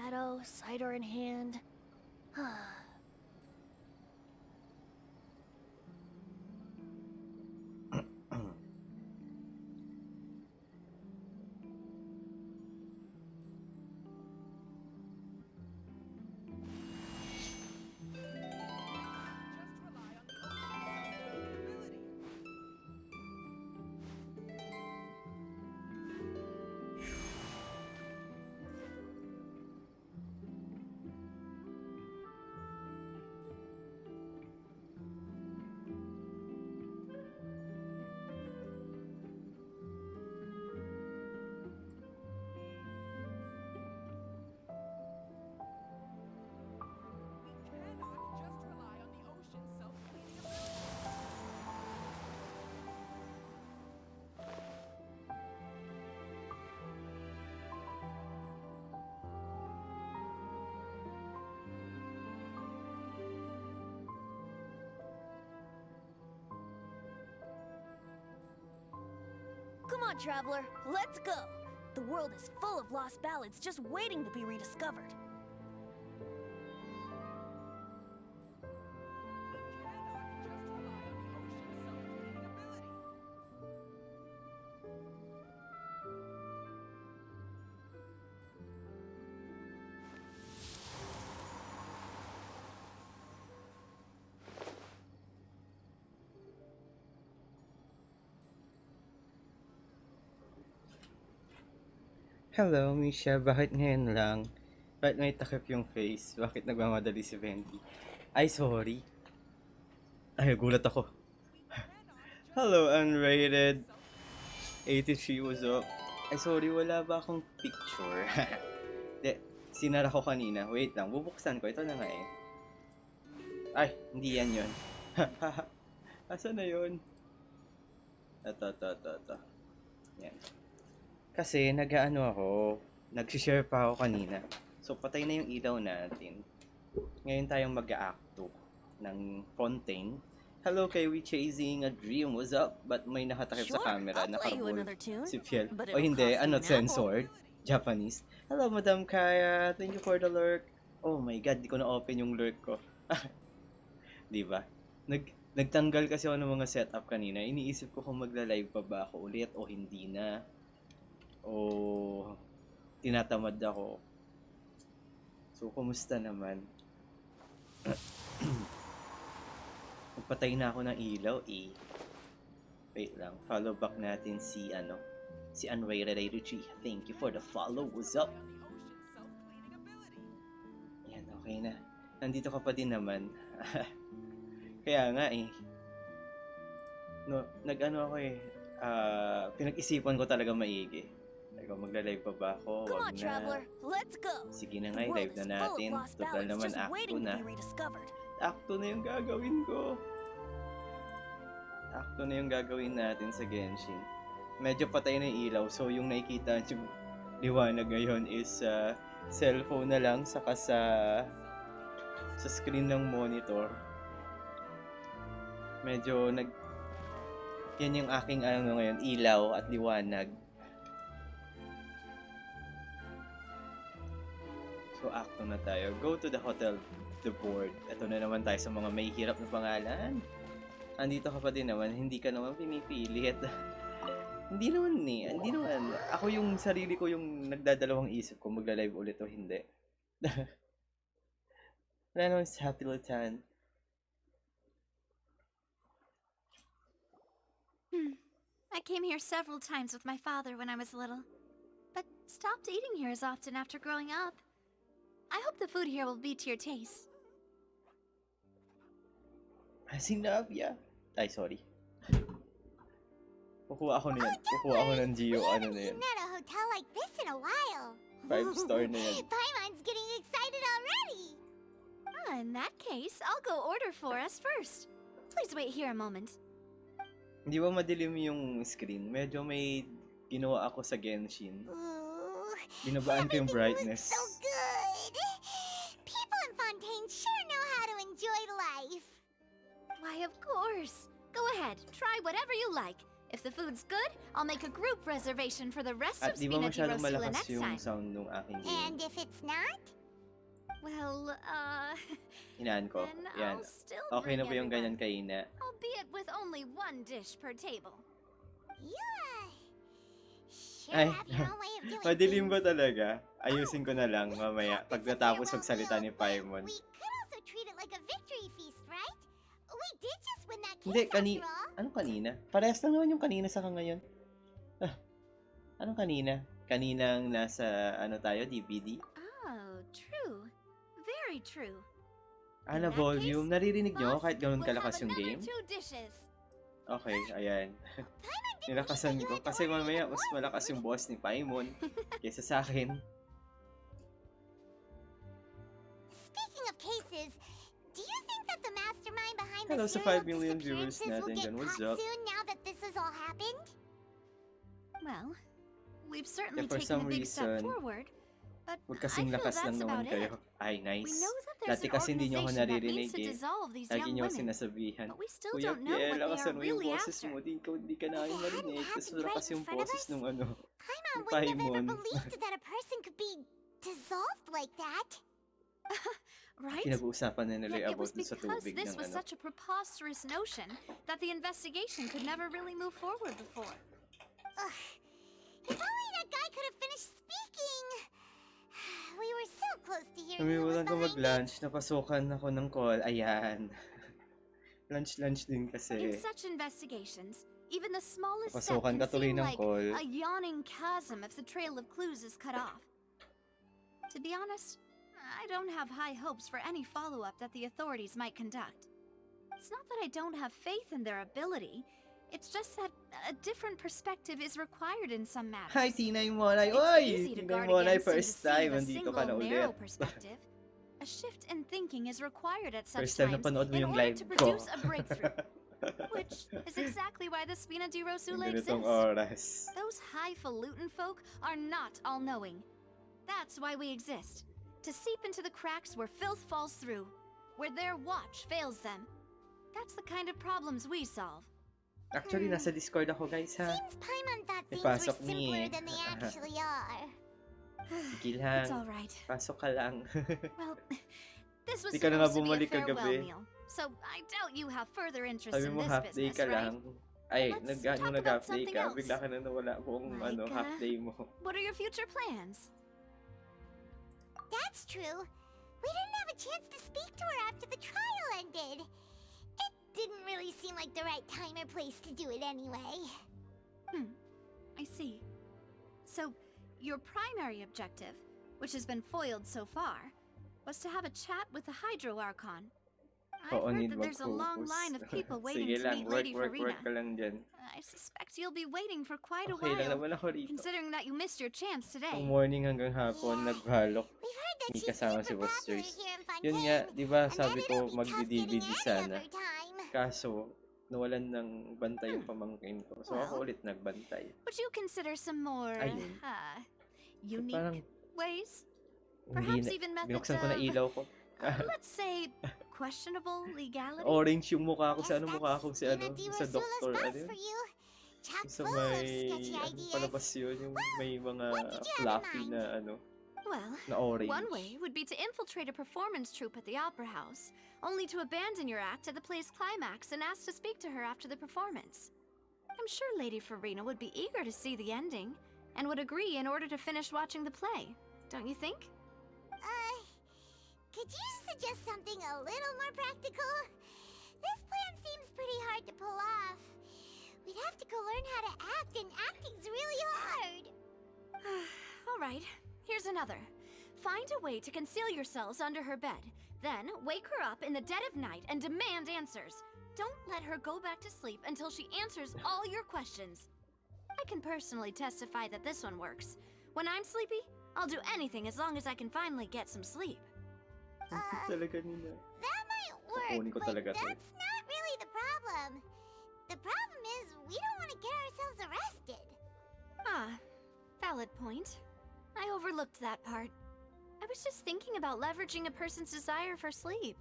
shadow, cider in hand. Come on, traveler, let's go! The world is full of lost ballads just waiting to be rediscovered. Hello, Misha. Bakit ngayon lang? Bakit may takip yung face? Bakit nagmamadali si Venti? Ay, sorry. Ay, gulat ako. Hello, unrated. 83 was up. Ay, sorry. Wala ba akong picture? De, sinara ko kanina. Wait lang. Bubuksan ko. Ito na nga eh. Ay, hindi yan yun. Asa na yun? Ito. Yan. Kasi nag-ano ako, nag-share pa ako kanina. So patay na yung ilaw natin. Ngayon tayong mag-act 2 ng Fontaine. Hello kay We Chasing a Dream, what's up? But may nakatakip sa camera, nakarbol si Piel. O hindi, ano, censored? Japanese. Hello Madam Kaya, thank you for the lurk. Oh my god, di ko na-open yung lurk ko. Diba? Nagtanggal kasi ako ng mga setup kanina. Iniisip ko kung magla-live pa ba ako ulit o hindi na. O tinatamad ako. So, kumusta naman? Magpatay na ako ng ilaw eh. Wait lang, follow back natin si Unrated Richie. Thank you for the follow. What's up? Yan, okay na. Nandito ka pa din naman. Kaya nga eh. No, nag-ano ako eh. Pinag-isipan ko talaga maigi. Magla-live pa ba ako? Wag na. Sige na nga, live na natin. Total naman, acto na. Acto na yung gagawin ko. Acto na yung gagawin natin sa Genshin. Medyo patay na yung ilaw. So, yung nakikita yung liwanag ngayon is cellphone na lang saka sa screen ng monitor. Medyo yan yung aking ngayon, ilaw at liwanag. So, acto na tayo. Go to the hotel, the board. Ito na naman tayo sa mga may hirap na pangalan. Andito ka pa din naman, hindi ka naman pinipilit. Hindi naman. Ako yung sarili ko yung nagdadalawang isip ko, magla-live ulit o hindi. Wala naman si Happy Lutan. I came here several times with my father when I was little, but stopped eating here as often after growing up. I hope the food here will be to your taste. Sinabia. Ay, sorry. Kukuha ako ng Gio, ano na yun. Not a hotel like this in a while. 5-star na yan. Paimon's getting excited already. In that case, I'll go order for us first. Please wait here a moment. Hindi ba madilim yung screen? Medyo may ginawa ako sa Genshin. Ooh, Binabaan ko yung brightness. so good. People in Fontaine sure know how to enjoy life. Why, of course. Go ahead, try whatever you like. If the food's good, I'll make a group reservation for the rest At of di ba Spinachi masyadong Rosula malakas next yung time. sound nung aking game? And if it's not? Well, Hinaan ko. then Yan. I'll still Okay bring na ba yung ganyan everyone, kaina? albeit with only one dish per table. You, sure Ay, have your own way of doing madilim things. ba talaga? Ayusin ko na lang mamaya pag natapos magsalita ni Paimon. We could also treat it like a victory feast, right? We did just win that Hindi, case after all. Anong kanina? Parehas lang naman yung kanina sa ngayon. Ah, anong kanina? Kaninang nasa, tayo, DVD? Oh, true. Very true. Na In that volume. case, Naririnig nyo Boss, kahit ganun we'll kalakas have yung another game? 2 dishes. Okay, ayan. Paimon didn't Nilakasan mean that you ko. had to Kasi order mamaya even mas more malakas food. yung boss ni Paimon kaysa sa akin. Speaking of cases, do you think that the mastermind behind Hello the sa serial 5 million viewers disappearances will natin get dyan. What's caught up? soon now that this has all happened? Well, we've certainly for taken some a big step reason, forward, but Huwag I kasing feel lakas lang that's naman about kayo. it. Ay, We nice. know that there's Dati an kasi hindi nyo ako organization that naririnig needs to eh. dissolve these Lagi young nyo ako women, sinasabihan. but we still Kuya don't know Piel, what they lakasan are mo yung really boses after. mo. Di ka namin If it hadn't marinig. Tapos happened malakas right in yung front of boses us, nung Paimon ni wouldn't have ever Paimon. believed that a person could be dissolved like that. Right? Pinag-uusapan na nila Yet it was about dun sa because tubig this ng was such a preposterous notion that the investigation could never really move forward before. Ugh. If only that guy could have finished speaking. We were so close to hearing who was Namimulan ko behind it. mag-lunch. Napasukan ako ng call. Ayan. Lunch din In kasi. such investigations, even the smallest step Napasukan can ka tuloy seem ng like call. a yawning chasm if the trail of clues is cut off. To be honest, I don't have high hopes for any follow-up that the authorities might conduct. It's not that I don't have faith in their ability. It's just that a different perspective is required in some matters. Hi, Tinay Monay! It's Oy! easy to Tinay guard Monay, against and first time. deceive a Nandito single ka na narrow ulit. perspective. A shift in thinking is required at such First time times napanood mo in yung order live to ko. produce a breakthrough, which is exactly why the Spina di Rosule Yung ganitong exists. oras. Those highfalutin folk are not all-knowing. That's why we exist. To seep into the cracks where filth falls through, where their watch fails them. That's the kind of problems we solve. Actually, nasa Discord ako, guys, ha? Seems Paimon thought May things were pasok ni simpler eh. than they actually are. Sige It's lang. all right. Pasok ka lang. Well, this was Di ka na nga supposed to be a bumalik farewell kagabi. meal, so I doubt you have further interest Sabi in mo this half day business, ka right? lang. Ay, Let's nung talk about nag-half day something ka, else. bigla ka na nawala buong Like, half day mo. What are your future plans? That's true. We didn't have a chance to speak to her after the trial ended. It didn't really seem like the right time or place to do it anyway. I see. So, your primary objective, which has been foiled so far, was to have a chat with the Hydro Archon. I've Oo, heard need that there's a long mag-focus. line of people waiting Sige to lang, meet work Lady Farina. ka lang dyan. I suspect you'll be waiting for quite a Okay lang while, naman ako rito. considering that you missed your chance today. From morning hanggang hapon, Yeah. naghalok. We've heard that May she's kasama si super Boss popular Joyce. here in Fontaine. Yun nga, di ba and sabi that ko it'll be tough getting magdi-DVD any sana. of her time. Kaso, nawalan ng bantay yung pamangkin ko. So ako Well, ulit nagbantay. Would you consider some more, Ayun. unique Parang ways? hindi Perhaps na, even methods binuksan ko na of, ilaw ko. let's say, questionable legality? Orange yung mukha ko sa Guess mukha ko si that's Spina di sa Rosula's doktor. boss Ano yun? for you. Chock Sa full of may, sketchy ideas. palabas yun, yung may mga what did you have in fluffy mind? na Well, na orange. one way would be to infiltrate a performance troupe at the Opera House, only to abandon your act at the play's climax and ask to speak to her after the performance. I'm sure Lady Farina would be eager to see the ending, and would agree in order to finish watching the play. Don't you think? Could you suggest something a little more practical? This plan seems pretty hard to pull off. We'd have to go learn how to act, and acting's really hard. All right, here's another. Find a way to conceal yourselves under her bed. Then wake her up in the dead of night and demand answers. Don't let her go back to sleep until she answers all your questions. I can personally testify that this one works. When I'm sleepy, I'll do anything as long as I can finally get some sleep. Talaga nila. That might Kukunin work, ko but talaga to. that's not really the problem. The problem is we don't want to get ourselves arrested. Ah, valid point. I overlooked that part. I was just thinking about leveraging a person's desire for sleep.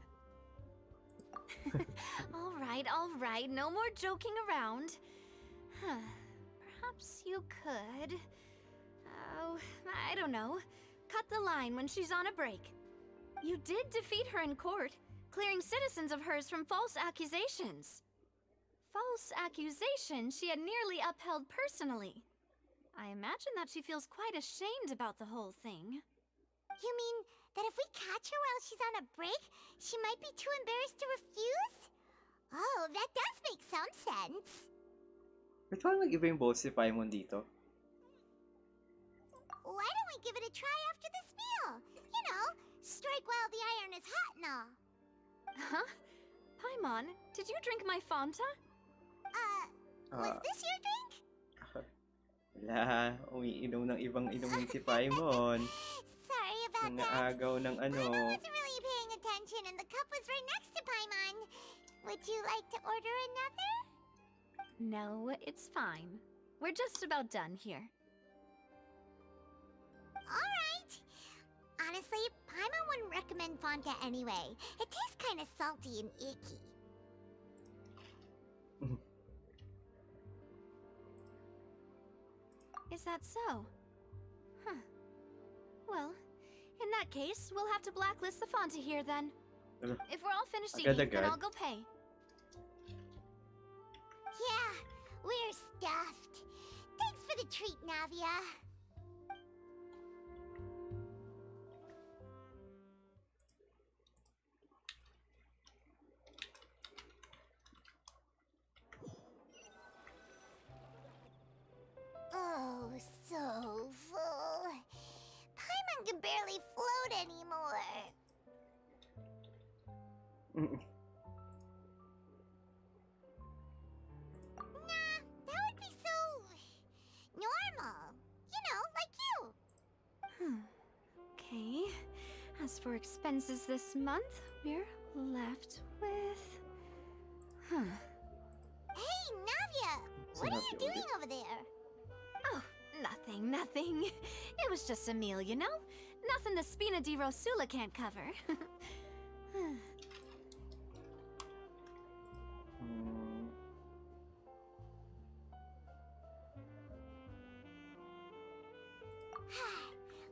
All right, no more joking around. Perhaps you could... Oh, I don't know. Cut the line when she's on a break. You did defeat her in court, clearing citizens of hers from false accusations. False accusations she had nearly upheld personally. I imagine that she feels quite ashamed about the whole thing. You mean that if we catch her while she's on a break, she might be too embarrassed to refuse? Oh, that does make some sense. Ba't parang nag-iba yung boss si Paimon dito? Why don't we give it a try after this meal? You know, strike while the iron is hot and all. Huh? Paimon, did you drink my Fanta? Was this your drink? Wala, umiinom ng ibang inumin si Paimon. Sorry about that. Nangaagaw ng ano. Paimon wasn't really paying attention and the cup was right next to Paimon. Would you like to order another? No, it's fine. We're just about done here. Alright. Honestly, Paimon wouldn't recommend Fanta anyway. It tastes kind of salty and icky. Is that so? Huh. Well, in that case, we'll have to blacklist the Fanta here then. If we're all finished eating, then I'll go pay. Yeah, we're stuffed. Thanks for the treat, Navia. Oh, so full. Paimon can barely float anymore. Nah, that would be so normal. You know, like you. Okay. As for expenses this month, we're left with... Hey, Navia! What are you doing over there? Oh, nothing. It was just a meal, you know? Nothing the Spina di Rosula can't cover.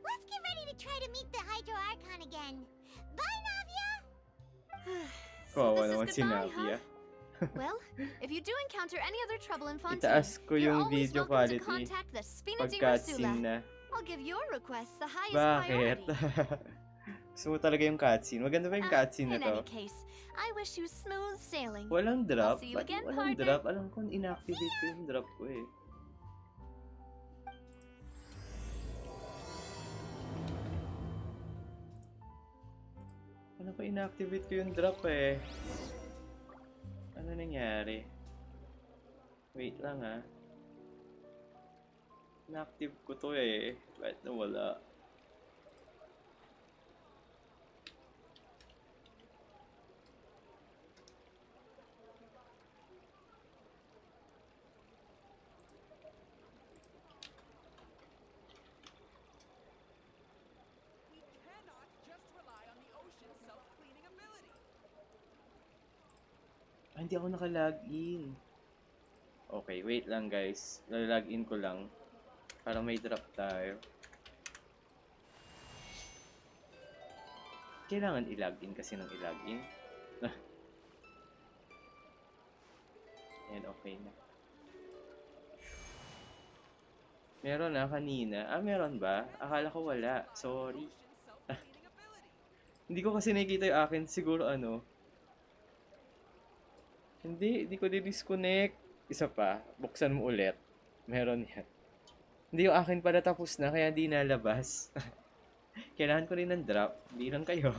Let's get ready to try to meet the Hydro Archon again. Bye, Navia! So Kawawa this naman is si goodbye, Navia. Well, if you do encounter any other trouble in Fontaine, Itaas ko you're yung always video welcome to quality contact the Spina di pag-cutscene Rosula. na. I'll give your request the highest Bakit? priority. Gusto mo talaga yung cutscene? Maganda ba yung cutscene na In to? any case, I wish you smooth sailing. Walang drop? see you Ba't again, walang partner. drop? Alam ko, inactivate ko yung drop ko eh. Alam ko, inactivate ko yung drop eh. Ano nangyari? Wait lang ah. Inactive ko to eh. Bakit nawala? We cannot just rely on the ocean's self-cleaning ability. Ah, hindi ako naka-login. Okay, wait lang guys. Lalagin ko lang. Para may drop tayo. Kailangan i-login kasi nung i-login. Ayan, okay na. Meron na kanina. Ah, meron ba? Akala ko wala. Sorry. Ocean's self-cleaning ability. Hindi ko kasi nakikita yung akin. Siguro ano. Hindi ko di-disconnect. Isa pa. Buksan mo ulit. Meron yan. Hindi yung akin pala tapos na. Kaya di nalabas. Kailangan ko rin ng drop. Hindi lang kayo.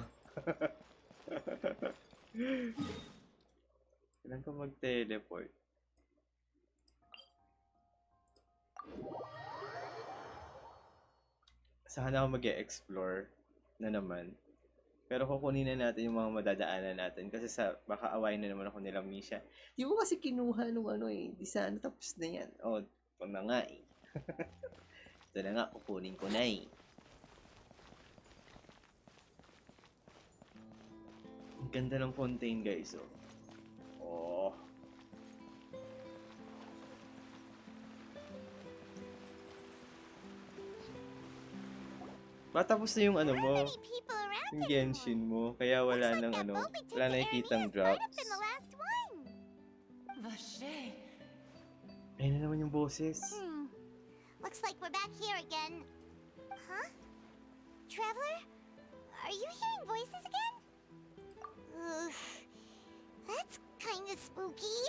Kailangan ko mag-teleport. Sana ako mag-e-explore na naman. Pero kukunin na natin yung mga madadaanan natin. Kasi baka awayin na naman ako nila Misha. Di ko kasi kinuha nung ano eh. Di sana tapos na yan. O, ito na nga eh. Ito na nga, kukunin ko na eh. Ang ganda ng Fontaine guys oh. Oh. Matapos na yung ano mo. Many people around Yung Genshin mo. Kaya wala Looks like nang that ano, boat we took wala to na Aaron nakikitang East might have drops. been the last one. Vache. Ayun na naman yung boses. Looks like we're back here again. Huh? Traveler? Are you hearing voices again? Ugh. That's kind of spooky.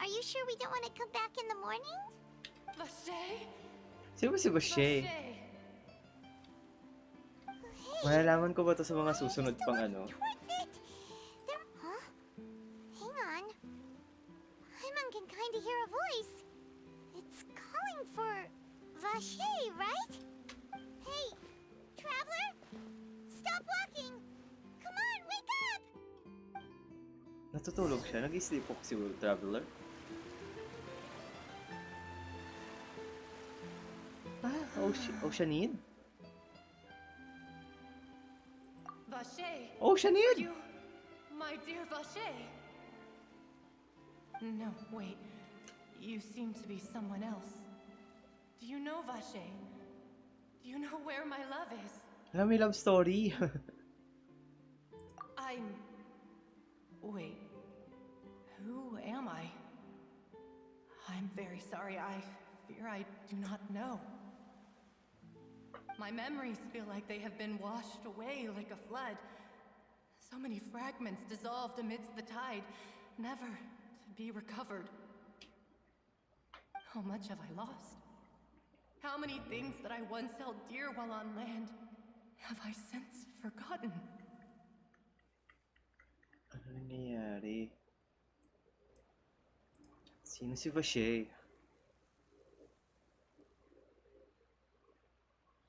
Are you sure we don't want to come back in the morning? Vache. Sino ba si Bashay? Vache. Hey, Malalaman ko ba to sa mga I susunod used to pang look ano? towards it. There... Huh? Hang on. Paimon can kind of hear a voice. It's calling for Vache, right? Hey, traveler? Stop walking! Come on, wake up! Natutulog siya? Nag-sleepwalk si Traveler? Oceanid? Vache. Oceanid! You, my dear Vache. No, wait. You seem to be someone else. Do you know Vache? Do you know where my love is? Alam, may love story. Wait. Who am I? I'm very sorry. I fear I do not know. My memories feel like they have been washed away like a flood. So many fragments dissolved amidst the tide, never to be recovered. How much have I lost? How many things that I once held dear while on land have I since forgotten? Ano nangyayari? Sino si Vashay?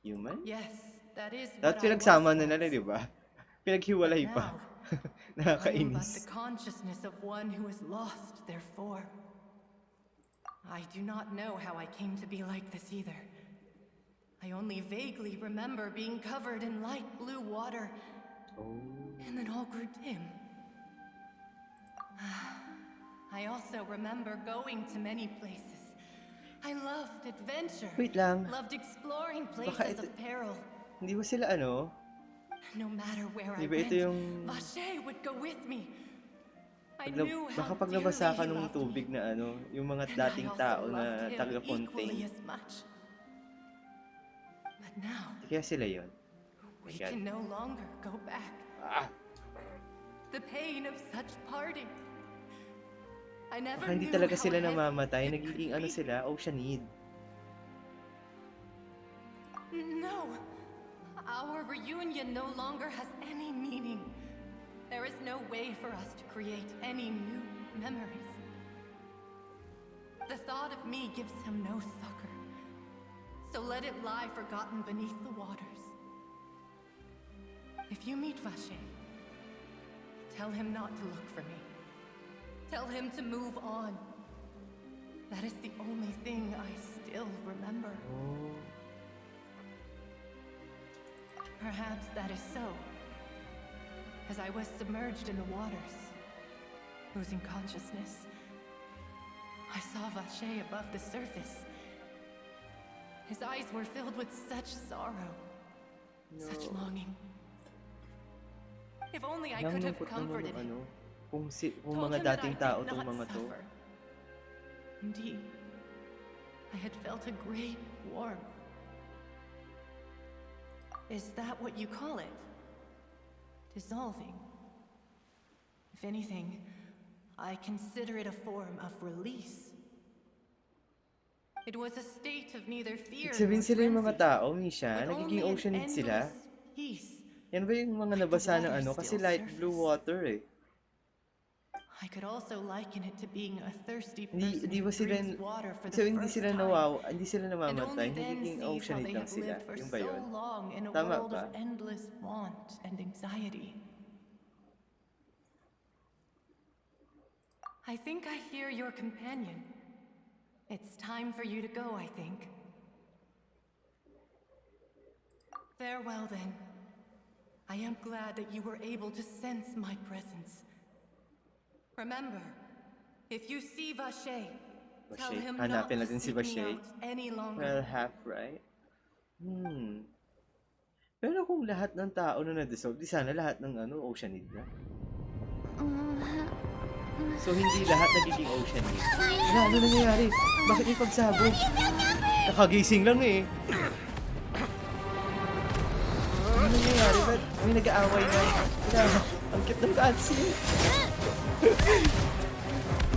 Human? Yes, that is Dapat what I pinagsama was na nila, once. di ba? Pinaghiwalay But pa. now, I am but the Nakakainis. consciousness of one who is lost, therefore. I do not know how I came to be like this either. I only vaguely remember being covered in light blue water, Oh. and then all grew dim. I also remember going to many places. I loved adventure. Wait lang. Loved exploring Baka places ito- of peril. Hindi ba sila ano? No matter where I Di ba went, ito yung... Vache would go with me. I Pag knew baka how pag dearly nabasa ka he ng loved tubig me. na ano, yung mga And dating I also tao na loved him taga equally Fontaine. as much. But now, Kaya sila yon. we God. can no longer go back. Ah! The pain of such parting. I never Baka hindi knew talaga how sila heavy namamatay. it Nagiging could ano be. sila, Oceanid. No, our reunion no longer has any meaning. There is no way for us to create any new memories. The thought of me gives him no succor, so let it lie forgotten beneath the waters. If you meet Vache, tell him not to look for me. Tell him to move on. That is the only thing I still remember. Oh. Perhaps that is so. As I was submerged in the waters, losing consciousness, I saw Vache above the surface. His eyes were filled with such sorrow, such No. longing. If only I Ang could have lungkot naman comforted ng him, ano. Kung told mga him that I dating did tao not tong mga to. suffer. Indeed, I had felt a great warmth. Is that what you call it? Dissolving? If anything, I consider it a form of release. It was a state of neither fear Ibig sabihin nor sila yung mga frenzy, tao, Misha. but Nagiging only an Oceanid sila. endless peace. Yan ba yung mga Like the nabasa ng water's ano? Kasi still light blue surface. water eh. I could also liken it to being a thirsty Hindi, person di who ba sila, drinks water for the so hindi first sila time. hindi sila And namamatay, only then nagiging sees how Oceanid they lang have sila. lived for Yung ba so yun? long in a Tama world ba? of endless want and anxiety. I think I hear your companion. It's time for you to go, I think. Farewell, then. I am glad that you were able to sense my presence. Remember, if you see Vache, tell Vache. him not Hanapin to natin si seek me Vache. out any longer. Well, half right. Pero kung lahat ng tao na na-dissolve, di sana lahat ng Oceanid na. So, hindi lahat nagiging Oceanid. Ano nangyayari? Bakit may pagsabog? Nakagising lang eh. Ano nangyayari? Ba't may nag-aaway na? Ang cute ng cutscene.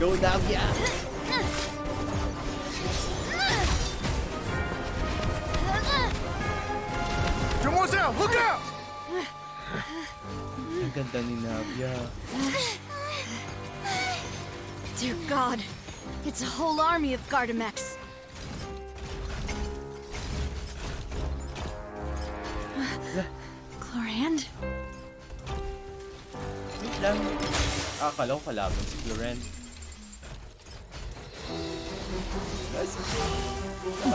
Go, Davia! Mademoiselle, look out! Ang ganda ni Navia. Dear God, it's a whole army of Gardamex. Chlorand? Wait lang. Akala ko kalaban si Florent.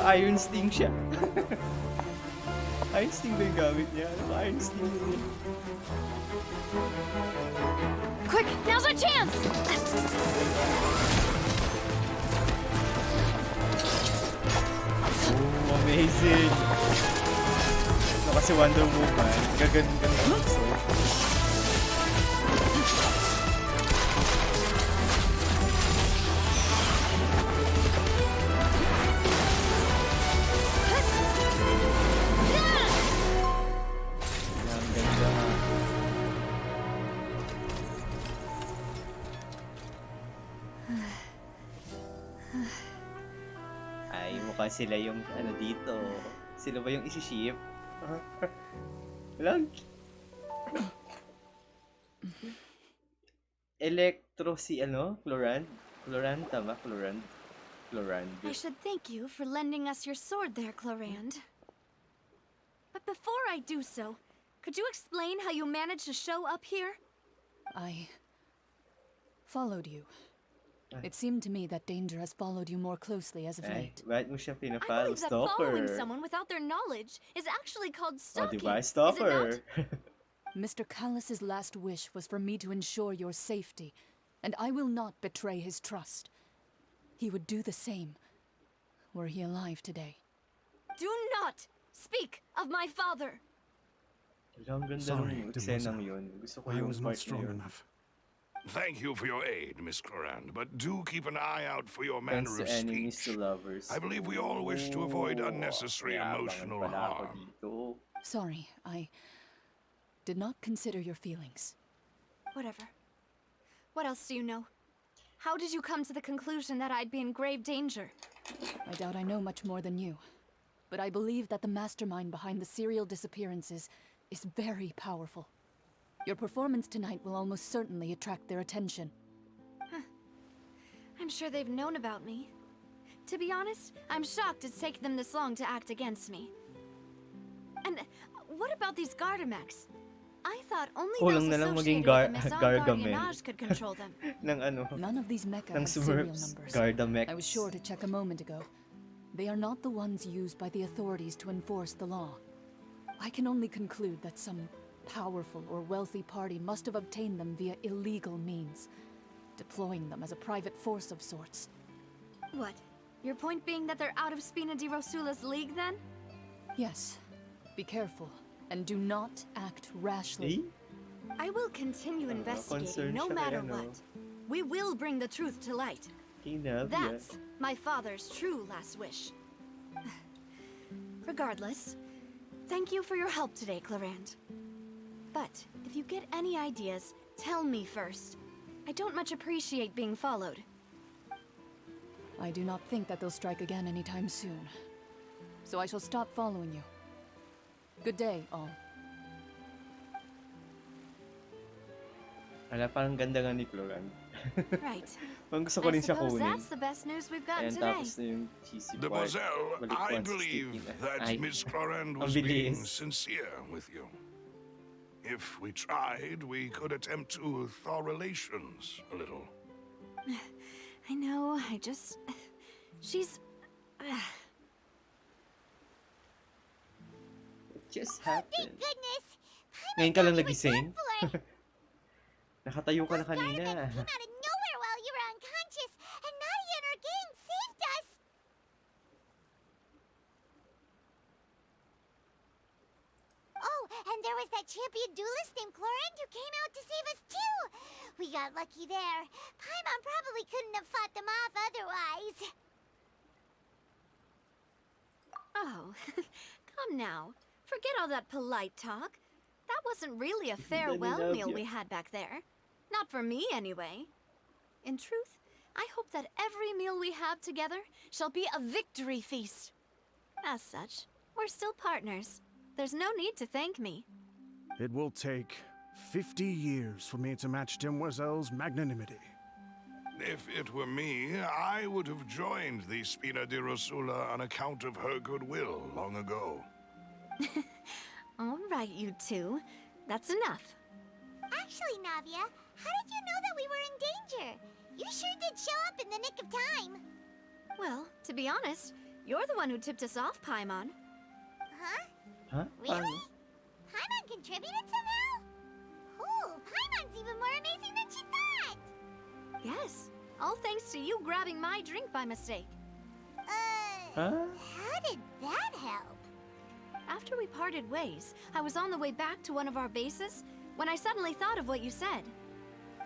Iron Sting siya. Iron Sting ba yung gamit niya? Iron Sting yun. Quick, now's our chance! Oh, amazing! No, kasi Wonder Woman, gaganon ka ng so. Ang ganda. Ay, mukha sila yung dito. Sila ba yung isi-ship? Walang. Electro si Chlorand? Chlorand, tama? Chlorand. I should thank you for lending us your sword there, Chlorand. But before I do so, could you explain how you managed to show up here? I followed you. It seemed to me that danger has followed you more closely as of Ay, late. bakit mo siya I pinafollow? believe that following Stalker. someone without their knowledge is actually called O, stalking. diba? Is it Stalker. not? Mr. Callus's last wish was for me to ensure your safety, and I will not betray his trust. He would do the same, were he alive today. Do not speak of my father. Ang ganda Sorry, ng eksenang Demoiselle. yun. Gusto ko I yung was not part na strong yun. enough. Thank you for your aid, Miss Clorand, but do keep an eye out for your Friends manner to of enemies to speech. lovers. I believe we all wish to avoid unnecessary Yabangan emotional pala ako harm. dito. Sorry, I did not consider your feelings. Whatever. What else do you know? How did you come to the conclusion that I'd be in grave danger? I doubt I know much more than you, but I believe that the mastermind behind the serial disappearances is very powerful. Your performance tonight will almost certainly attract their attention. I'm sure they've known about me. To be honest, I'm shocked it's taken them this long to act against me. And what about these Gardamex? I thought only Kulang those na lang maging associated with the Maison Gargamel. Gardiennage could control them. Ng None of these mecha ng have serial Smurfs. numbers. Gardamex. I was sure to check a moment ago. They are not the ones used by the authorities to enforce the law. I can only conclude that some powerful or wealthy party must have obtained them via illegal means, deploying them as a private force of sorts. What? Your point being that they're out of Spina di Rosula's league, then? Yes, be careful, and do not act rashly. Eh? I will continue investigating concerned no siya matter kaya, no? what. We will bring the truth to light. Kinabia. That's my father's true last wish. Regardless, thank you for your help today, Clorand. But if you get any ideas, tell me first. I don't much appreciate being followed. I do not think that they'll strike again anytime soon. So I shall stop following you. Good day, all. Ala, parang ganda nga ni Clorand. Right. Parang gusto ko I rin siya suppose kunin. that's the best news we've gotten Ayan, today. tapos na yung cheesy part. Demoiselle, Balik I 160 believe na. that Ay, Miss Clorand ang was being bilis. sincere with you. If we tried, we could attempt to thaw relations a little. I know, I just... She's... It just happened. Goodness! Ngayon ka lang thought you were nagising? dead, Floyd. Nakatayo ka na kanina. Gardamex came out of nowhere while you were unconscious, and Nadia and her gang saved us! Oh, champion duelist named Chlorine who came out to save us too. We got lucky there. Paimon probably couldn't have fought them off otherwise. Oh, come now. Forget all that polite talk. That wasn't really a farewell meal we had back there. Not for me, anyway. In truth, I hope that every meal we have together shall be a victory feast. As such, we're still partners. There's no need to thank me. It will take 50 years for me to match Demoiselle's magnanimity. If it were me, I would have joined the Spina di Rosula on account of her goodwill long ago. All right, you two. That's enough. Actually, Navia, how did you know that we were in danger? You sure did show up in the nick of time. Well, to be honest, you're the one who tipped us off, Paimon. Huh? Huh? Really? Paano? Paimon contributed somehow? Ooh, Paimon's even more amazing than she thought! Yes, all thanks to you grabbing my drink by mistake. Huh? How did that help? After we parted ways, I was on the way back to one of our bases when I suddenly thought of what you said.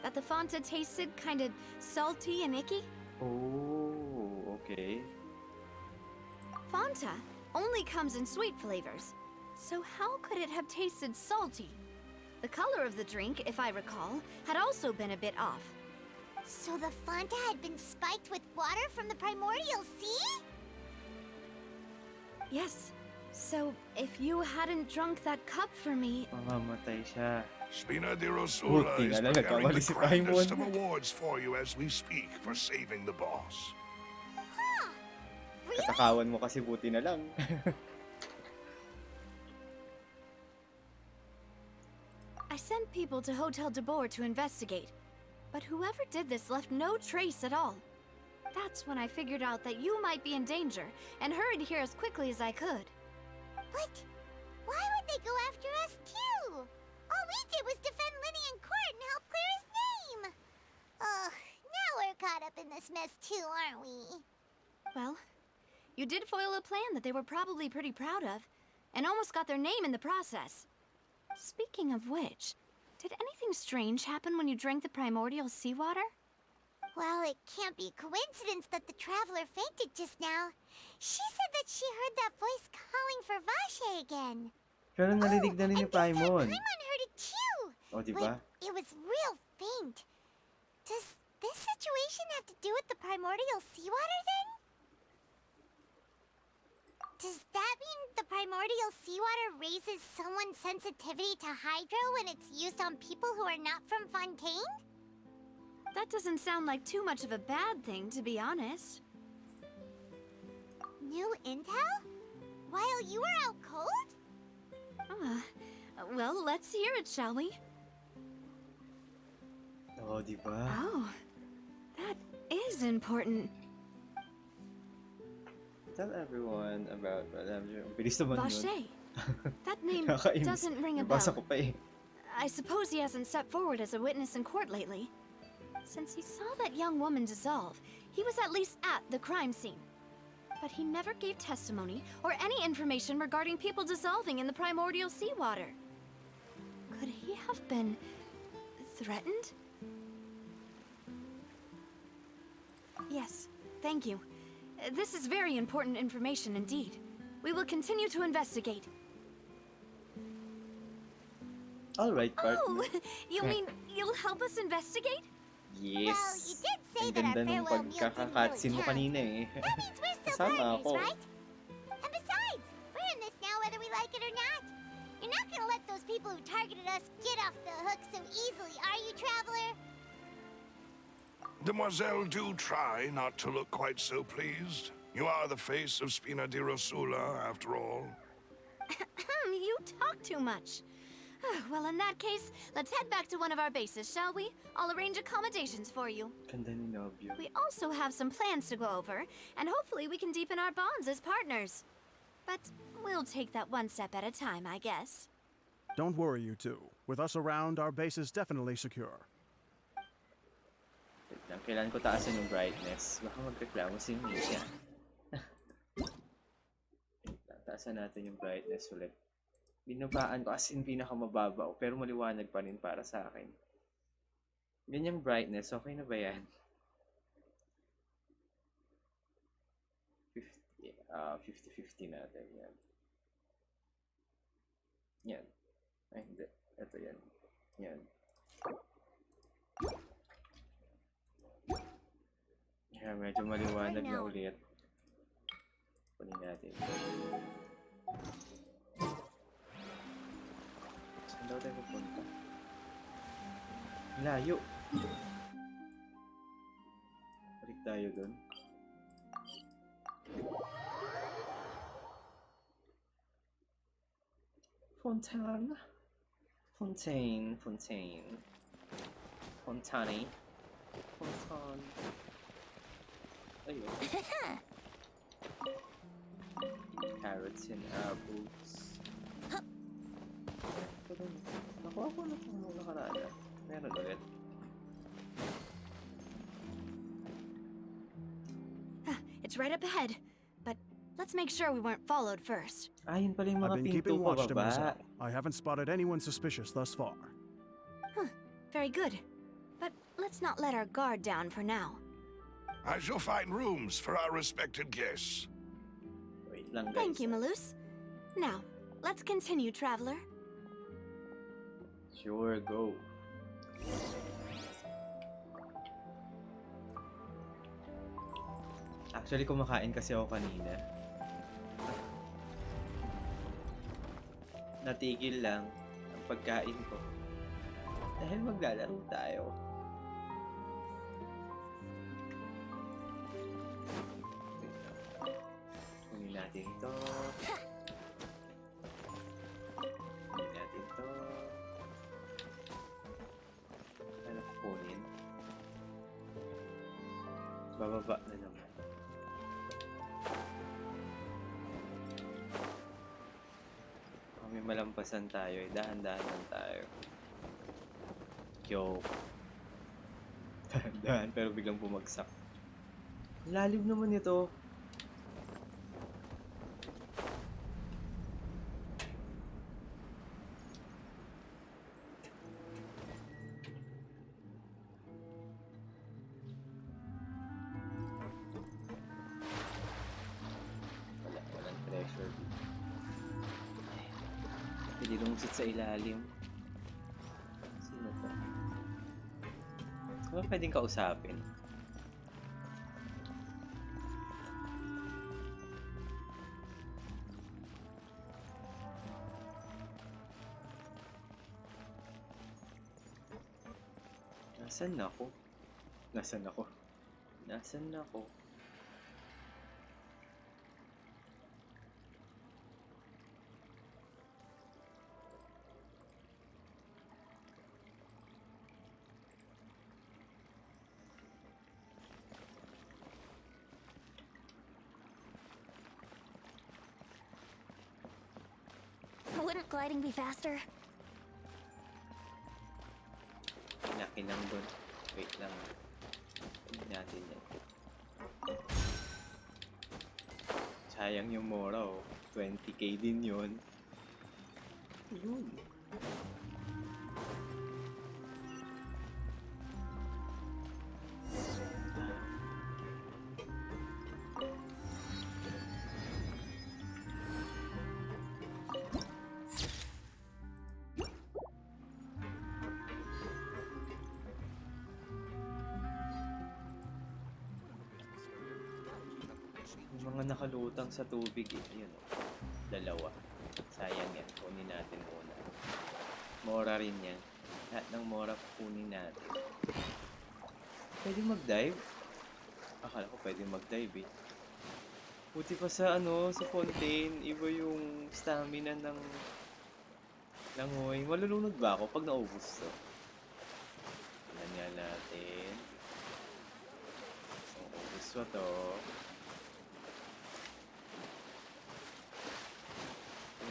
That the Fonta tasted kind of salty and icky. Oh, okay. Fonta only comes in sweet flavors, so how could it have tasted salty? The color of the drink, if I recall, had also been a bit off. So the Fonta had been spiked with water from the primordial sea? Yes. So, if you hadn't drunk that cup for me... Mamamatay siya. Spina di Rosula Buti is nga lang, preparing nagkamali the si grandest of Paimon. awards for you as we speak for saving the boss. Huh. Really? Katakawan mo kasi buti na lang. I sent people to Hotel de Boer to investigate, but whoever did this left no trace at all. That's when I figured out that you might be in danger and hurried here as quickly as I could. But why would they go after us too? All we did was defend Linny in court and help clear his name. Ugh, now we're caught up in this mess too, aren't we? Well, you did foil a plan that they were probably pretty proud of, and almost got their name in the process. Speaking of which, did anything strange happen when you drank the primordial seawater? Well, it can't be coincidence that the traveler fainted just now. She said that she heard that voice calling for Vache again. Pero narinig na rin ni and this time Paimon. Paimon heard it too. O, diba? Like, it was real faint. Does this situation have to do with the primordial seawater then? Does that mean the primordial seawater raises someone's sensitivity to hydro when it's used on people who are not from Fontaine? That doesn't sound like too much of a bad thing, to be honest. New intel? While you were out cold? Well, let's hear it, shall we? Oo, diba? Oh, that is important. Tell everyone about bilis naman yun. Vache. That name Nakakainis. doesn't ring a Nabasa ko bell. pa eh. I suppose he hasn't stepped forward as a witness in court lately. Since he saw that young woman dissolve, he was at least at the crime scene. But he never gave testimony or any information regarding people dissolving in the primordial seawater. Could he have been threatened? Yes, thank you. This is very important information indeed. We will continue to investigate. Alright, partner. Oh, you mean you'll help us investigate? Yes. Well, you did say Ang that our ganda ng farewell meal didn't pagkakakatsin really mo count. kanina eh. That means we're still Kasama partners, ako. right? And besides, we're in this now whether we like it or not. You're not gonna let those people who targeted us get off the hook so easily, are you, Traveler? Demoiselle, do try not to look quite so pleased. You are the face of Spina di Rosula, after all. You talk too much. Well, in that case, let's head back to one of our bases, shall we? I'll arrange accommodations for you. Ganda ni Nobyo. We also have some plans to go over, and hopefully we can deepen our bonds as partners. But we'll take that one step at a time, I guess. Don't worry, you two. With us around, our base is definitely secure. Wait lang, kailangan ko taasan yung brightness. Baka magreklamo si Misha. Taasan natin yung brightness ulit. Binabaan ko as in pinakamababaw, pero maliwanag pa rin para sa akin. Ganyang brightness, okay na ba yan? 50-50 natin yan. Yan. Ay, hindi. Ito yan. Yan. Kaya medyo maliwanag na ulit. Kunin natin. Saan daw tayo pupunta? Layo! Balik tayo dun. Fontaine. Fontaine. Fontaine. Fontaine. Fontaine. Ayun. Carrots and apples. Nakuha ko na itong mga nakaraan. Meron ulit. It's right up ahead, but let's make sure we weren't followed first. Yun pala yung mga I've been pinto keeping watch, pababa. mademoiselle. I haven't spotted anyone suspicious thus far. Very good. But let's not let our guard down for now. I shall find rooms for our respected guests. Wait lang guys. Thank you, Malus. Now, let's continue, traveler. Sure, go. Actually, kumakain kasi ako kanina. Natigil lang ang pagkain ko. Dahil maglalaro tayo. Kunin natin ito. Kunin natin ito. Ano kukunin? Bababa na naman. May malampasan tayo eh. Dahan-dahan lang tayo. Yo. Dahan-dahan pero biglang bumagsak. Lalim naman ito. Walang treasure dito. Pwede lumusit sa ilalim. Sino to? Ano pwedeng kausapin? Nasaan ako? Nasaan ako? Nasaan ako? Wouldn't gliding be faster? Pinakinang doon. Wait lang. Tignan natin yan. Sayang yung mora oh. 20k din yun. Yun. Yung mga nakalutang sa tubig eh. Yun oh. Dalawa. Sayang yan. Kunin natin una. Mora rin yan. Lahat ng mora kunin natin. Pwede mag-dive? Akala ko pwede mag-dive eh. Buti pa sa ano, sa Fontaine, iba yung stamina ng langoy. Malulunod ba ako pag naubos to? Tignan nga natin. Naubos ba to?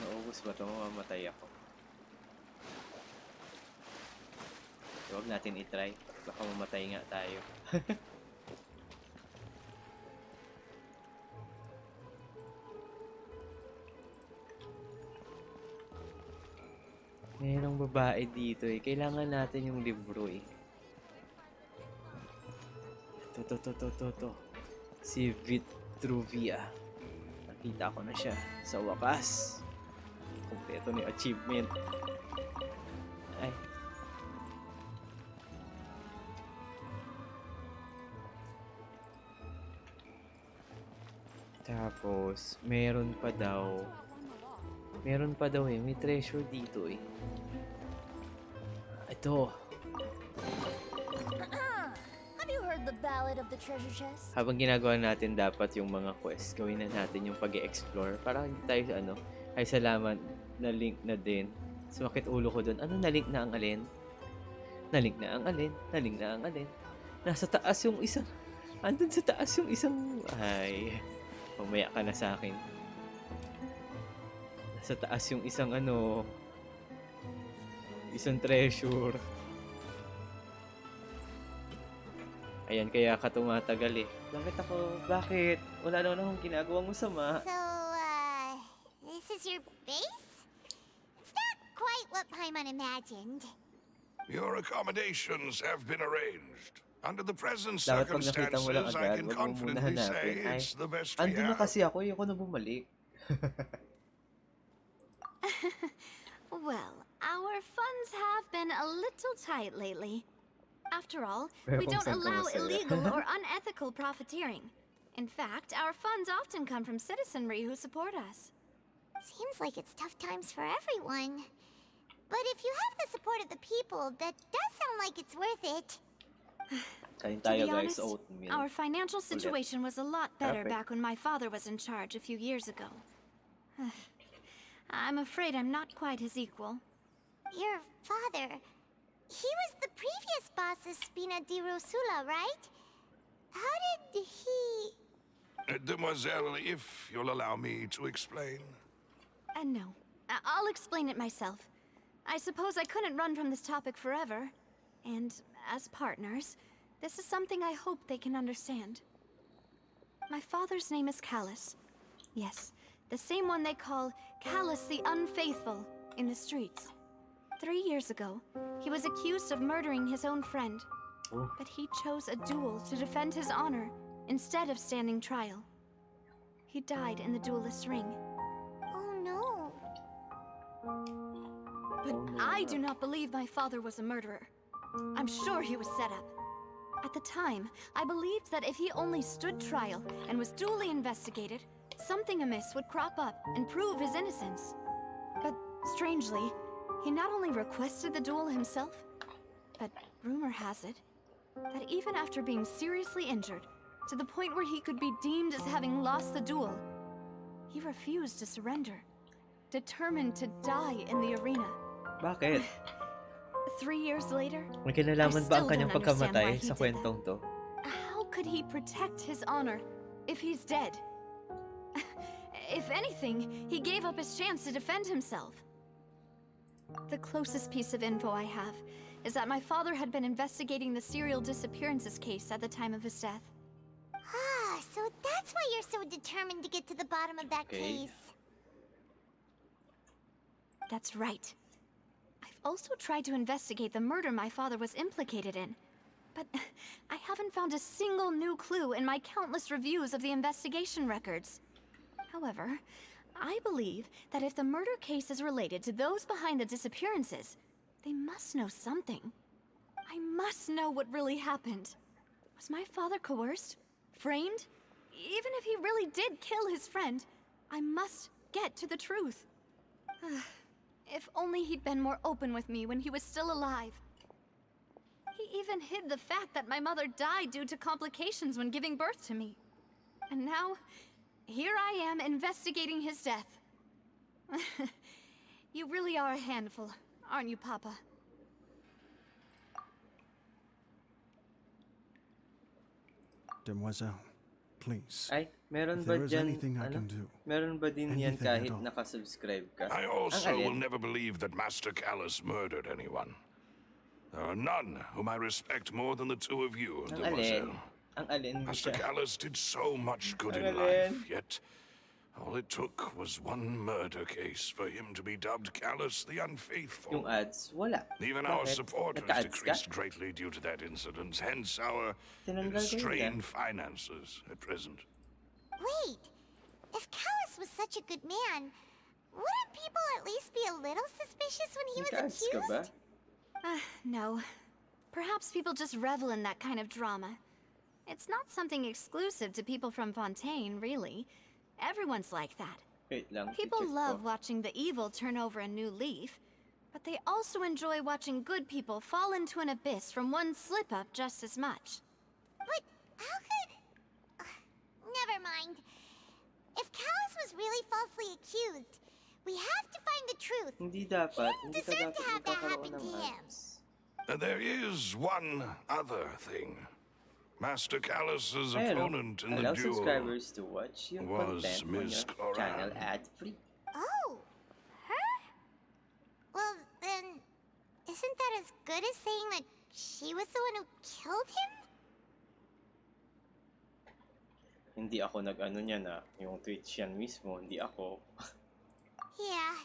Naubos ba to? Mamamatay ako. Huwag natin itry. Baka mamatay nga tayo. babae dito eh. Kailangan natin yung libro eh. To. Si Vitruvia. Nakita ko na siya. Sa wakas. Kompleto na yung achievement. Ay. Tapos, meron pa daw eh. May treasure dito eh. Ito. Have you heard the ballad of the treasure chest? Habang ginagawa natin dapat yung mga quest, gawin na natin yung pag-explore. Para hindi tayo sa ano. Ay, salamat. Na-link na din. Sumakit ulo ko dun. Ano na-link na ang alin? Na-link na ang alin? Na-link na ang alin? Nasa taas yung isang... Andun sa taas yung isang... Ay... Mamaya ka na sa akin. Nasa taas yung isang ano... Isang treasure. Ayan, kaya ka tumatagal eh. Bakit ako? Bakit? Wala naman akong ginagawang masama. So, this is your base? It's not quite what Paimon imagined. Your accommodations have been arranged. Under the present Dapat pag nakita mo lang circumstances, I agad, can wag mo muna confidently say hanapin. Ay, it's the best we andun na have. kasi ako, ayoko na bumalik. Well, our funds have been a little tight lately. After all, Pero we kung don't saan ka allow masaya. illegal or unethical profiteering. In fact, our funds often come from citizenry who support us. Seems like it's tough times for everyone. But if you have the support of the people, that does sound like it's worth it. Kain To tayo be guys, honest, oatmeal. our financial situation was a lot better Perfect. back when my father was in charge a few years ago. I'm afraid I'm not quite his equal. Your father, he was the previous boss of Spina di Rosula, right? How did he... Demoiselle, if you'll allow me to explain. No, I'll explain it myself. I suppose I couldn't run from this topic forever. And as partners, this is something I hope they can understand. My father's name is Callus. Yes, the same one they call Callus the Unfaithful in the streets. 3 years ago, he was accused of murdering his own friend. Oh. But he chose a duel to defend his honor instead of standing trial. He died in the duelist's ring. Oh no. But I do not believe my father was a murderer. I'm sure he was set up. At the time, I believed that if he only stood trial and was duly investigated, something amiss would crop up and prove his innocence. But strangely, he not only requested the duel himself, but rumor has it that even after being seriously injured, to the point where he could be deemed as having lost the duel, he refused to surrender, determined to die in the arena. Bakit? 3 years later, May kinalaman ba ang still kanyang don't understand pagkamatay why he sa did kwentong to? how could he protect his honor if he's dead? If anything, he gave up his chance to defend himself. The closest piece of info I have is that my father had been investigating the serial disappearances case at the time of his death. Ah, so that's why you're so determined to get to the bottom of that Okay. case. That's right. I've also tried to investigate the murder my father was implicated in, but I haven't found a single new clue in my countless reviews of the investigation records. However, I believe that if the murder case is related to those behind the disappearances, they must know something. I must know what really happened. Was my father coerced? Framed? Even if he really did kill his friend, I must get to the truth. If only he'd been more open with me when he was still alive. He even hid the fact that my mother died due to complications when giving birth to me. And now, here I am investigating his death. You really are a handful, aren't you, Papa? Demoiselle, please. Ay, meron If ba there is dyan, anything I ano? can do, Meron ba din yan anything at kahit all. nakasubscribe ka? I Ang also will alin? never believe that Master Callus murdered anyone. There are none whom I respect more than the two of you, Ang alin? Demoiselle. Ang alin mo Master siya? Callus did so much good Ang in alin? life, yet All it took was one murder case for him to be dubbed Callus the Unfaithful. Yung ads, wala. Even our Bakit? supporters Nagka-ads ka? decreased greatly due to that incident, hence our Tinanggal ko yun, strained finances at present. Wait, if Callus was such a good man, wouldn't people at least be a little suspicious when he was Nagka-ads ka ba? accused? No. Perhaps people just revel in that kind of drama. It's not something exclusive to people from Fontaine, really. Everyone's like that. Wait lang. People i-check love ko. watching the evil turn over a new leaf, but they also enjoy watching good people fall into an abyss from one slip-up just as much. But how could... never mind. If Callus was really falsely accused, we have to find the truth. Hindi dapat. He Hindi ka deserved to dapat have that magkakaroon happen ng to him. ads. There is one other thing. Master Callus's Ayun, no? opponent in the Allow duel subscribers to watch yung was content mo Ms. your channel Cloran. ad-free. Oh, her? Well, then, isn't that as good as saying that she was the one who killed him? Hindi ako nag-ano niya na. Yung Twitch yan mismo, hindi ako. Yeah.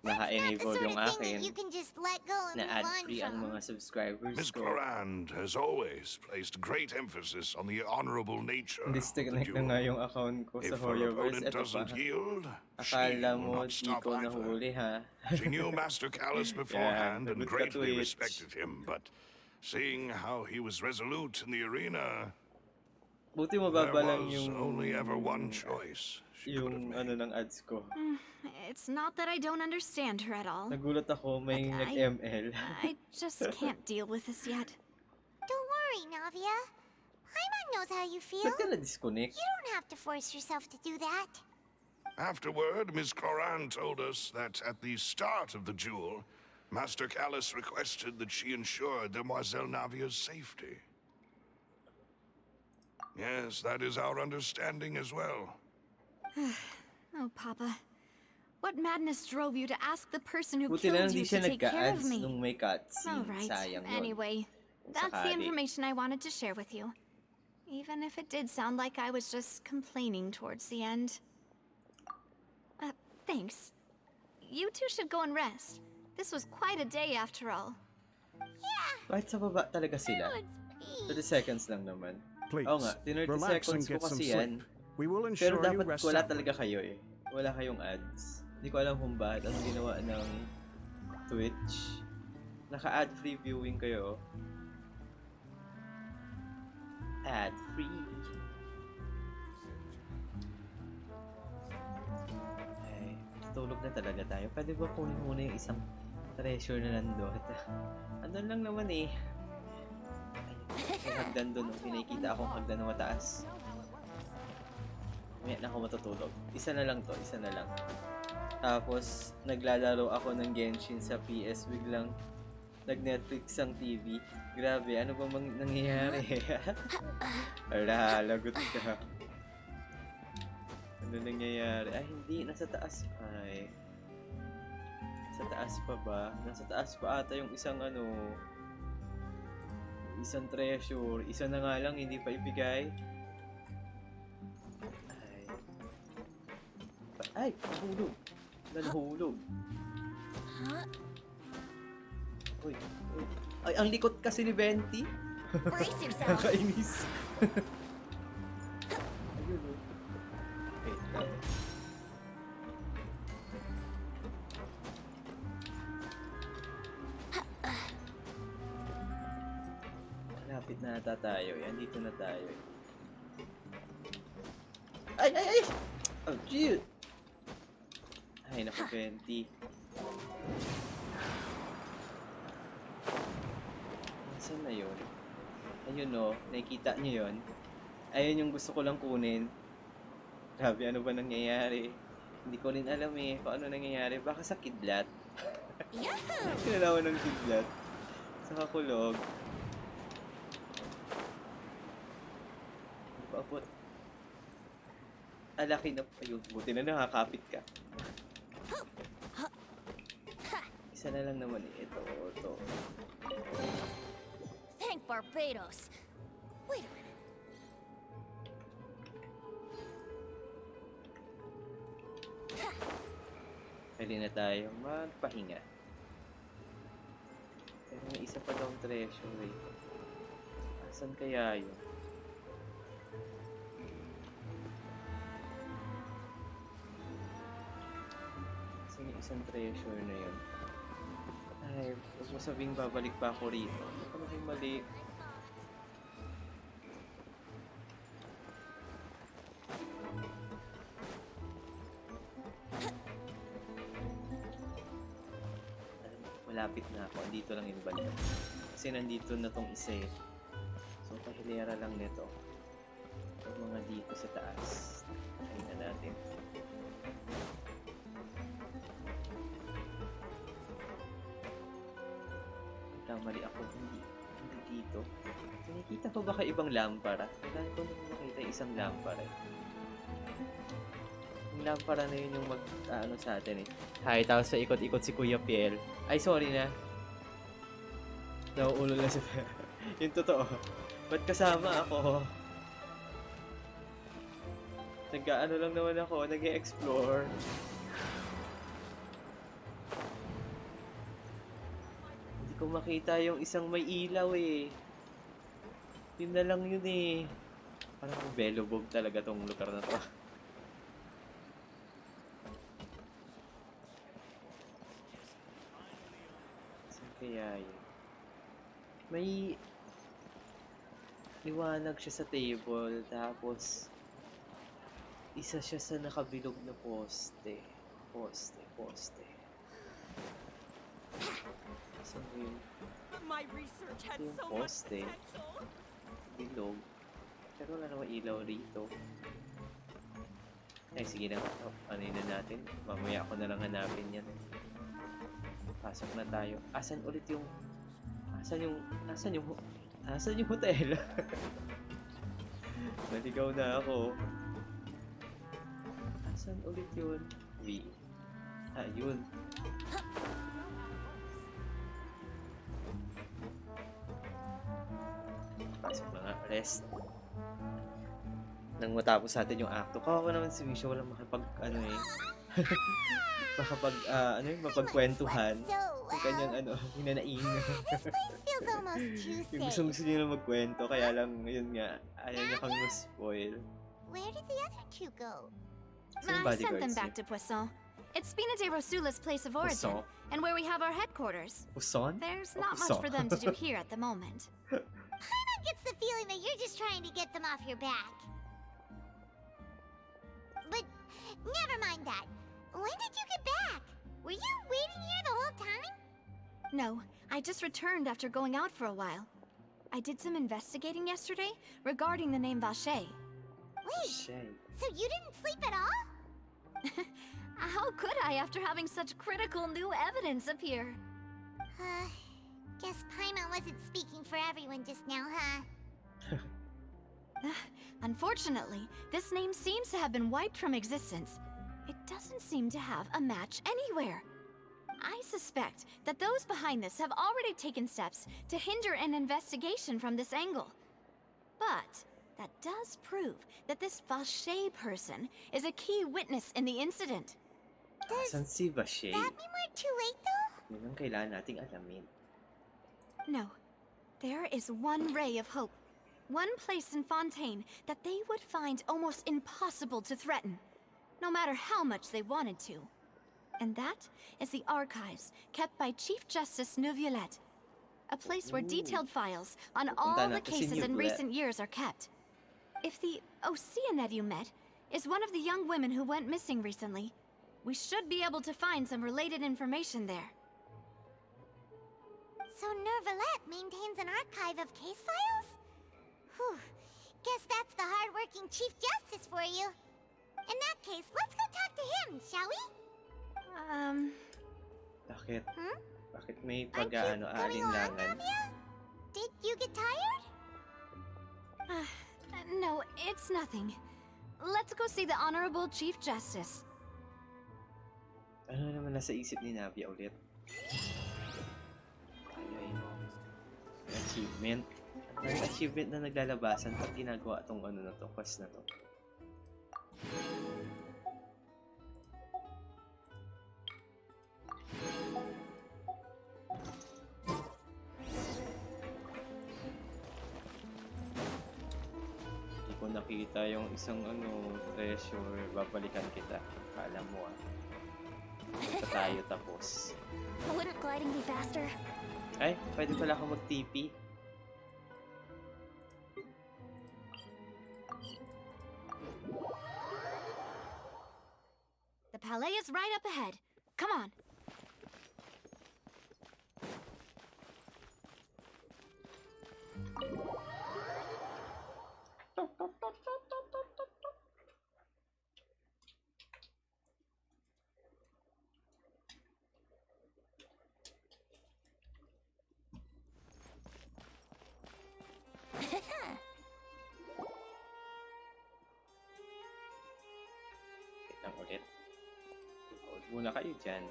That's not the Naka-enable sort yung of thing that akin you can just let go and na move on ad-free ang from. mga subscribers Ms. ko. Cloran has always placed great emphasis on the honorable nature of the Disconnect na nga duel. yung account ko sa If her hoyoverse. opponent Ito pa. doesn't yield, she Akala will mo not di stop ko either. nahuli ha. She knew Master Callus beforehand and nagot ka, greatly Twitch. respected him, but seeing how he was resolute in the arena, Buti there mababa lang was yung... only ever one choice she could have Yung made. ano ng ads ko. It's not that I don't understand her at all. Nagulat ako may But nag-ML. I just can't deal with this yet. Don't worry, Navia. Paimon knows how you feel. Ba't ka na-disconnect? You don't have to force yourself to do that. Afterward, Ms. Cloran told us that at the start of the duel, Master Callus requested that she ensure Demoiselle Navia's safety. Yes, that is our understanding as well. Oh, Papa. What madness drove you to ask the person who Buti na killed hindi you siya to take care of nagka-ads me? nung may cutscene. All right. Sayang yun. Anyway, Kung that's the sakali. information I wanted to share with you. Even if it did sound like I was just complaining towards the end. Thanks. You two should go and rest. This was quite a day after all. Bakit sa baba talaga sila? Let's 30 seconds lang naman. Please, Oo nga, 30 relax and seconds ko get some kasi sleep. yan. We will Pero ensure you dapat rest wala up. talaga kayo eh. Wala kayong ads. Hindi ko alam kung bakit ang ginawa ng Twitch. Naka-ad-free viewing kayo. Ad-free. Ay, tulog na talaga tayo. Pwede ba kunin muna yung isang treasure na nandun? Andun lang naman eh. Yung hagdan doon, pinakikita akong hagdan na mataas. Mamaya na ako matutulog. Isa na lang to, isa na lang. Tapos, naglalaro ako ng Genshin sa PS. Biglang, nag-Netflix ang TV. Grabe, ano ba nangyayari? Ala, lagot ka. Ano nangyayari? Ay, hindi. Nasa taas pa eh. Sa taas pa ba? Nasa taas pa ata yung isang ano... Isang treasure. Isa na nga lang, hindi pa ibigay. Ay, nahulog. Nahulog. Uy, uy. Ay, ang likot kasi ni Venti. Brace yourself. Nakainis. Ayun o. Wait lang. Malapit na ata tayo. Andito na tayo. Ay, ay, ay! Oh, shoot! Ay, naku, Venti. Saan na yun? Ayun o, nakikita niyo yun? Ayun yung gusto ko lang kunin. Grabe, ano ba nangyayari? Hindi ko rin alam eh kung ano nangyayari. Baka sa kidlat. Yahoo! Kinalawan ng kidlat. Sa kakulog. Hindi pa abot. Laki na. Ayun, buti na nakakapit ka. Isa na lang naman eh. Ito. Thank Barbados. Wait a minute. Pwede na tayo magpahinga. Pero may isa pa daw treasure eh. Asan kaya yun? Asan yung isang treasure na yun? Ay, huwag mo sabing babalik pa ako rito. Hindi ko na mali. Malapit na ako. Dito lang yung balik. Kasi nandito na tong isa eh. So, pahilera lang nito. Yung mga dito sa taas. Try na natin. Mali ako. Hindi dito. Nakikita ko baka ibang lampara? Kailangan ko nang makita isang lampara eh. Yung lampara na yun yung ano sa atin eh. Hi, tapos sa ikot-ikot si Kuya Piel. Ay, sorry na. Nauulo na siya. Yung totoo. Ba't kasama ako? Nag-ano lang naman ako, nag-e-explore. Hindi ko makita yung isang may ilaw eh. Yun na lang yun eh. Parang belobog talaga tong lugar na to. Saan kaya yun? May liwanag siya sa table, tapos isa siya sa nakabilog na poste. Poste. Saan yun? My research had Yung so much poste. potential. Bilog. Pero wala naman ilaw rito. Ay, sige na. Ano na natin? Mamaya ako na lang hanapin yan. Pasok na tayo. Asan ulit yung... Asan yung hotel? Naligaw na ako. Asan ulit yun? V. Yun. Pasok na nga. Rest. Nang matapos natin yung acto. Kawawa naman si Misha. Walang mapagkwentuhan. Yung kanyang hinanaing. This place feels almost too Yung safe. gusto niya na magkwento. Kaya lang, yun nga. Ayaw niya kang ma-spoil. Where did the other two go? Saan I sent them bodyguards back to Poisson. It's Spina de Rosula's place of origin, Poisson? and where we have our headquarters. Puson? There's Oh, not much Poisson. for them to do here at the moment. Paimon gets the feeling that you're just trying to get them off your back. But never mind that. When did you get back? Were you waiting here the whole time? No, I just returned after going out for a while. I did some investigating yesterday regarding the name Vache. Wait, Shay. so you didn't sleep at all? How could I after having such critical new evidence appear? Guess Paimon wasn't speaking for everyone just now, huh? Unfortunately, this name seems to have been wiped from existence. It doesn't seem to have a match anywhere. I suspect that those behind this have already taken steps to hinder an investigation from this angle. But that does prove that this Vache person is a key witness in the incident. Asan si Vache? That mean we're too late, though? Yun ang kailangan nating alamin. No. There is one ray of hope. One place in Fontaine that they would find almost impossible to threaten, no matter how much they wanted to. And that is the archives kept by Chief Justice Neuvillette. A place where detailed files on all the natin si cases in Neuvillette. recent years are kept. If the Oceanette you met is one of the young women who went missing recently, we should be able to find some related information there. So Neuvillette maintains an archive of case files? Whew. Guess that's the hard-working Chief Justice for you. In that case, let's go talk to him, shall we? Bakit? Hmm? Bakit may Aren't you coming along, pag-aalinlangan? Navia? Did you get tired? No, it's nothing. Let's go see the Honorable Chief Justice. Ano naman nasa isip ni Navia ulit? Ay. Achievement. May achievement na naglalabasan pag ginagawa tong quest na to. ko nakita yung isang treasure, babalikan kita. Alam mo Ito tayo tapos. Wouldn't gliding be faster? Ay, pwede pala ako mag-TP. The palais is right up ahead. Come on. Wait lang ulit. Hold muna kayo dyan.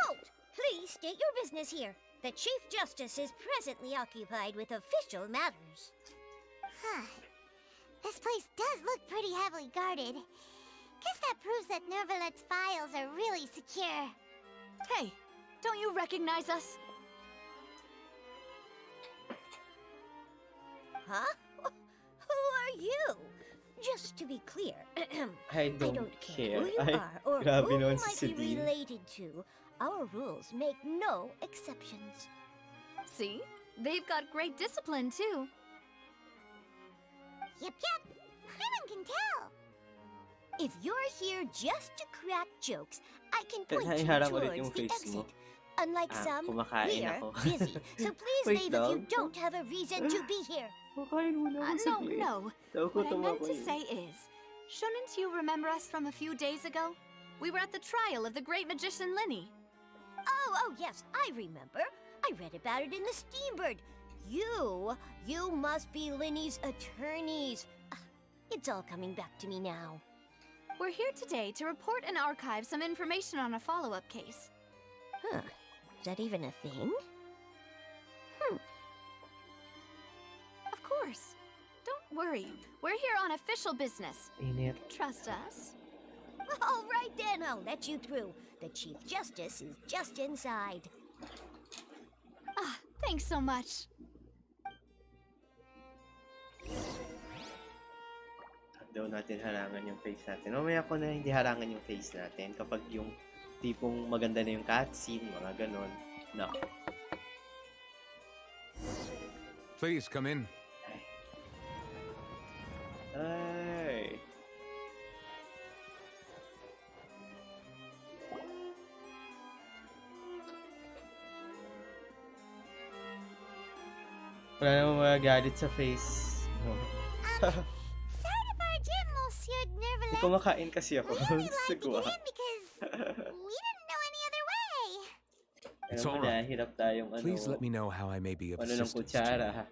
Halt! Please state your business here. The Chief Justice is presently occupied with official matters. Huh. This place does look pretty heavily guarded. Guess that proves that Nervalet's files are really secure. Hey, don't you recognize us? Huh? Who are you? Just to be clear, I I don't don't care who you Ay, are or grabe who you naman si might be Celine. related to. Our rules make no exceptions. See? They've got great discipline, too. Yep. Paimon can tell. If you're here just to crack jokes, I can point you Naiharang ulit towards yung the face mo. exit. Unlike some, kumakain we're ako. busy. So please Wait leave if you lang. don't have a reason to be here. Makain muna ako No, saglit. no. What I Nagutom meant ako to eh. say is, shouldn't you remember us from a few days ago? We were at the trial of the great magician Linny. Oh, yes, I remember. I read about it in the Steambird. You must be Linny's attorneys. It's all coming back to me now. We're here today to report and archive some information on a follow-up case. Huh. Is that even a thing? Of course. Don't worry. We're here on official business. Init. Trust us. All right then, I'll let you through. The Chief Justice is just inside. Ah, thanks so much. Daw natin harangan yung face natin. Mamaya ko na hindi harangan yung face natin kapag yung tipong maganda na yung cutscene, mga ganon. No. Please come in. Ay. Wala namang magagalit sa face. Sorry to barge in, Monsieur Hindi Nervalet. kumakain kasi ako. We only allowed you to Sagwa. get in because we didn't know any other way. It's Alam mo all na, right. hirap tayong Please let me know how I may be of ano ng assistance to kutsara. you.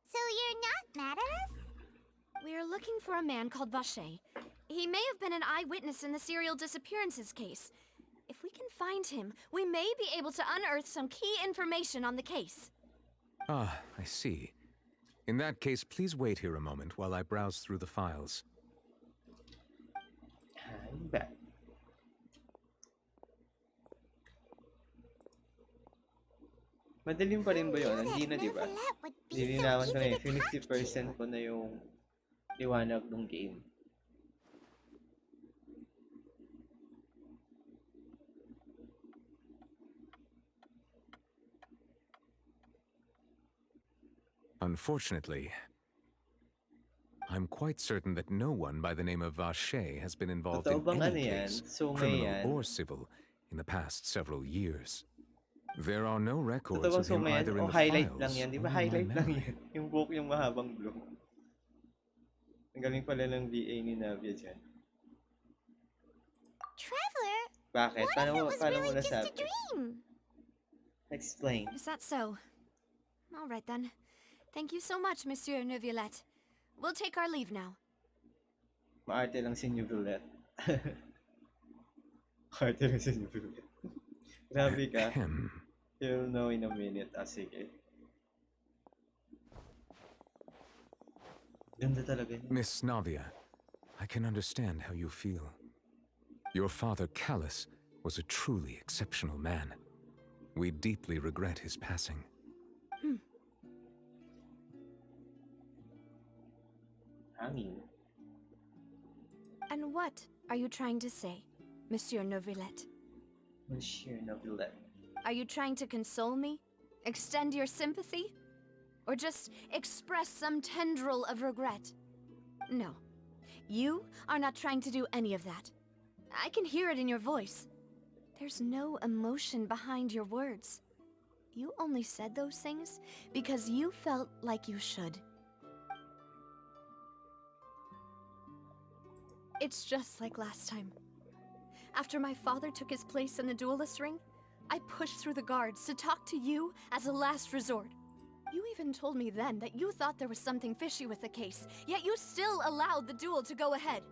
So you're not mad at us? We're looking for a man called Vache. He may have been an eyewitness in the serial disappearances case. If we can find him, we may be able to unearth some key information on the case. Ah, I see. In that case, please wait here a moment while I browse through the files. Ay, ba? Madaling pa rin ba yun? Hindi na, di ba? Nervalet would be so Lininawan ko na easy eh. to talk to. 50% ko na yung liwanag ng game. Unfortunately, I'm quite certain that no one by the name of Vache has been involved Totoo in bang any ano yan? case, So may criminal yan? or civil, in the past several years. There are no records Totoo bang of him sumayan? either in O the highlight files lang yan? Di ba or in my highlight lang memory. yan? Yung book yung mahabang blue. Ang galing pala ng VA ni Navia dyan. Traveler, Bakit? what Paano if it mo, was paano mo really just a nasabi? dream? Explain. Is that so? All right then. Thank you so much, Monsieur Neuvillette. We'll take our leave now. Maarte lang si New Bullet. Maarte lang si New Bullet. Grabe ka. Ahem. You'll know in a minute. Ah, sige. Ganda talaga niya. Miss Navia, I can understand how you feel. Your father, Callus, was a truly exceptional man. We deeply regret his passing. Amin. And what are you trying to say, Monsieur Neuvillette? Monsieur Novelet. Are you trying to console me? Extend your sympathy? Or just express some tendril of regret? No. You are not trying to do any of that. I can hear it in your voice. There's no emotion behind your words. You only said those things because you felt like you should. It's just like last time. After my father took his place in the duelist ring, I pushed through the guards to talk to you as a last resort. You even told me then that you thought there was something fishy with the case, yet you still allowed the duel to go ahead.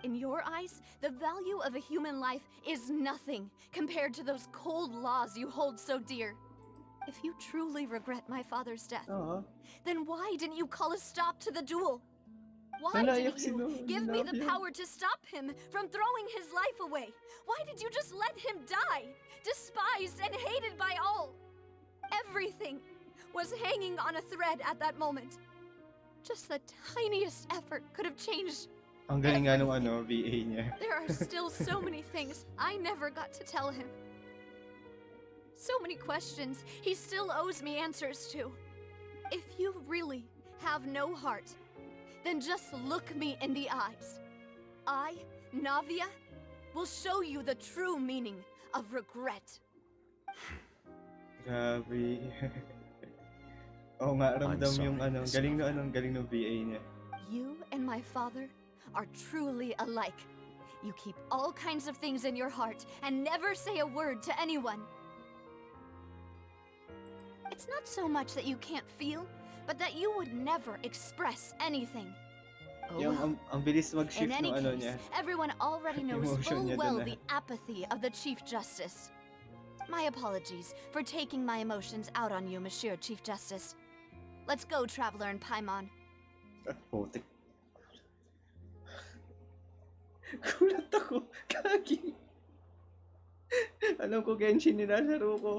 In your eyes, the value of a human life is nothing compared to those cold laws you hold so dear. If you truly regret my father's death, then why didn't you call a stop to the duel? Why didn't you give me the power to stop him from throwing his life away? Why did you just let him die, despised and hated by all? Everything was hanging on a thread at that moment. Just the tiniest effort could have changed. Ang galing nga nung VA niya. There are still so many things I never got to tell him. So many questions he still owes me answers to. If you really have no heart, then just look me in the eyes. I, Navia, will show you the true meaning of regret. Grabe. Oo nga, ramdam yung galing ng VA niya. You and my father are truly alike. You keep all kinds of things in your heart and never say a word to anyone. It's not so much that you can't feel, but that you would never express anything. Oh, well. Ang bilis mag-shift In any ng case, niya. everyone already knows Emotion full niya well dun, the apathy of the Chief Justice. My apologies for taking my emotions out on you, Monsieur Chief Justice. Let's go, Traveler and Paimon. Putik. Gulat ako. Kagi. Alam ko Genshin nilalaro ko.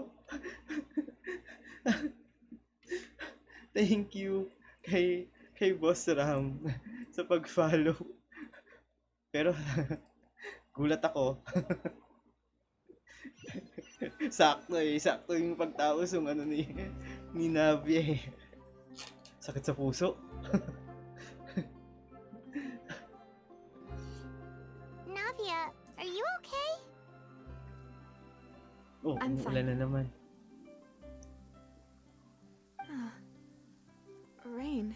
Thank you kay Boss Ram sa pag-follow. Pero gulat ako. Sakto yung pagtaos ng ni Navi eh. Sakit sa puso. Navia, are you okay? Oh, I'm umuulan na naman. Rain.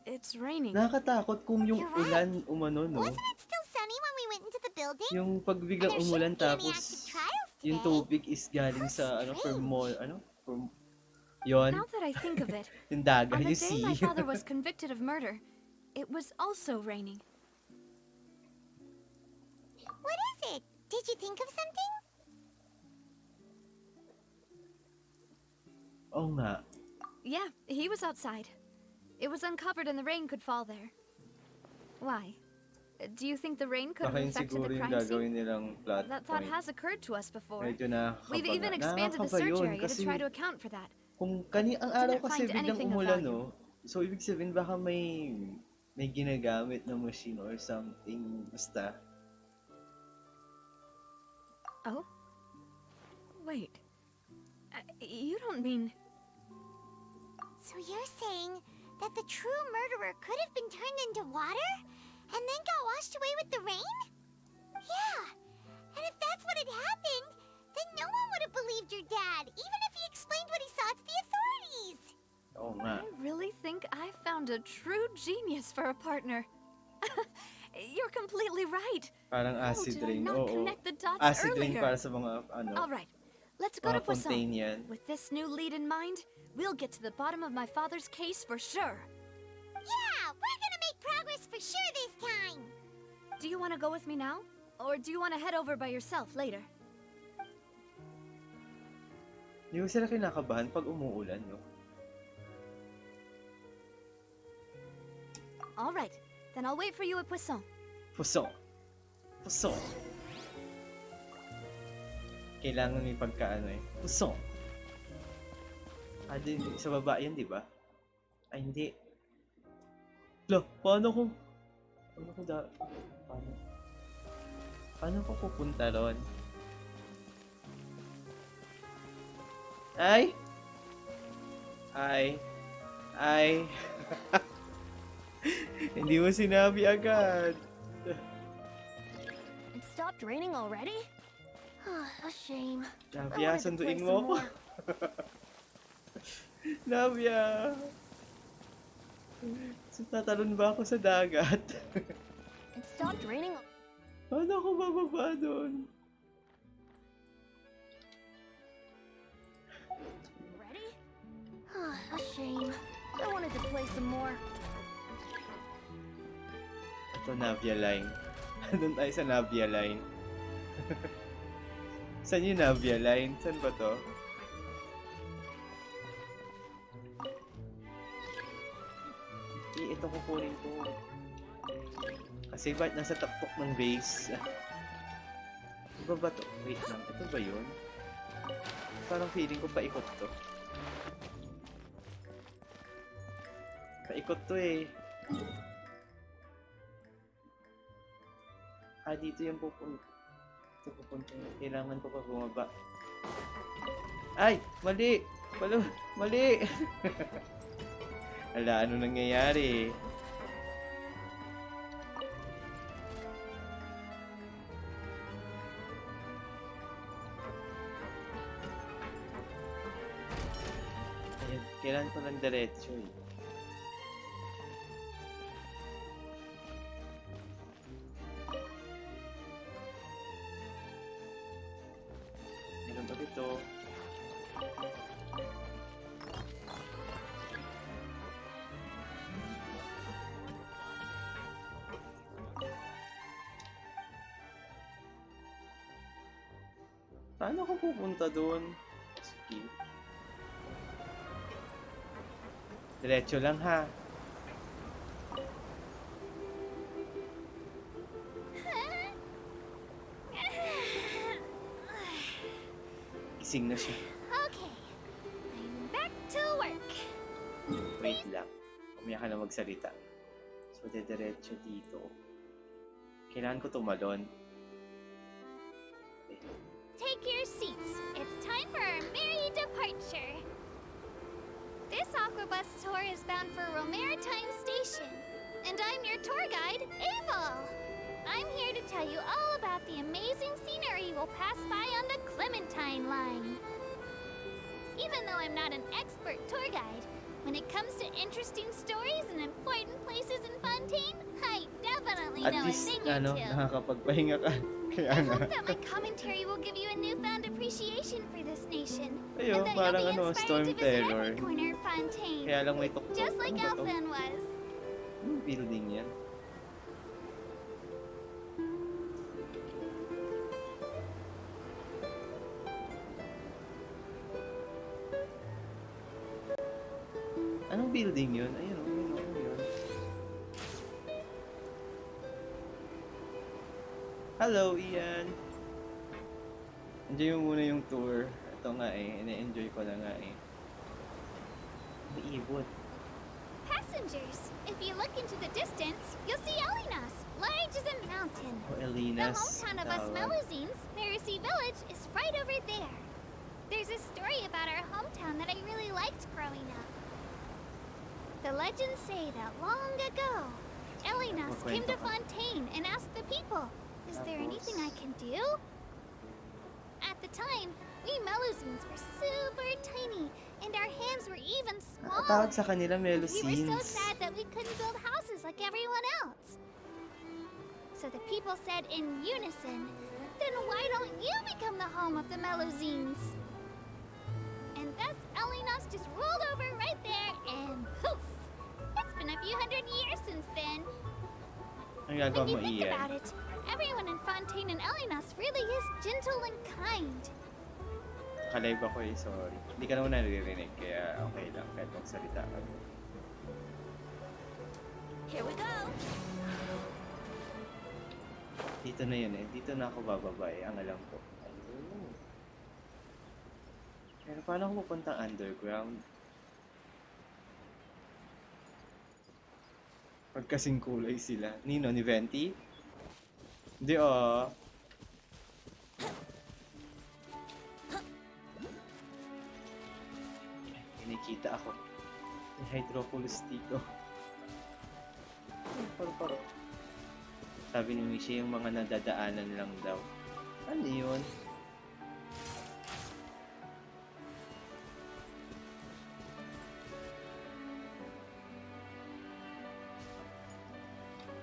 It's raining. Nakakatakot kung yung You're right. ulan umano, no? Wasn't it still sunny when we went into the building? Yung pag biglang And there umulan shouldn't be any tapos active trials yung today. tubig is galing How sa strange. yon Now that I think of it, yung dagat, on the you day see. my father was convicted of murder, it was also raining. What is it? Did you think of something? Oo nga. Yeah, he was outside. It was uncovered and the rain could fall there. Why? Do you think the rain could Baka have yun affected siguro the yung crime gagawin scene? nilang plot That thought point. has occurred to us before. Medyo We've even expanded the Nakakaba search yun, area to kasi try to account for that. kung ang araw Didn't kasi find biglang anything of umulan, value. no? So, ibig sabihin baka may ginagamit na machine or something. Basta. Oh? Wait. You don't mean... So you're saying that the true murderer could have been turned into water and then got washed away with the rain? Yeah. And if that's what had happened, then no one would have believed your dad, even if he explained what he saw to the authorities. Oo nga. I really think I found a true genius for a partner. You're completely right. Parang How acid did I rain. not Oo. connect the dots Acid rain earlier? para sa mga All right, let's go to mga Fontaine Poisson. yan. With this new lead in mind, we'll get to the bottom of my father's case for sure. Yeah, we're gonna make progress for sure this time. Do you want to go with me now? Or do you want to head over by yourself later? Hindi ko sila kinakabahan pag umuulan, no? All right, then I'll wait for you at Poisson. Puso. Kailangan may pagkaano eh. Puso. Din sa baba yan, di ba? Ay, hindi. Lo, paano ko... Paano ko pupunta ron? Ay! Hindi mo sinabi agad. It stopped raining already? A shame. Nabia, sunduin mo ako. Nabia. Tatalon ba ako sa dagat? It stopped raining. Paano ako bababa doon? Ready? A shame. I wanted to play some more. Ito, Navia line. Doon tayo sa Navia line. Saan yung Navia line? Saan ba to? Ito kukunin ko. Kasi ba't nasa tapok ng base? Iba ba to? Wait lang, ito ba yun? Parang feeling ko paikot to. Paikot to eh. Dito yung pupunta. Ito pupunta. Kailangan ko pa bumaba. Ay! Mali! Mali! Ala, ano nangyayari? Ayan, kailangan ko ng diretso eh. Meron ba dito? Paano ako pupunta doon? Sige. Diretso lang ha. Gising na siya. Okay, I'm back to work. Wait lang. Umiyak ka na magsalita. So, diretso dito. Kailangan ko tumalon. Take your seats. It's time for our merry departure. This Aquabus tour is bound for Romaritime Station, and I'm your tour guide, Aval. I'm here to tell you all about the amazing scenery we'll pass by on the Clementine line. Even though I'm not an expert tour guide, when it comes to interesting stories and important places in Fontaine, I definitely At know least, a thing or two. nakakapagpahinga ka. Kaya I nga. hope that my commentary will give you a newfound appreciation for this nation. Ayun, and that parang you'll be Storm inspired to visit Terror. every corner of Fontaine. Kaya lang may tuktok. Just like Ano ba to? Elfin was. Anong building yan? Anong building yun? Ayun, yun. Hello, Ian! Enjoy mo muna yung tour. Ito nga eh, ine-enjoy ko na nga eh. May ibon. Passengers, if you look into the distance, you'll see Elinas, large as a mountain. Oh, The Elinas. hometown of us tawag. Melusines, Marisi Village, is right over there. There's a story about our hometown that I really liked growing up. The legends say that long ago, Elinas came to Fontaine and asked the people, is there anything I can do? At the time, we Melusines were super tiny, and our hands were even small. Tawag sa kanila We were so Melusines. sad that we couldn't build houses like everyone else. So the people said in unison, then why don't you become the home of the Melusines? And thus Elinas just rolled over right there and poof! It's been a few hundred years since then. Ang gagawa When mo, you think Ian? about it, everyone in Fontaine and Elinas really is gentle and kind. Nakalive ako eh, sorry. Hindi ka naman naririnig, kaya okay lang. Kahit magsalita ka. Here we go. Dito na yun eh. Dito na ako bababa eh. Ang alam ko. Ayun. Pero paano ako pupuntang underground? Pag Magkasing kulay sila. Nino, ni Venti? Hindi ah. Kinikita ako. May Hydroculus dito. Paro-paro. Sabi ni Mishi, yung mga nadadaanan lang daw. Ano yun?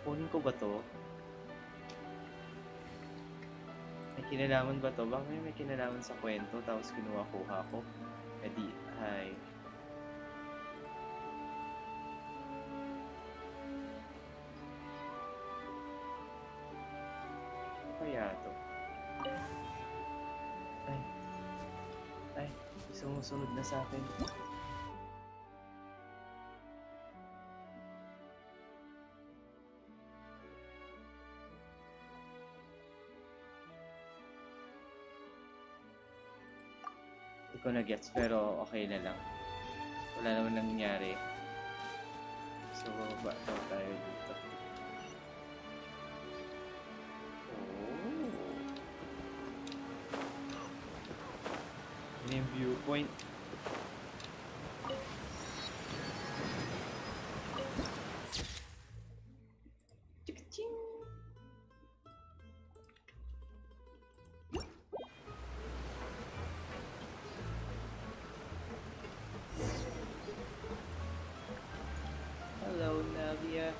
Kunin ko ba to? May kinalaman ba to? Baka may kinalaman sa kwento tapos kinuha-kuha ko. E di, hi. Ano kaya to? Ay, sumusunod na sa akin. Hindi ko na-gets pero okay na lang. Wala naman nangyari. So, ba tayo dito? Oh. Ano yung viewpoint? Chik-ching! Hello, Navia.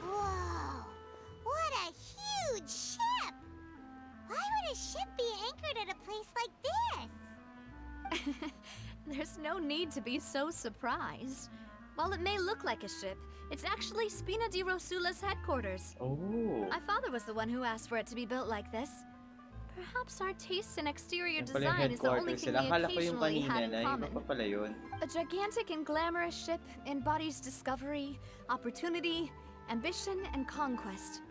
Whoa! What a huge ship! Why would a ship be anchored at a place like this? There's no need to be so surprised. While it may look like a ship, it's actually Spina di Rosula's headquarters. Oh. My father was the one who asked for it to be built like this. Perhaps our taste in exterior Yan pala yung design is the only headquarters thing sila. we Akala ko yung occasionally kanina had in na iba common. pa pala yun. A gigantic and glamorous ship embodies discovery, opportunity, ambition, and conquest.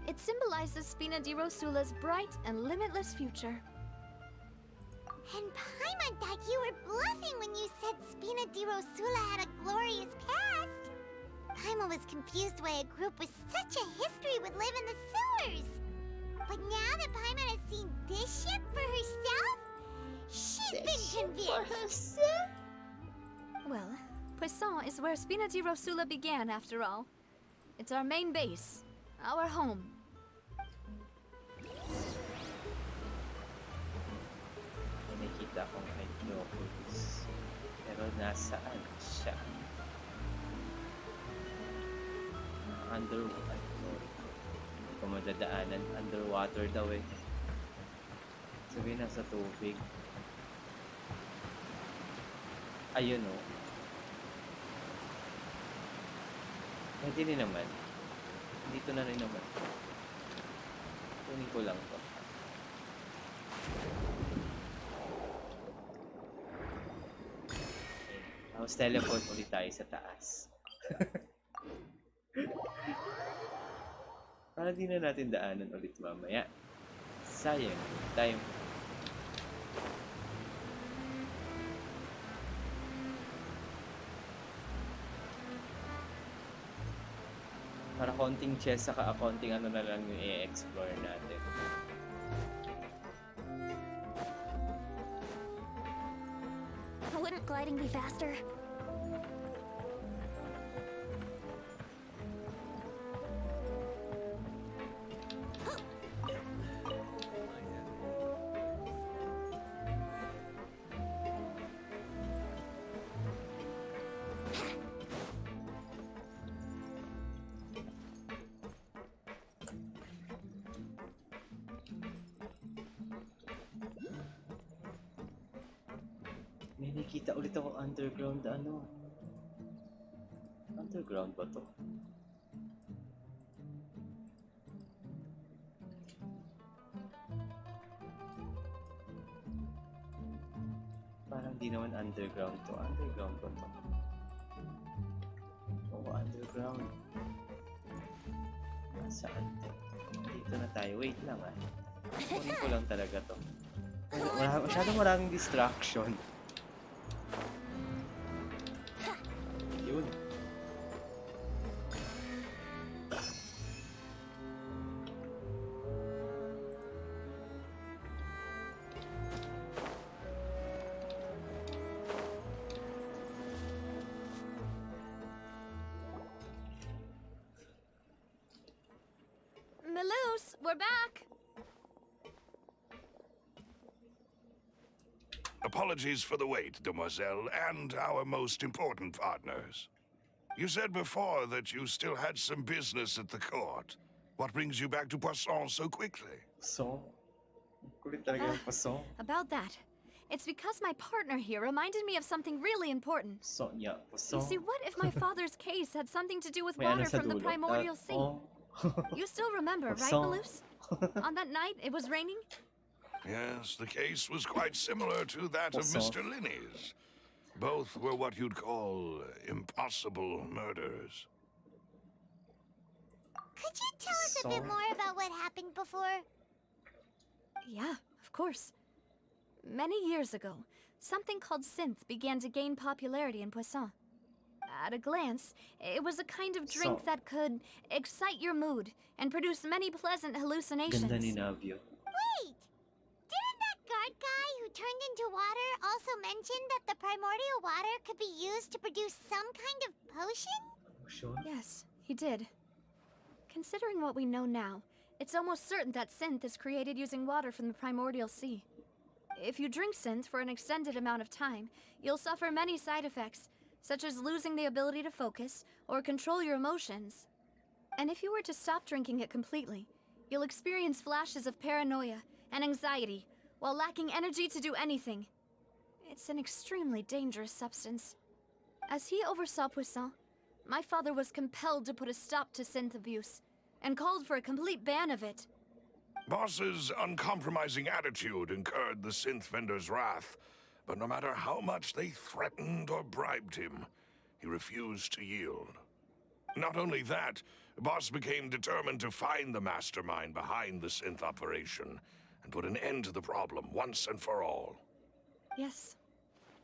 It symbolizes Spina di Rosula's bright and limitless future. And Paimon thought you were bluffing when you said Spina di Rosula had a glorious past. Paimon was confused why a group with such a history would live in the sewers. But now that Paimon has seen this ship for herself, she's been convinced. Well, Poisson is where Spina di Rosula began, after all. It's our main base, our home. Nakikita akong Hydroculus. Pero nasaan siya? Underwater. Hindi ko madadaanan. Underwater daw eh. Sabihin nasa tubig. Ayun oh. Pwede rin naman. Dito na rin naman. Kunin ko lang to. Tapos teleport ulit tayo sa taas. Para di na natin daanan ulit mamaya. Sayang. Time. Para konting chess saka konting ano na lang yung i-explore natin. Wouldn't gliding be faster? May nakita ulit ako underground ano. Underground ba to? Parang di naman underground to. Underground ba to? Oo, underground. Saan to? Dito na tayo. Wait lang ah. Kunin ko lang talaga to. Masyadong maraming distraction. Yun. we're back. Apologies for the wait, demoiselle, and our most important partners. You said before that you still had some business at the court. What brings you back to Poisson so quickly? Poisson. Kulit talaga yung Poisson. About that. It's because my partner here reminded me of something really important. Sonia, You Poisson. see, what if my father's case had something to do with May ano water sa from the dulo. primordial sea? Oh. You still remember, right, Poisson. Malus? On that night, it was raining? Yes, the case was quite similar to that of Poisson. Mr. Linney's. Both were what you'd call impossible murders. Could you tell us a bit So- more about what happened before? Yeah, of course. Many years ago, something called synth began to gain popularity in Poisson. At a glance, it was a kind of drink So- that could excite your mood and produce many pleasant hallucinations. Ganda ni Navio. Wait! Didn't that guard guy who turned into water also mention that the primordial water could be used to produce some kind of potion? Sure. Yes, he did. Considering what we know now, it's almost certain that synth is created using water from the primordial sea. If you drink synth for an extended amount of time, you'll suffer many side effects, such as losing the ability to focus or control your emotions. And if you were to stop drinking it completely, you'll experience flashes of paranoia and anxiety while lacking energy to do anything. It's an extremely dangerous substance. As he oversaw Poisson, my father was compelled to put a stop to synth abuse and called for a complete ban of it. Boss's uncompromising attitude incurred the synth vendor's wrath, but no matter how much they threatened or bribed him, he refused to yield. Not only that, Boss became determined to find the mastermind behind the synth operation and put an end to the problem once and for all. Yes,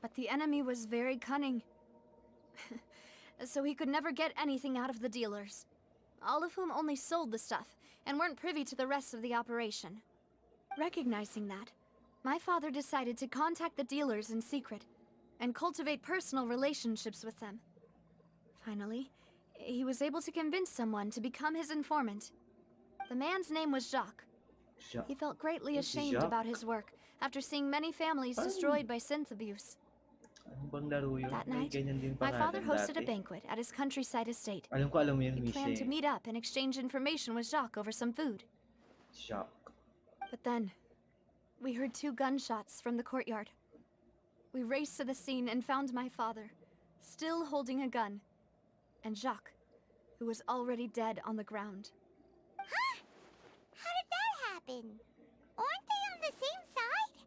but the enemy was very cunning. So he could never get anything out of the dealers, all of whom only sold the stuff and weren't privy to the rest of the operation. Recognizing that, my father decided to contact the dealers in secret and cultivate personal relationships with them. Finally, he was able to convince someone to become his informant. The man's name was Jacques. He felt greatly ashamed Jacques? about his work after seeing many families destroyed by synth abuse. Ano bang laro yun? That May night, ganyan din my father pangalan hosted a dati. banquet at his countryside estate. Alam mo yun, He planned to Miche. meet up and exchange information with Jacques over some food. Shock. But then, we heard 2 gunshots from the courtyard. We raced to the scene and found my father, still holding a gun, and Jacques, who was already dead on the ground. Huh? How did that happen? Aren't they on the same side?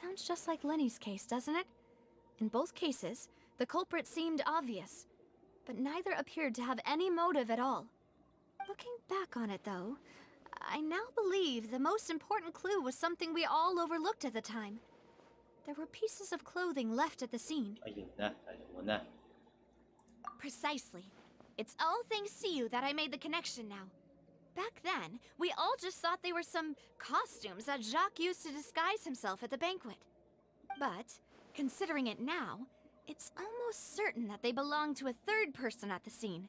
Sounds just like Lenny's case, doesn't it? In both cases, the culprit seemed obvious, but neither appeared to have any motive at all. Looking back on it, though, I now believe the most important clue was something we all overlooked at the time. There were pieces of clothing left at the scene. Ayun na, alam mo na. Precisely. It's all thanks to you that I made the connection now. Back then, we all just thought they were some costumes that Jacques used to disguise himself at the banquet. But, considering it now, it's almost certain that they belong to a third person at the scene.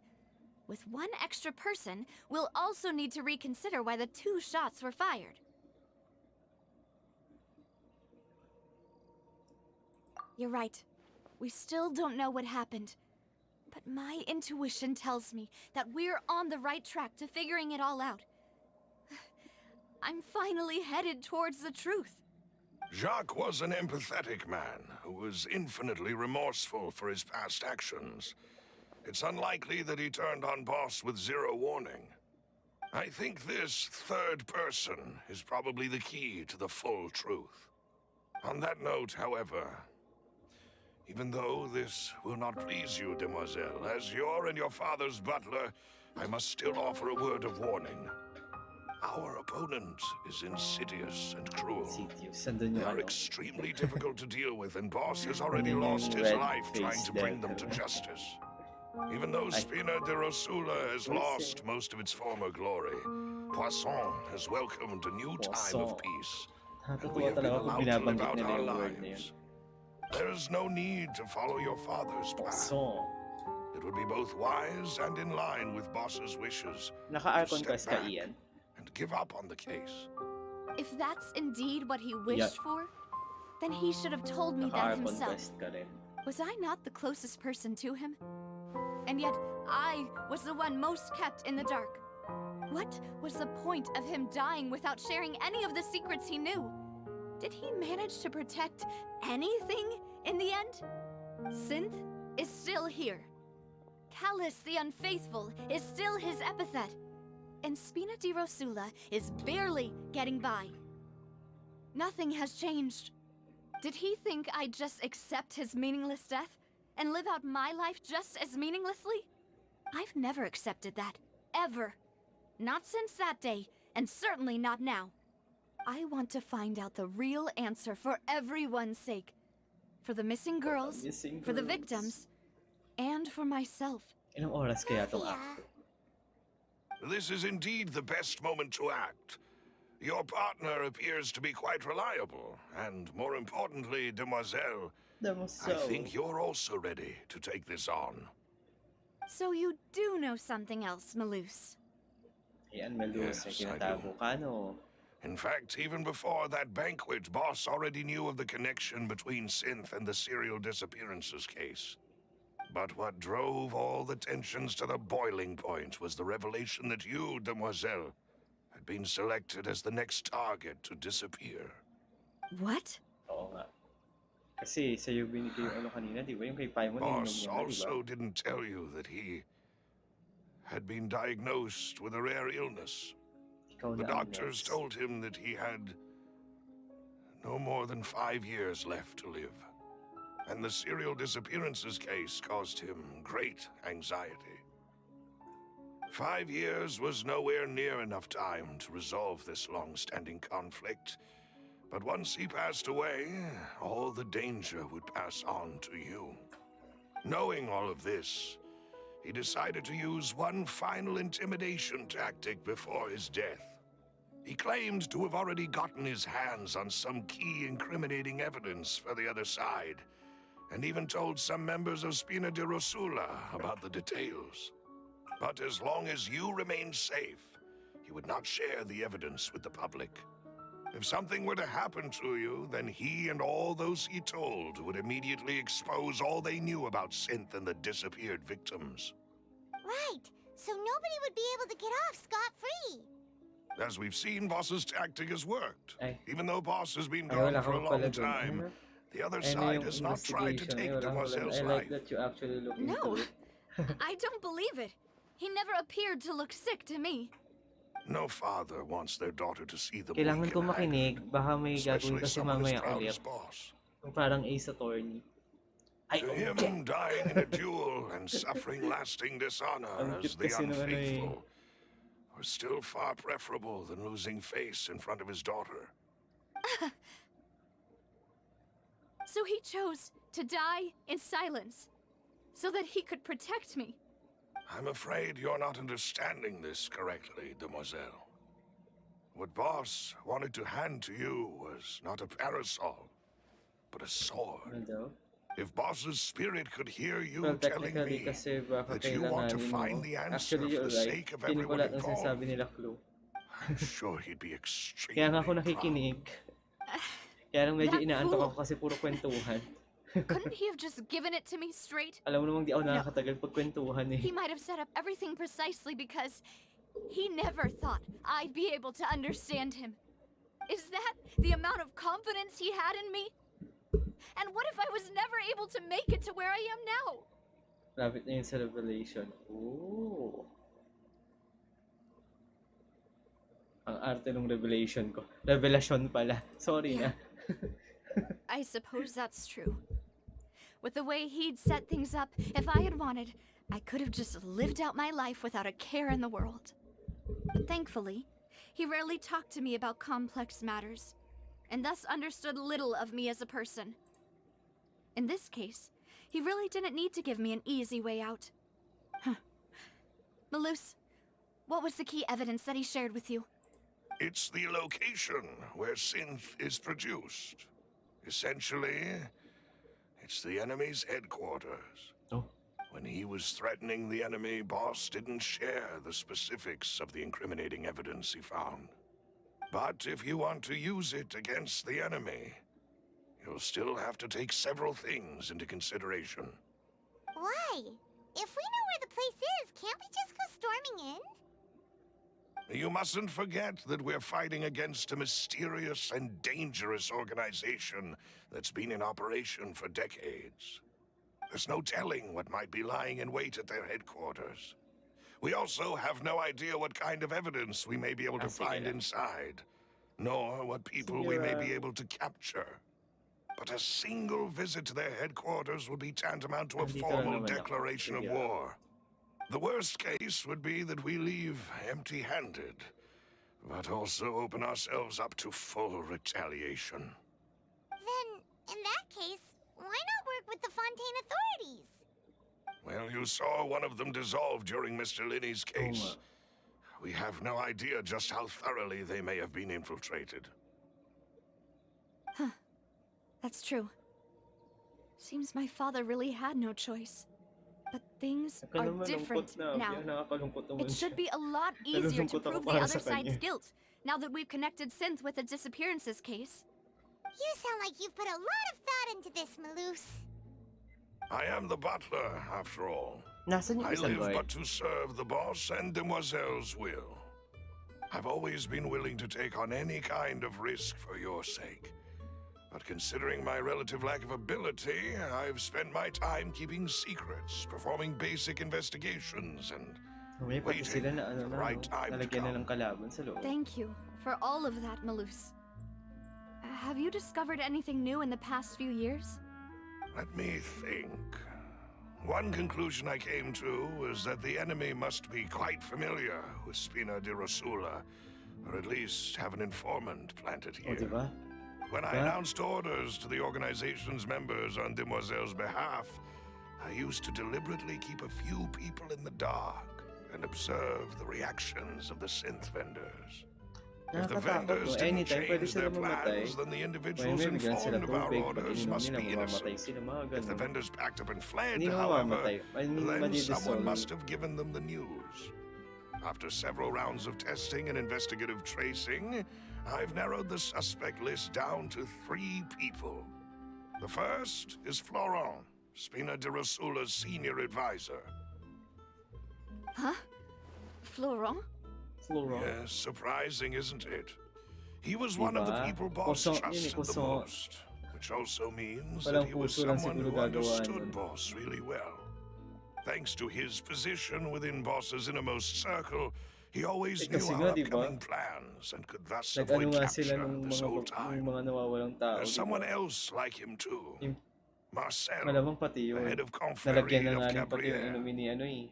With one extra person, we'll also need to reconsider why the 2 shots were fired. You're right. We still don't know what happened. But my intuition tells me that we're on the right track to figuring it all out. I'm finally headed towards the truth. Jacques was an empathetic man who was infinitely remorseful for his past actions. It's unlikely that he turned on Boss with 0 warning. I think this third person is probably the key to the full truth. On that note, however, even though this will not please you, demoiselle, as your and your father's butler, I must still offer a word of warning. Our opponent is insidious and cruel. Sitius. Sandun They yung are ano. extremely difficult to deal with, and Boss has already Yung lost his red life trying face to bring there. them to justice. Even though Ay. Spina de Rosula has What is lost it? most of its former glory, Poisson has welcomed a new time Poisson. of peace. And we Nakakatuwa have been talaga kung allowed to live binabanggit out nila our yung word na yun. lives. There is no need to follow your father's path. Poisson. It would be both wise and in line with Boss's wishes. Naka-Archon Step quest ka, back Ian? and give up on the case. If that's indeed what he wished for, then he should have told me that Naka-carbon himself. test ka rin. Was I not the closest person to him? And yet, I was the one most kept in the dark. What was the point of him dying without sharing any of the secrets he knew? Did he manage to protect anything in the end? Synth is still here. Callus the Unfaithful is still his epithet. And Spina di Rosula is barely getting by. Nothing has changed. Did he think I'd just accept his meaningless death and live out my life just as meaninglessly? I've never accepted that, ever. Not since that day, and certainly not now. I want to find out the real answer for everyone's sake. For the missing girls, for the victims, and for myself. Ilang oras kaya itong Yeah. act? This is indeed the best moment to act. Your partner appears to be quite reliable, and more importantly, Demoiselle, I think you're also ready to take this on. So you do know something else, Malus. Yan, Melus, Yes, may I kinatago ka, no? In fact, even before that banquet, Boss already knew of the connection between Synth and the serial disappearances case. But what drove all the tensions to the boiling point was the revelation that you, Demoiselle, had been selected as the next target to disappear. What? Oo nga. Kasi sa'yo binigay yung ano kanina, di ba? Yung kay Paimon, Boss ininom mo na, di ba? also didn't tell you that he had been diagnosed with a rare illness. Ikaw The na ang doctors next. told him that he had no more than 5 years left to live. And the serial disappearances case caused him great anxiety. 5 years was nowhere near enough time to resolve this long-standing conflict. But once he passed away, all the danger would pass on to you. Knowing all of this, he decided to use one final intimidation tactic before his death. He claimed to have already gotten his hands on some key incriminating evidence for the other side, and even told some members of Spina di Rosula about the details. But as long as you remained safe, he would not share the evidence with the public. If something were to happen to you, then he and all those he told would immediately expose all they knew about Synth and the disappeared victims. Right. So nobody would be able to get off scot-free. As we've seen, Boss's tactic has worked. Ay. Even though Boss has been Ay, gone wala for a ka pala long dun. time, Ano? the other Ayun na side yung has not tried to investigation. take Ay, wala, wala. Demoiselle's I like life. that you actually look into No. it. I don't believe it. He never appeared to look sick to me. No father wants their daughter to see them Kailangan weak ko and makinig. haggard, Baka may gagawin especially kasi someone as mamaya proud ulit. as Boss. Yung parang Ace Attorney. Ay, To okay. him, dying in a duel and suffering lasting dishonor Ang as cute the kasi nung ano eh. unfaithful was still far preferable than losing face in front of his daughter. So he chose to die in silence, so that he could protect me. I'm afraid you're not understanding this correctly, Demoiselle. What Boss wanted to hand to you was not a parasol, but a sword. Ano daw? If Boss's spirit could hear you Well, telling technically me kasi baka that you want to kailanganin find mo. the answer Actually, for you're the right. sake of Pinig ko everyone lahat ng sinasabi involved, nila, Clue. I'm sure he'd be extremely Kaya nga ako proud. nakikinig. Kaya lang medyo That inaantok fool. ako kasi puro kwentuhan. Couldn't he have just given it to me straight? Alam mo namang di ako nakakatagal pag kwentuhan eh. He might have set up everything precisely because he never thought I'd be able to understand him. Is that the amount of confidence he had in me? And what if I was never able to make it to where I am now? Lapit na yun sa revelation. Ooh. Ang arte ng revelation ko. Revelation pala. Sorry na. I suppose that's true. With the way he'd set things up, if I had wanted, I could have just lived out my life without a care in the world. But thankfully, he rarely talked to me about complex matters, and thus understood little of me as a person. In this case, he really didn't need to give me an easy way out. Huh. Malus, what was the key evidence that he shared with you? It's the location where synth is produced. Essentially, it's the enemy's headquarters. Oh. When he was threatening the enemy, Boss didn't share the specifics of the incriminating evidence he found. But if you want to use it against the enemy, you'll still have to take several things into consideration. Why? If we know where the place is, can't we just go storming in? You mustn't forget that we're fighting against a mysterious and dangerous organization that's been in operation for decades. There's no telling what might be lying in wait at their headquarters. We also have no idea what kind of evidence we may be able to find inside, nor what people we may be able to capture. But a single visit to their headquarters would be tantamount to a formal declaration of war. The worst case would be that we leave empty-handed, but also open ourselves up to full retaliation. Then, in that case, why not work with the Fontaine authorities? Well, you saw one of them dissolve during Mr. Linney's case. We have no idea just how thoroughly they may have been infiltrated. Huh. That's true. Seems my father really had no choice. But things are different now. It should be a lot easier to prove the other side's guilt, now that we've connected Synth with the disappearances case. You sound like you've put a lot of thought into this, Malus. I am the butler, after all. Nasaan yung I isang live boy? but to serve the boss and Demoiselle's will. I've always been willing to take on any kind of risk for your sake. But considering my relative lack of ability, I've spent my time keeping secrets, performing basic investigations, and May pati waiting sila na ano for the na, right no? time to Nalagyan na ng come. kalaban sa loob. Thank you for all of that, Malus. Have you discovered anything new in the past few years? Let me think. One conclusion I came to was that the enemy must be quite familiar with Spina di Rosula, or at least have an informant planted O, here. diba? When I announced orders to the organization's members on Demoiselle's behalf, I used to deliberately keep a few people in the dark and observe the reactions of the synth vendors. If the Nakakatakot, vendors no? didn't Anytime pwede change their sila mamatay. plans, then the May individuals bigyan sila informed of our tubig, orders pag-inom must nila, be mamamatay innocent. sila, mga If the ganun. vendors packed up and fled, Hindi however, mamamatay. I mean, then madidissolve. someone must have given them the news. After several rounds of testing and investigative tracing, I've narrowed the suspect list down to 3 people. The first is Florent, Spina di Rosula's senior advisor. Huh? Florent? Florent. Yes, surprising, isn't it? He was one of the Diba? people Boss Croissant yun eh, trusted the croissant. most, which also means Walang that he was puso lang someone siguro who gagawa understood nun. Boss really well. Thanks to his position within Boss's innermost circle, he always knew kasi our nga, diba? upcoming plans and could thus Nag-ano avoid nga sila capture nung this whole mga time. nawawalang tao. There's diba? someone else like him too. Yung- Marcel, Malamang pati the yun. head of Nalagyan confrérie na of nga rin pati yung Cabrières. enemy ni ano eh.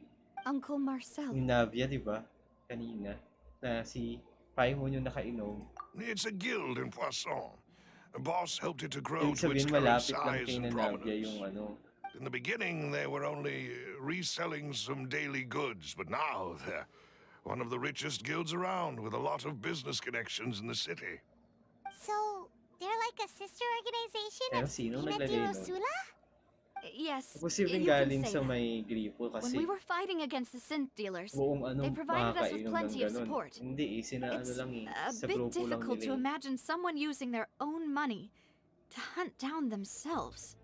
Uncle Marcel. Ni Navia, di ba? Kanina. Na si Paimon yung nakainom. It's a guild in Poisson. The boss helped it to grow Ibig to its sabihin, current malapit lang size kay and na Navia yung prominence. ano. In the beginning, they were only reselling some daily goods, but now they're one of the richest guilds around with a lot of business connections in the city. So, they're like a sister organization Pero of sino Spina di naglalagay nun? Rosula? Yes, Posibleng you can galing say sa that. may gripo When kasi we were fighting against the synth dealers, buong ano they provided us with makakainom ng plenty of ganun. support. Hindi eh, sinaano It's lang eh. a Sa bit grupo lang difficult to nila eh. imagine someone using their own money to hunt down themselves.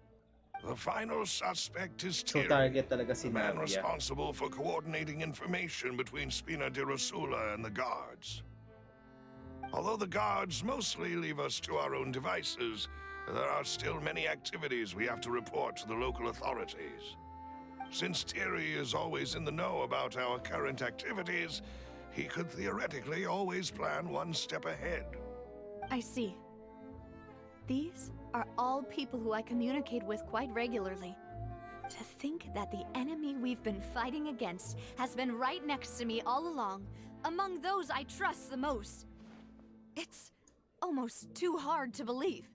The final suspect is So Thierry, target talaga si the man Navia. responsible for coordinating information between Spina di Rosula and the guards. Although the guards mostly leave us to our own devices, there are still many activities we have to report to the local authorities. Since Thierry is always in the know about our current activities, he could theoretically always plan one step ahead. I see. These are all people who I communicate with quite regularly. To think that the enemy we've been fighting against has been right next to me all along, among those I trust the most. It's almost too hard to believe.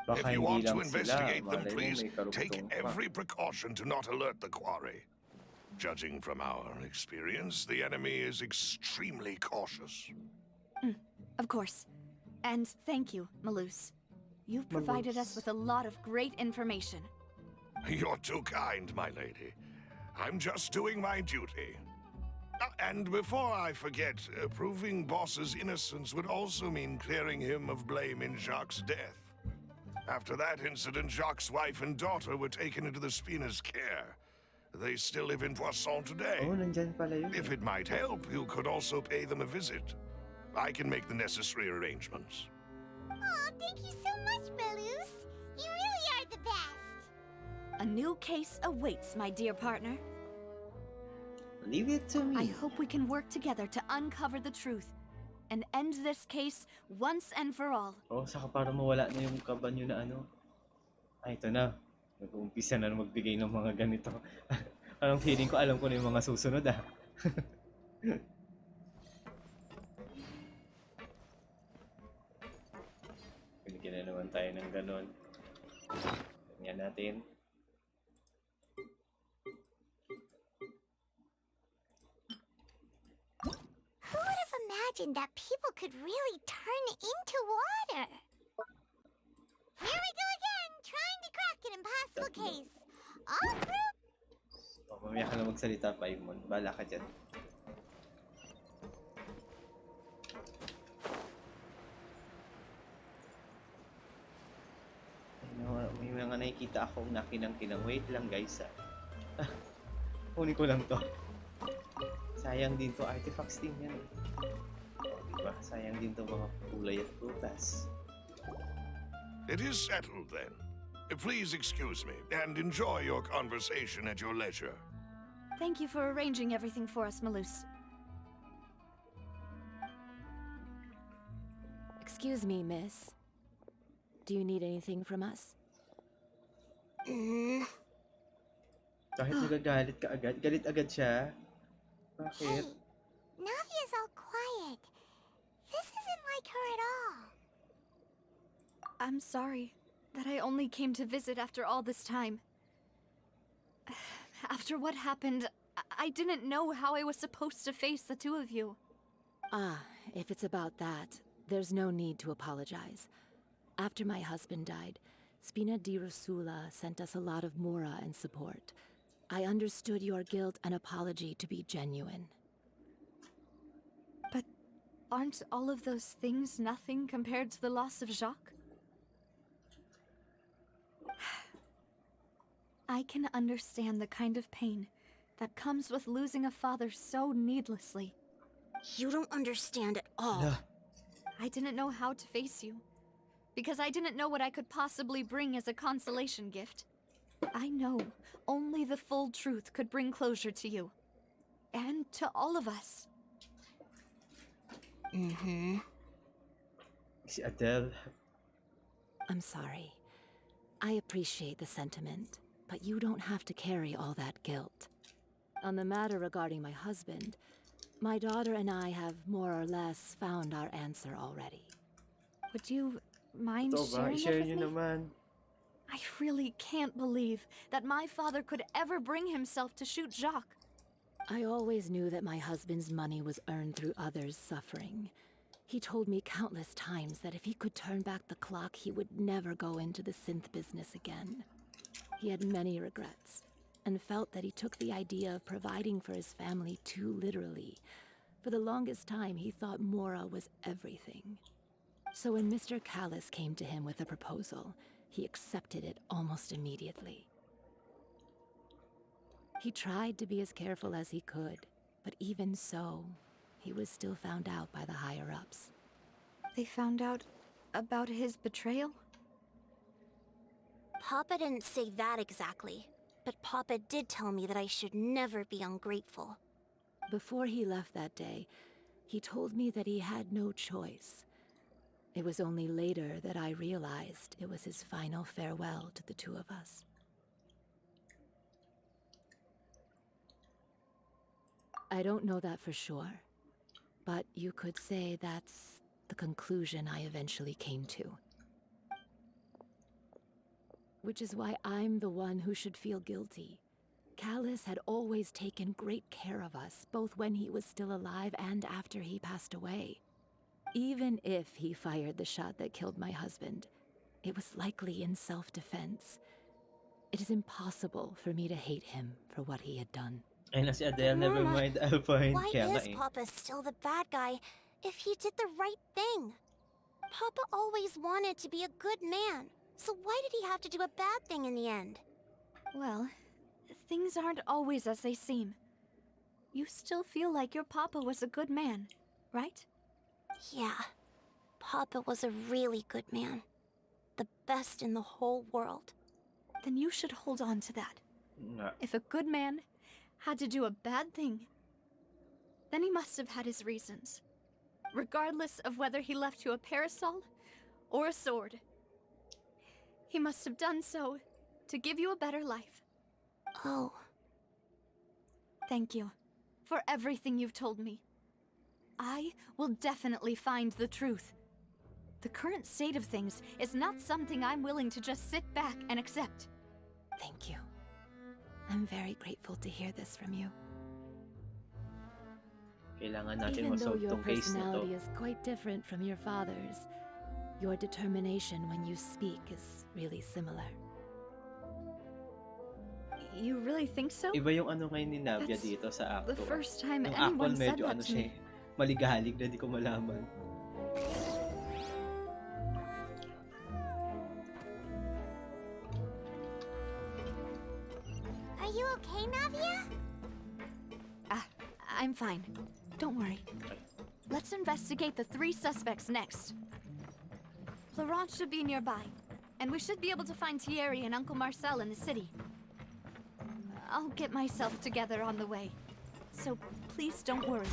If Baka you hindi want to lang sila, investigate them, malay mo please may take karugtong pa. every precaution to not alert the quarry. Judging from our experience, the enemy is extremely cautious. Of course. And thank you, Malus. You've provided us with a lot of great information. You're too kind, my lady. I'm just doing my duty. And before I forget, proving Boss's innocence would also mean clearing him of blame in Jacques' death. After that incident, Jacques' wife and daughter were taken into the Spina's care. They still live in Poisson today. Oh, nandyan pala yun. If it might help, you could also pay them a visit. I can make the necessary arrangements. Oh, thank you so much, Belus. You really are the best. A new case awaits, my dear partner. Leave it to I me. hope we can work together to uncover the truth and end this case once and for all. Oh, saka para mawala na yung kaba nyo na ano. Ay, ito na. Nag-uumpisa na magbigay ng mga ganito. Parang feeling ko alam ko na yung mga susunod ah. Binigyan na naman tayo ng ganon. Ganyan natin. Who would have imagined that people could really turn into water? Here we go again, trying to crack an impossible case. All group. O, mamaya ka na magsalita, Paimon. Bala ka dyan. May mga nakikita akong nakinang-kinang. Wait lang guys ah. Kunin ko lang to. Sayang din to. Artifacts din yan eh. O, diba? Sayang din to mga kulay at prutas. It is settled then. Please excuse me and enjoy your conversation at your leisure. Thank you for arranging everything for us, Malus. Excuse me, miss. Do you need anything from us? Kahit nagagalit ka agad, galit agad siya. Hey, Bakit? Navia's all quiet. This isn't like her at all. I'm sorry that I only came to visit after all this time. After what happened, I didn't know how I was supposed to face the two of you. Ah, if it's about that, there's no need to apologize. After my husband died, Spina di Rosula sent us a lot of mora and support. I understood your guilt and apology to be genuine. But aren't all of those things nothing compared to the loss of Jacques? I can understand the kind of pain that comes with losing a father so needlessly. You don't understand at all. Hala. I didn't know how to face you, because I didn't know what I could possibly bring as a consolation gift. I know only the full truth could bring closure to you. And to all of us. Si Adele. I'm sorry. I appreciate the sentiment, but you don't have to carry all that guilt. On the matter regarding my husband, my daughter and I have more or less found our answer already. Would you mind Ito ba? sharing it I-share with nyo me? naman. I really can't believe that my father could ever bring himself to shoot Jacques. I always knew that my husband's money was earned through others' suffering. He told me countless times that if he could turn back the clock, he would never go into the synth business again. He had many regrets, and felt that he took the idea of providing for his family too literally. For the longest time, he thought Mora was everything. So when Mr. Callis came to him with a proposal, he accepted it almost immediately. He tried to be as careful as he could, but even so, he was still found out by the higher-ups. They found out about his betrayal? Papa didn't say that exactly, but Papa did tell me that I should never be ungrateful. Before he left that day, he told me that he had no choice. It was only later that I realized it was his final farewell to the two of us. I don't know that for sure, but you could say that's the conclusion I eventually came to. Which is why I'm the one who should feel guilty. Callis had always taken great care of us, both when he was still alive and after he passed away. Even if he fired the shot that killed my husband, it was likely in self-defense. It is impossible for me to hate him for what he had done. Ayun na si Adele, never Mama, mind, Alpine. Why Kaya nga is eh. Papa still the bad guy if he did the right thing? Papa always wanted to be a good man, so why did he have to do a bad thing in the end? Well, things aren't always as they seem. You still feel like your papa was a good man, right? Yeah, Papa was a really good man. The best in the whole world. Then you should hold on to that. Nga. If a good man had to do a bad thing, then he must have had his reasons. Regardless of whether he left you a parasol or a sword. He must have done so to give you a better life. Oh, Thank you for everything you've told me. I will definitely find the truth. The current state of things is not something I'm willing to just sit back and accept. Thank you. I'm very grateful to hear this from you. Kailangan natin Even though masolve your tong case na to. personality is quite different from your father's, your determination when you speak is really similar. You really think so? Iba yung ano ngayon ni Navia That's dito sa acto. The first time Yung anyone actual said medyo that ano to siya me. maligalig na di ko malaman. are you okay, Navia? I'm fine. Don't worry. Let's investigate the 3 suspects next. Laurent should be nearby, and we should be able to find Thierry and Uncle Marcel in the city. I'll get myself together on the way, so please don't worry.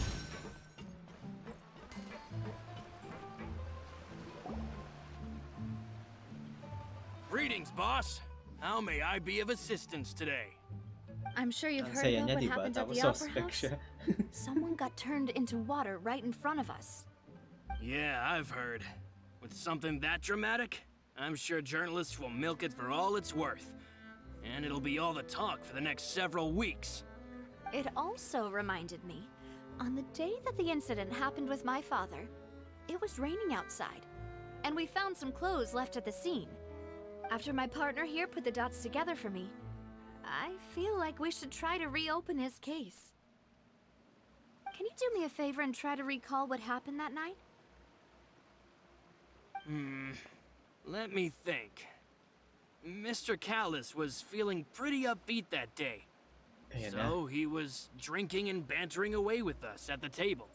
Greetings, boss. How may I be of assistance today? I'm sure you've Ang heard saya about niya, what di ba? happened at Tapos the Opera suspect House. siya. Someone got turned into water right in front of us. Yeah, I've heard. With something that dramatic, I'm sure journalists will milk it for all it's worth. And it'll be all the talk for the next several weeks. It also reminded me, on the day that the incident happened with my father, it was raining outside, and we found some clothes left at the scene. After my partner here put the dots together for me, I feel like we should try to reopen his case. Can you do me a favor and try to recall what happened that night? Let me think. Mr. Callis was feeling pretty upbeat that day. Ayan na. So he was drinking and bantering away with us at the table.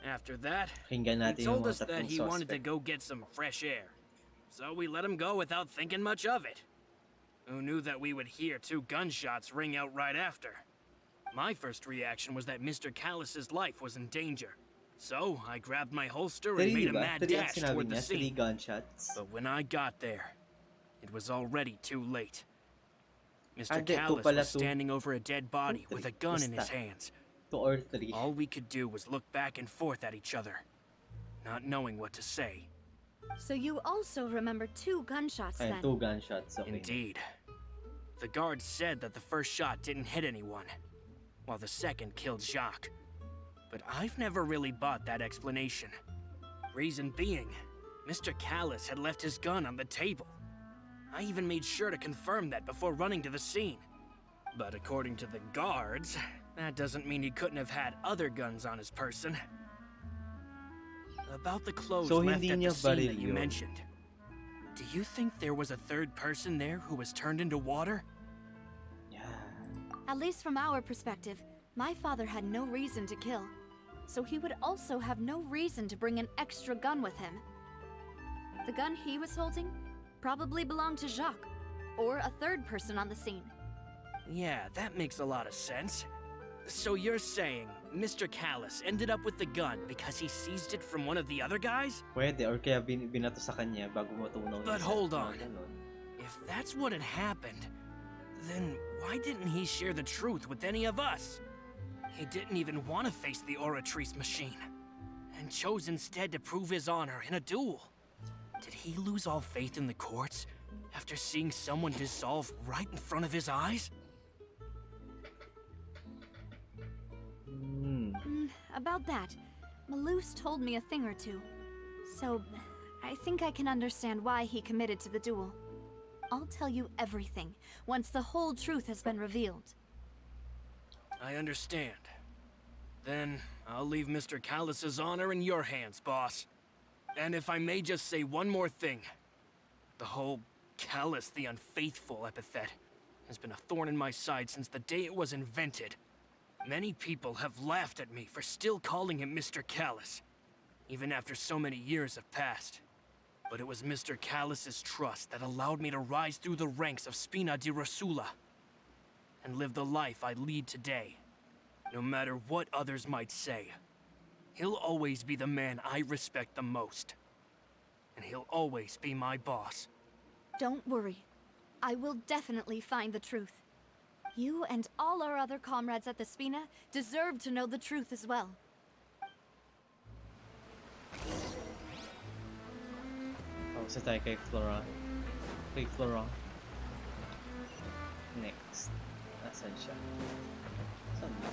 After that, Pakinggan he natin yung told mga us that tatlong he wanted to suspect. go get some fresh air. So we let him go without thinking much of it. Who knew that we would hear 2 gunshots ring out right after? My first reaction was that Mr. Callis's life was in danger. So I grabbed my holster and 3, made di a ba? mad 3 ang dash sinabi toward the niya, 3 scene. gunshots. But when I got there, it was already too late. Mr. Ade, 2 Callis pala, was 2. standing over a dead body 2, with a 3. gun in his Basta. hands. 2 or 3. All we could do was look back and forth at each other, not knowing what to say. So you also remember 2 gunshots Ayun, then? 2 gunshots. Okay. Indeed. The guard said that the first shot didn't hit anyone, while the second killed Jacques. But I've never really bought that explanation. Reason being, Mr. Callis had left his gun on the table. I even made sure to confirm that before running to the scene. But according to the guards, that doesn't mean he couldn't have had other guns on his person. About the clothes So, left hindi at the niya scene baril that you yun. mentioned. Do you think there was a third person there who was turned into water? Yeah. At least from our perspective, my father had no reason to kill. So he would also have no reason to bring an extra gun with him. The gun he was holding probably belonged to Jacques, or a third person on the scene. Yeah, that makes a lot of sense. So you're saying Mr. Callis ended up with the gun because he seized it from one of the other guys? Pwede, or kaya binato sa kanya bago matunaw But niya. hold Mga on. ganon. If that's what had happened, then why didn't he share the truth with any of us? He didn't even want to face the Oratrice machine, and chose instead to prove his honor in a duel. Did he lose all faith in the courts after seeing someone dissolve right in front of his eyes? About that, Malus told me a thing or two. So, I think I can understand why he committed to the duel. I'll tell you everything once the whole truth has been revealed. I understand. Then I'll leave Mr. Callus's honor in your hands, boss. And if I may just say one more thing. The whole Callus the Unfaithful epithet has been a thorn in my side since the day it was invented. Many people have laughed at me for still calling him Mr. Callus, even after so many years have passed. But it was Mr. Callus's trust that allowed me to rise through the ranks of Spina di Rosula and live the life I lead today. No matter what others might say, he'll always be the man I respect the most. And he'll always be my boss. Don't worry. I will definitely find the truth. You and all our other comrades at the Spina deserve to know the truth as well. Tapos na tayo kay Flora. Kay Flora. Next. Asan siya? Saan ba?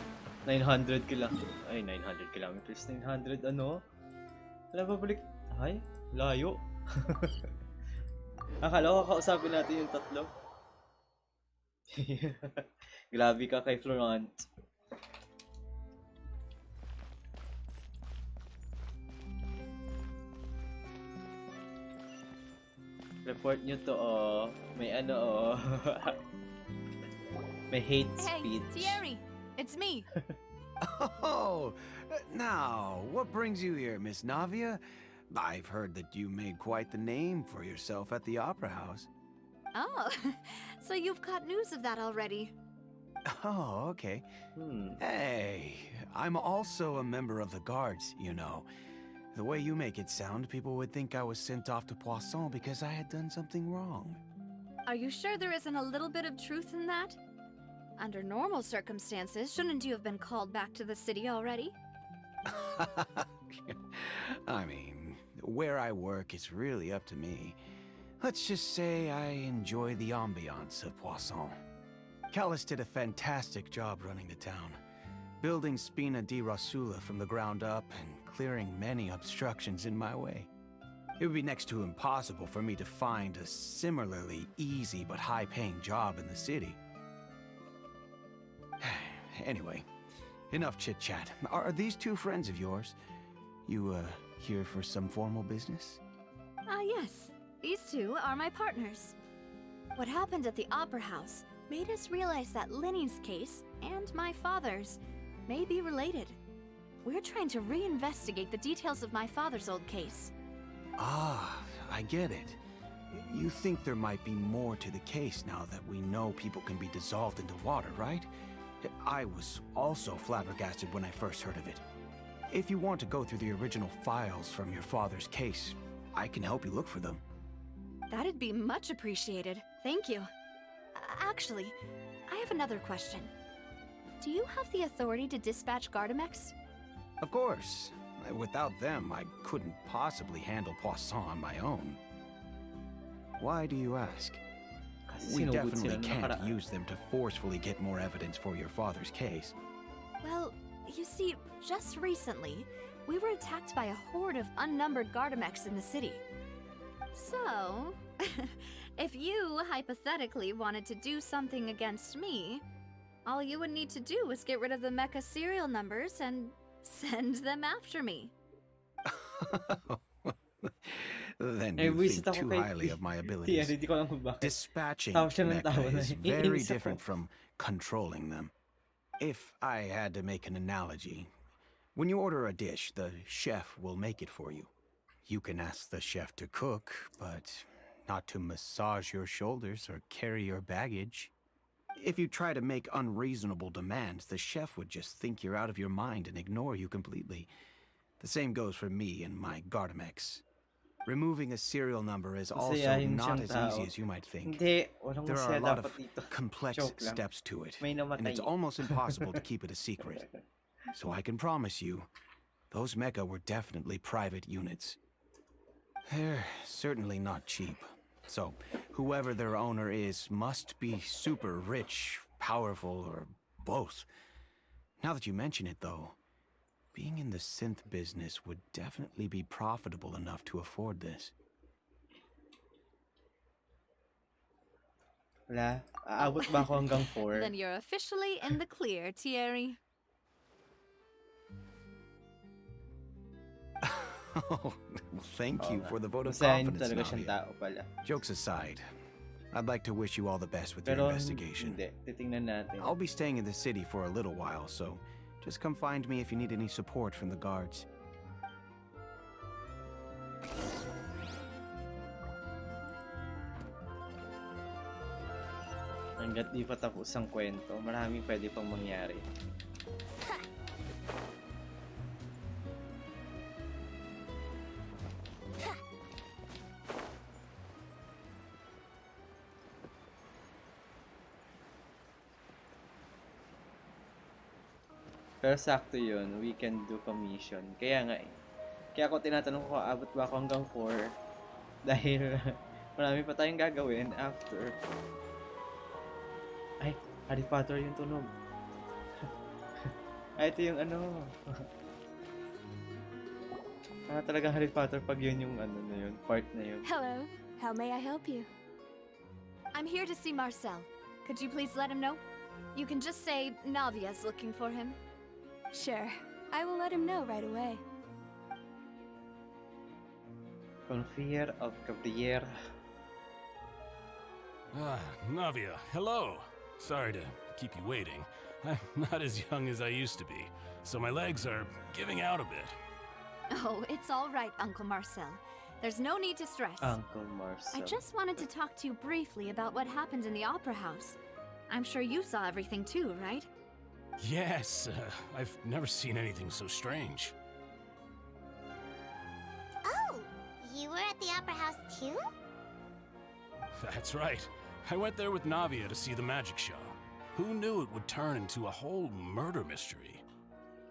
900 kila. Ay, 900 kilometers. 900 ano? Wala ba balik? Ay, layo. Akala ko kakausapin natin yung tatlo. Grabe ka kay Florent. Report nyo to, oh. May ano, oh. May hate speech. Hey, Thierry! It's me! Oh, now, what brings you here, Miss Navia? I've heard that you made quite the name for yourself at the Opera House. Oh, so you've caught news of that already. Oh, okay. Hey, I'm also a member of the Guards, you know. The way you make it sound, people would think I was sent off to Poisson because I had done something wrong. Are you sure there isn't a little bit of truth in that? Under normal circumstances, shouldn't you have been called back to the city already? I mean, where I work is really up to me. Let's just say I enjoy the ambiance of Poisson. Callus did a fantastic job running the town, building Spina di Rosula from the ground up and clearing many obstructions in my way. It would be next to impossible for me to find a similarly easy but high-paying job in the city. Anyway, enough chit-chat. Are these two friends of yours? You, here for some formal business? Yes. These two are my partners. What happened at the Opera House made us realize that Linny's case and my father's may be related. We're trying to reinvestigate the details of my father's old case. Ah, I get it. You think there might be more to the case now that we know people can be dissolved into water, right? I was also flabbergasted when I first heard of it. If you want to go through the original files from your father's case, I can help you look for them. That'd be much appreciated. Thank you. Actually, I have another question. Do you have the authority to dispatch Gardamex? Of course. Without them, I couldn't possibly handle Poisson on my own. Why do you ask? We definitely can't use them to forcefully get more evidence for your father's case. Well, you see, just recently, we were attacked by a horde of unnumbered Gardamex in the city. So, if you hypothetically wanted to do something against me, all you would need to do is get rid of the mecha serial numbers and send them after me. Then you think too highly of my abilities. Dispatching mecha is very different from controlling them. If I had to make an analogy, when you order a dish, the chef will make it for you. You can ask the chef to cook, but not to massage your shoulders or carry your baggage. If you try to make unreasonable demands, the chef would just think you're out of your mind and ignore you completely. The same goes for me and my Gardamex. Removing a serial number is also not as easy as you might think. There are a lot of complex steps to it, and it's almost impossible to keep it a secret. So I can promise you, those mecha were definitely private units. They're certainly not cheap. So, whoever their owner is must be super rich, powerful, or both. Now that you mention it, though, being in the synth business would definitely be profitable enough to afford this. Wala. Aabot ba ako hanggang 4? Then you're officially in the clear, Thierry. Oh, thank you for the vote of Masayahin confidence, talaga siyang Navia. tao pala. Jokes aside, I'd like to wish you all the best with Pero your investigation. hindi. Titingnan natin. I'll be staying in the city for a little while, so just come find me if you need any support from the guards. Hanggat di pa tapos ang kwento, maraming pwede pang mangyari. Pero sakto yun, we can do commission. Kaya nga eh. Kaya ako tinatanong ko, abot ba ako hanggang 4? Dahil marami pa tayong gagawin after. Ay, Harry Potter yung tunog. Ay, ito yung ano. Talagang Harry Potter pag yun yung ano na yun, part na yun. Hello, how may I help you? I'm here to see Marcel. Could you please let him know? You can just say Navia's looking for him. Sure, I will let him know right away. Confier of Cabrier. Navia, hello. Sorry to keep you waiting. I'm not as young as I used to be, so my legs are giving out a bit. Oh, it's all right, Uncle Marcel. There's no need to stress. Uncle Marcel. I just wanted to talk to you briefly about what happened in the Opera House. I'm sure you saw everything too, right? Yes, I've never seen anything so strange. Oh, you were at the Opera House too? That's right. I went there with Navia to see the magic show. Who knew it would turn into a whole murder mystery?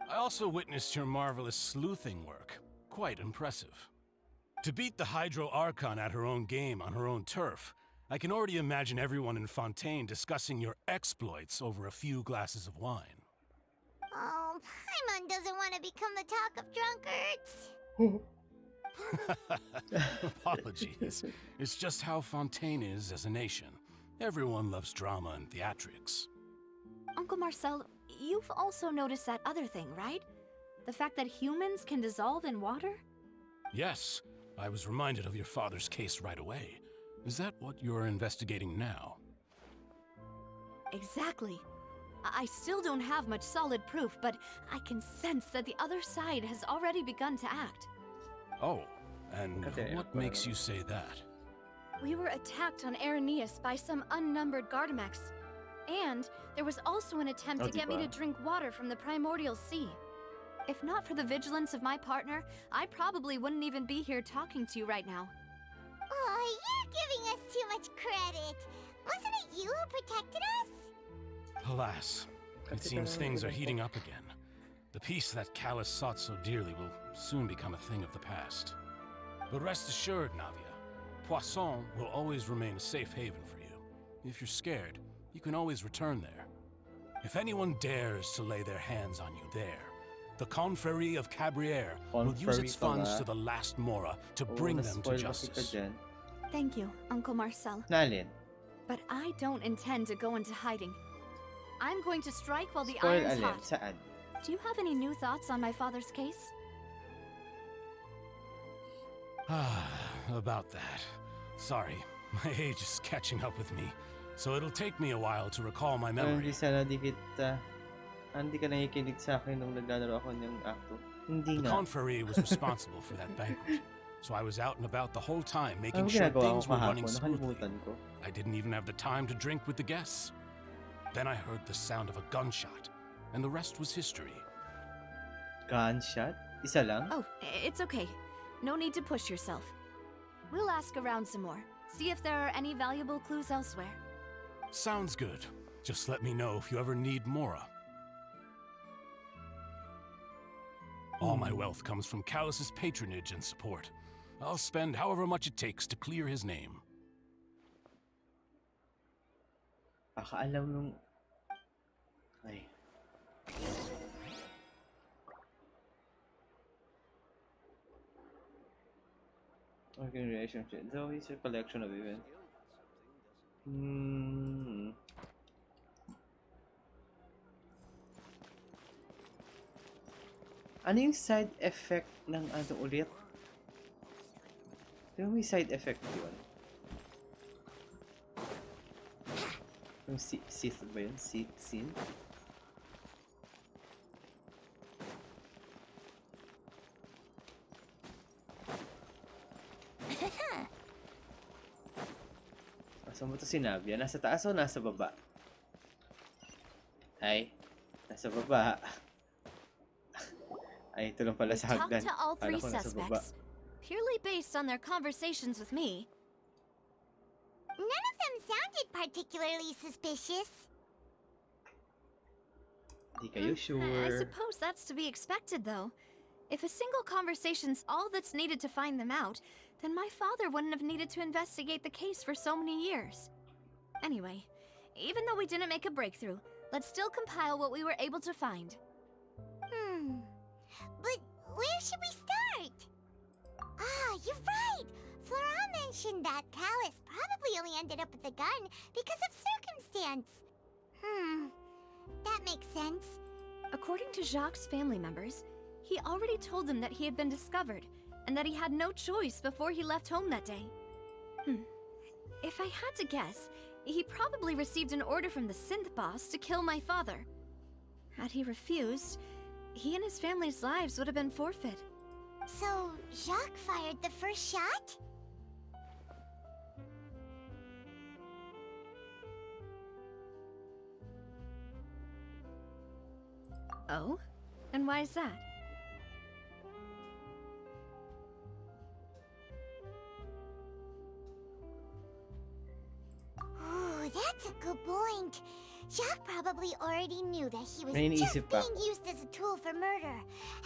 I also witnessed your marvelous sleuthing work. Quite impressive. To beat the Hydro Archon at her own game on her own turf, I can already imagine everyone in Fontaine discussing your exploits over a few glasses of wine. Oh, Paimon doesn't want to become the talk of drunkards. Apologies. It's just how Fontaine is as a nation. Everyone loves drama and theatrics. Uncle Marcel, you've also noticed that other thing, right? The fact that humans can dissolve in water? Yes, I was reminded of your father's case right away. Is that what you're investigating now? Exactly. I still don't have much solid proof, but I can sense that the other side has already begun to act. Oh, and what makes you say that? We were attacked on Araneus by some unnumbered Gardamex. And there was also an attempt to get me to drink water from the primordial sea. If not for the vigilance of my partner, I probably wouldn't even be here talking to you right now. Oh, you're giving us too much credit. Wasn't it you who protected us? Alas, it seems things are heating up again. The peace that Callus sought so dearly will soon become a thing of the past. But rest assured, Navia, Poisson will always remain a safe haven for you. If you're scared, you can always return there. If anyone dares to lay their hands on you there, the Confrérie of Cabriere will use its funds to the last Mora to bring them to justice. Thank you, Uncle Marcel. Nalin. But I don't intend to go into hiding. I'm going to strike while the Spoil iron's alin. hot. Saan? Do you have any new thoughts on my father's case? About that. Sorry, my age is catching up with me, so it'll take me a while to recall my memory. Hindi sana hindi ka nakikinig sa akin nung naglalaro ako ng acto. Hindi The nga. Confrérie was responsible for that banquet, so I was out and about the whole time making sure things were running smoothly. I didn't even have the time to drink with the guests. Then I heard the sound of a gunshot, and the rest was history. Gunshot? Isa lang? Oh, it's okay. No need to push yourself. We'll ask around some more. See if there are any valuable clues elsewhere. Sounds good. Just let me know if you ever need Mora. All my wealth comes from Callus's patronage and support. I'll spend however much it takes to clear his name. Pakaalam nung... Ay. Organization. So, it's a collection of events. Ano yung side effect ng ano ulit? Yung may side effect yun? Yung Sith ba yun? Sin? Saan mo ito sinabi? Nasa taas o nasa baba? Ay, nasa baba. Ay, ito lang pala sa hagdan. Talked to all three Kala ko nasa baba. suspects, purely based on their conversations with me. None of them sounded particularly suspicious. Di kayo I sure. suppose that's to be expected, though. If a single conversation's all that's needed to find them out, then my father wouldn't have needed to investigate the case for so many years. Anyway, even though we didn't make a breakthrough, let's still compile what we were able to find. But where should we start? Ah, you're right! Flora mentioned that Callus probably only ended up with the gun because of circumstance. That makes sense. According to Jacques' family members, he already told them that he had been discovered, and that he had no choice before he left home that day. If I had to guess, he probably received an order from the synth boss to kill my father. Had he refused, he and his family's lives would have been forfeit. So, Jacques fired the first shot? Oh? And why is that? Ooh, that's a good point. Jacques probably already knew that he was May just iniisip pa. being used as a tool for murder.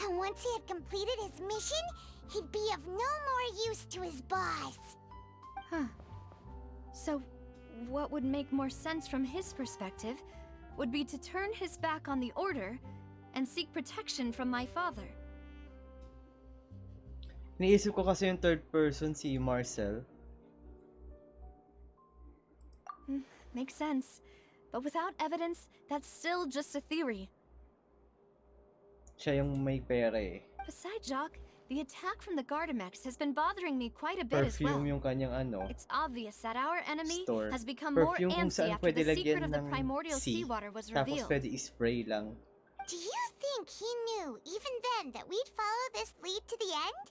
And once he had completed his mission, he'd be of no more use to his boss. So, what would make more sense from his perspective would be to turn his back on the order and seek protection from my father. Iniisip ko kasi yung third person, si Marcel. Makes sense. But without evidence, that's still just a theory. Siya yung may pera eh. Besides Jacques, the attack from the Gardamex has been bothering me quite a bit as well. Perfume yung kanyang ano. It's obvious that our enemy Store. has become more Perfume kung antsy saan after pwede the secret lagyan of the ng primordial sea, seawater was tapos revealed. pwede i-spray lang. Do you think he knew, even then, that we'd follow this lead to the end?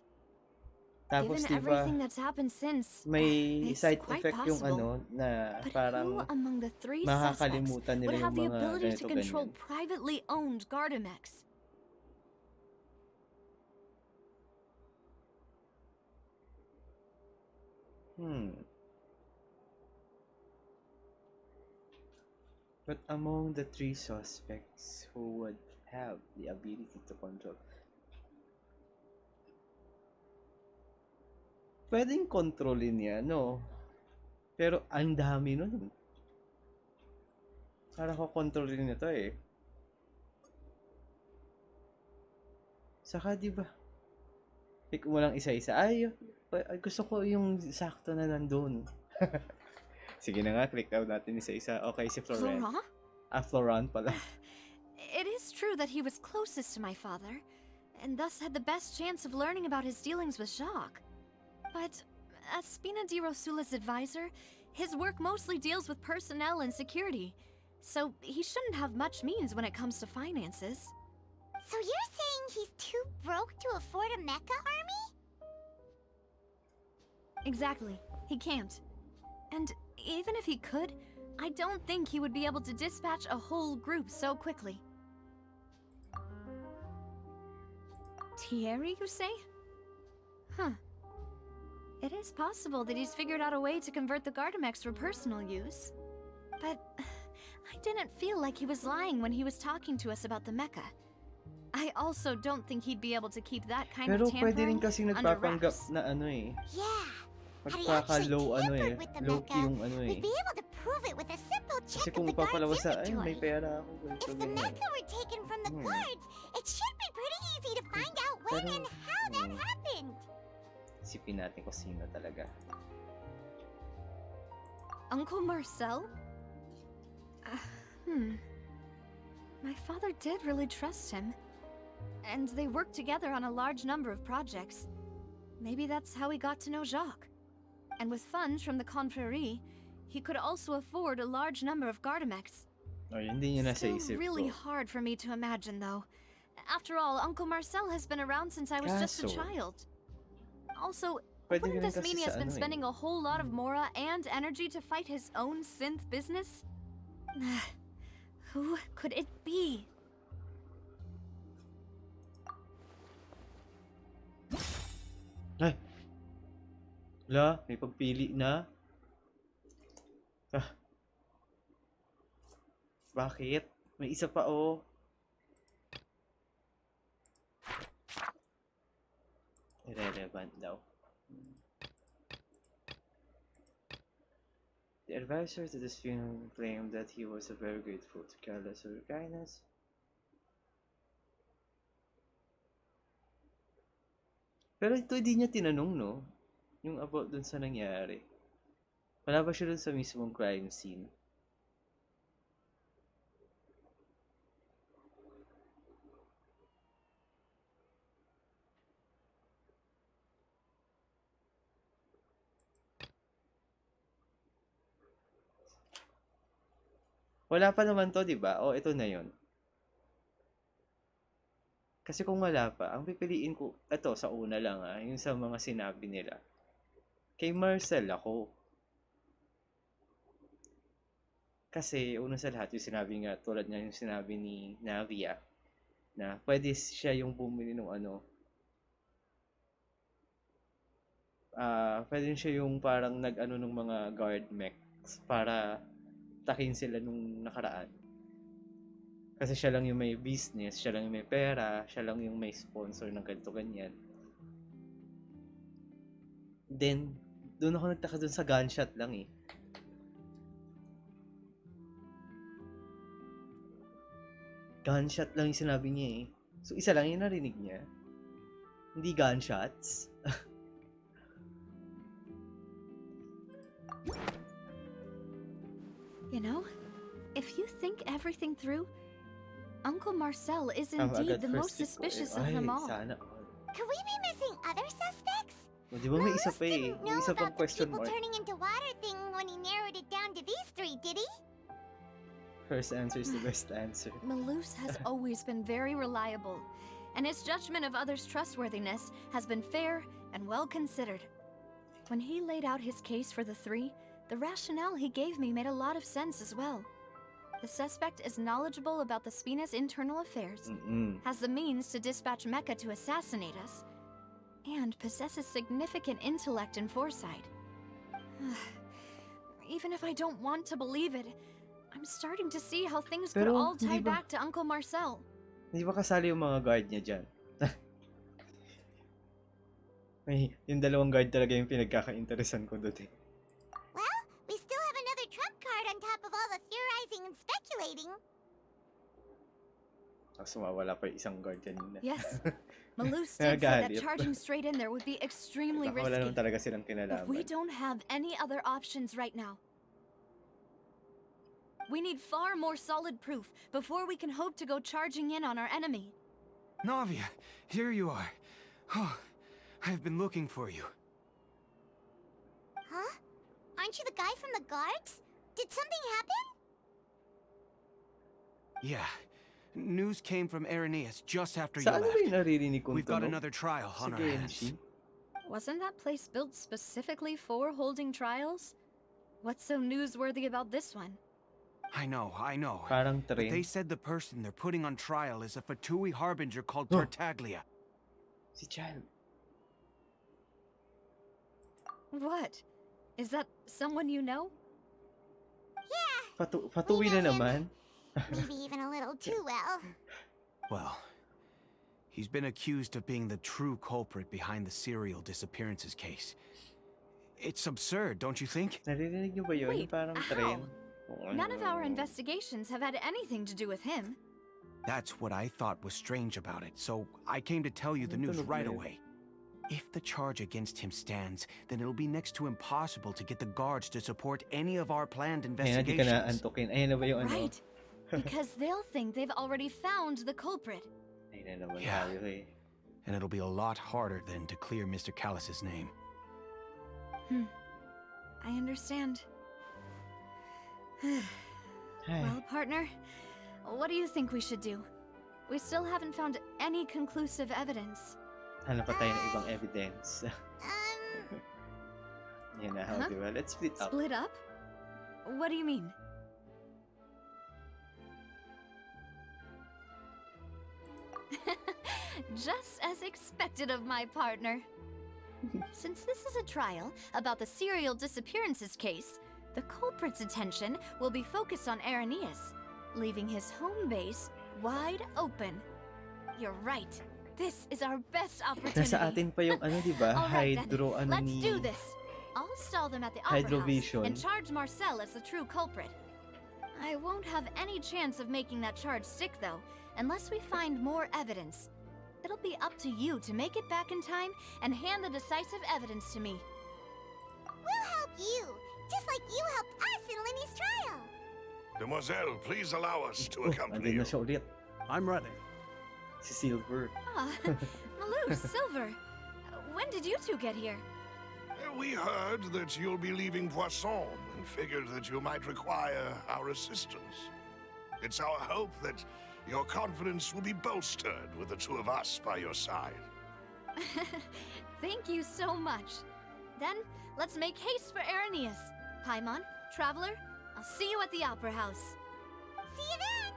Tapos Given diba, everything that's happened since, may it's side quite effect yung possible. ano, na But parang who among the three suspects makakalimutan nila would yung have the mga ability to ganito control ganyan. privately owned Gardamex? But among the three suspects who would have the ability to control, pwedeng kontrolin niya, no? Pero ang dami nun. Para ko kontrolin nito eh. Saka diba, pick mo lang isa-isa. Ay, gusto ko yung sakto na nandun. Sige na nga, click out natin isa-isa. Okay, si Florent. Florent? Florent pala. It is true that he was closest to my father, and thus had the best chance of learning about his dealings with Jacques. But as Spina di Rosula's advisor, his work mostly deals with personnel and security, so he shouldn't have much means when it comes to finances. So you're saying he's too broke to afford a mecha army? Exactly. He can't. And even if he could, I don't think he would be able to dispatch a whole group so quickly. Thierry, you say? Huh. It is possible that he's figured out a way to convert the Gardamex for personal use. But I didn't feel like he was lying when he was talking to us about the mecha. I also don't think he'd be able to keep that kind Pero of pwede rin tampering kasi under nagpapanggap wraps. na ano eh. Yeah. Had he actually Magpaka-low ano eh. tampered with the Low key mecha, yung ano eh. we'd be able to prove it with a simple Kasi check kung of the guard's papalawas sa, ay may inventory. pera ako. Ganito, If the ganyan. mecha were taken from the guards, it should be pretty easy to find out when Pero, and how that happened. Isipin natin kung sino talaga. Uncle Marcel? My father did really trust him. And they worked together on a large number of projects. Maybe that's how he got to know Jacques. And with funds from the Confrérie, he could also afford a large number of Gardamex. Still really hard for me to imagine, though. After all, Uncle Marcel has been around since I was just a child. Also, wouldn't this mean he has been spending a whole lot of mora and energy to fight his own synth business? Who could it be? Ay! Wala, may pagpili na. Bakit? May isa pa, oh. Irrelevant daw. The advisor to this funeral claimed that he was very grateful to Carlos for her kindness. Pero ito hindi niya tinanong, no? Yung about dun sa nangyari. Wala ba siya dun sa mismong crime scene? Wala pa naman to, di ba? O, ito na yon. Kasi kung wala pa, ang pipiliin ko, ito, sa una lang yung sa mga sinabi nila. Kay Marcel ako. Kasi, una sa lahat, yung sinabi nga, tulad nga yung sinabi ni Navia, na pwede siya yung bumili ng pwede siya yung parang nag-ano ng mga guard mechs para takin sila nung nakaraan. Kasi siya lang yung may business, siya lang yung may pera, siya lang yung may sponsor ng ganito ganyan. Then, doon ako nagtaka dun sa gunshot lang eh. Gunshot lang yung sinabi niya eh. So, isa lang yung narinig niya. Hindi gunshots. You know, if you think everything through, Uncle Marcel is indeed the most suspicious of them all. Could we be missing other suspects? Di ba may isa pa eh? May isa pang question mark. Turning into water thing when he narrowed it down to these three, did he? First answer is the best answer. Malus has always been very reliable, and his judgment of others' trustworthiness has been fair and well considered. When he laid out his case for the three, the rationale he gave me made a lot of sense as well. The suspect is knowledgeable about the Spina's internal affairs, has the means to dispatch Mecha to assassinate us, and possesses significant intellect and foresight. Even if I don't want to believe it, I'm starting to see how things could all tie back to Uncle Marcel. Hindi ba kasali yung mga guard niya dyan? Yung dalawang guard talaga yung pinagkaka-interesan ko doon eh. Well, we still have another trump card on top of all the theorizing and speculating. Tapos mawala pa yung isang guard kanina. Yes. Malus did say that charging straight in there would be extremely risky. Wala naman talaga silang kinalaman. But we don't have any other options right now. We need far more solid proof before we can hope to go charging in on our enemy. Navia, here you are. Oh, I've been looking for you. Huh? Aren't you the guy from the guards? Did something happen? Yeah. News came from Irenaeus just after you left. We've got another trial on our hands. Wasn't that place built specifically for holding trials? What's so newsworthy about this one? I know. Parang but they said the person they're putting on trial is a Fatui harbinger called Tartaglia. Si Chan. What? Is that someone you know? Yeah. Fatui na naman. Maybe even a little too well. Well, he's been accused of being the true culprit behind the serial disappearances case. It's absurd, don't you think? Naririnig niyo ba yun? Wait, parang how? tren. None of our investigations have had anything to do with him. That's what I thought was strange about it, so I came to tell you the news right away. If the charge against him stands, then it'll be next to impossible to get the guards to support any of our planned investigations. Right, because they'll think they've already found the culprit. Yeah, and it'll be a lot harder then to clear Mr. Callus's name. I understand. Well, partner, what do you think we should do? We still haven't found any conclusive evidence. Hanap pa tayo ng ibang evidence. Yan na, how diba? Let's split up. Split up? What do you mean? Just as expected of my partner. Since this is a trial about the serial disappearances case, the culprit's attention will be focused on Irenaeus, leaving his home base wide open. You're right. This is our best opportunity. Nasa atin pa yung ano, diba? Hydro, ano Let's ni... do this. I'll stall them at the opera house and charge Marcel as the true culprit. I won't have any chance of making that charge stick, though, unless we find more evidence. It'll be up to you to make it back in time and hand the decisive evidence to me. We'll help you, just like you helped us in Linny's trial. Demoiselle, please allow us to accompany you. I'm ready. Si Silver. Ah, Malou, Silver. When did you two get here? We heard that you'll be leaving Poisson and figured that you might require our assistance. It's our hope that your confidence will be bolstered with the two of us by your side. Thank you so much. Then, let's make haste for Irenaeus. Paimon, Traveler, I'll see you at the Opera House. See you then!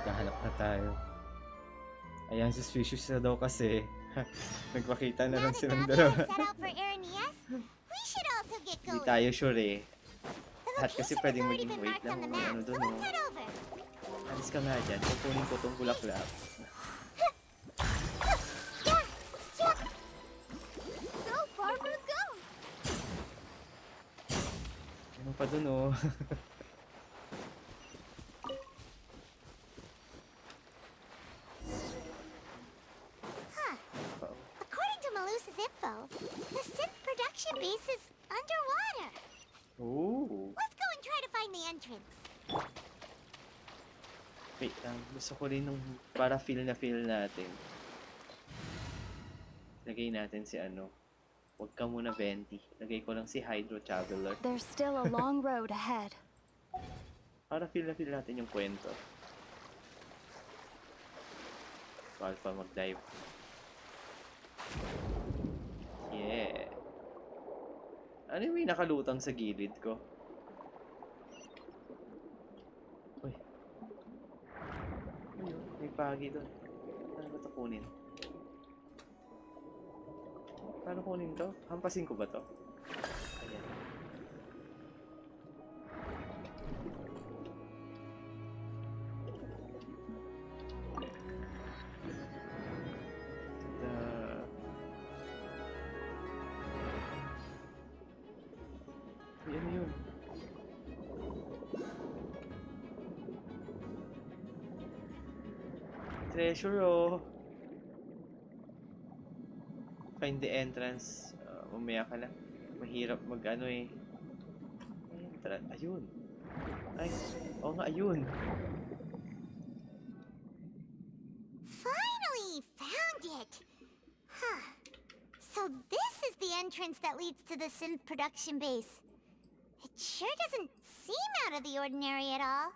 Kahanap na tayo. Ayan, suspicious na daw kasi. Nagpakita na lang silang dalawa. Hindi tayo sure eh. Lahat kasi pwedeng maging wait lang. Ano doon o. Alis ka nga dyan. Kukunin ko tong bulaklak. Go, Barbara, go! Ano pa doon o. The synth production base is underwater. Ooh. Let's go and try to find the entrance. Wait lang. Gusto ko rin nung para feel natin. Lagay natin si ano. Huwag ka muna 20. Lagay ko lang si Hydro Traveler. There's still a long road ahead. Para feel natin yung kwento. Bawal pa mag-dive. Yeah. Ano yung may nakalutang sa gilid ko? Uy. Ayun, may pagi doon. Ano ba ito kunin? Paano kunin to? Hampasin ko ba to? Ayan. Yan yun. Treasure oh. Find the entrance. Mamaya ka na. Mahirap mag ano eh. Ayun. Ay, oo nga ayun. Finally found it. Huh. So this is the entrance that leads to the synth production base. It sure doesn't seem out of the ordinary at all.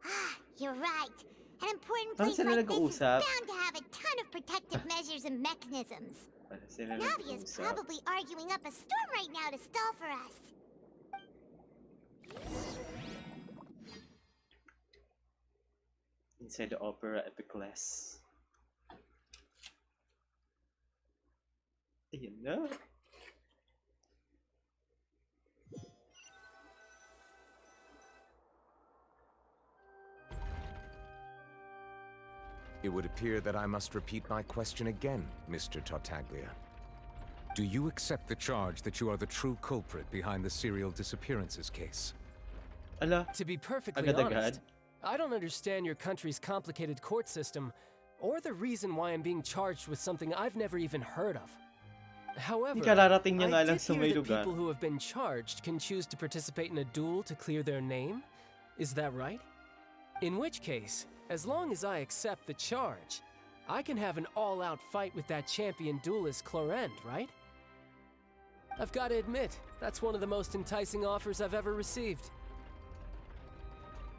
Ah, you're right. An important place like this is bound to have a ton of protective measures and mechanisms. Navia's probably arguing up a storm right now to stall for us. Inside the opera epicless. Ayun na. It would appear that I must repeat my question again, Mr. Tartaglia. Do you accept the charge that you are the true culprit behind the serial disappearances case? Ala, To be perfectly agad-agad. honest, I don't understand your country's complicated court system, or the reason why I'm being charged with something I've never even heard of. However, Kararating niya nga I lang did sa hear may that lugar. people who have been charged can choose to participate in a duel to clear their name. Is that right? In which case, as long as I accept the charge, I can have an all-out fight with that champion duelist Clorend, right? I've got to admit, that's one of the most enticing offers I've ever received.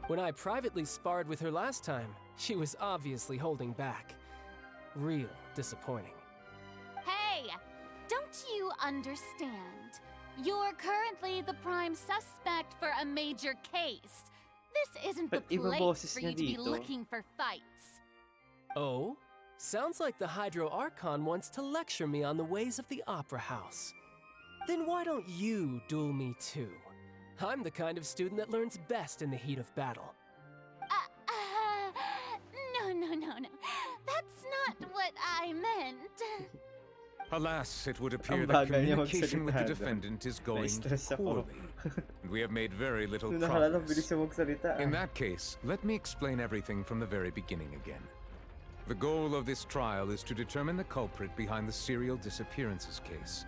When I privately sparred with her last time, she was obviously holding back. Real disappointing. Hey! Don't you understand? You're currently the prime suspect for a major case. This isn't the But iba place boses for niya you to be dito. looking for fights. Oh? Sounds like the Hydro Archon wants to lecture me on the ways of the Opera House. Then why don't you duel me too? I'm the kind of student that learns best in the heat of battle. No. That's not what I meant. Alas, it would appear Ang that bagal niya communication with the magsalita. defendant is going Naistress ako. poorly. And we have made very little Nung nakaraan, ang progress. bilis niya magsalita. In that case, let me explain everything from the very beginning again. The goal of this trial is to determine the culprit behind the serial disappearances case.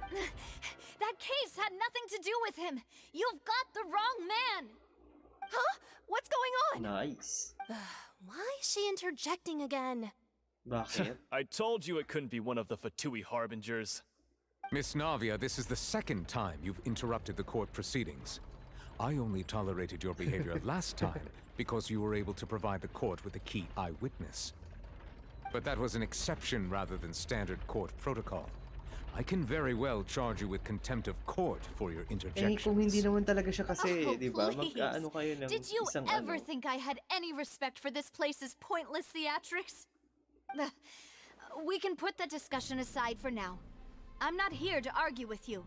That case had nothing to do with him. You've got the wrong man. Huh? What's going on? Nice. Why is she interjecting again? Bakit? I told you it couldn't be one of the Fatui harbingers. Miss Navia, this is the second time you've interrupted the court proceedings. I only tolerated your behavior last time because you were able to provide the court with a key eyewitness. But that was an exception rather than standard court protocol. I can very well charge you with contempt of court for your Eh, interjections. kung hindi naman talaga siya kasi, Oh, di ba? please. Magkaano kayo ng Did you isang ever ano? think I had any respect for this place's pointless theatrics? We can put that discussion aside for now. I'm not here to argue with you.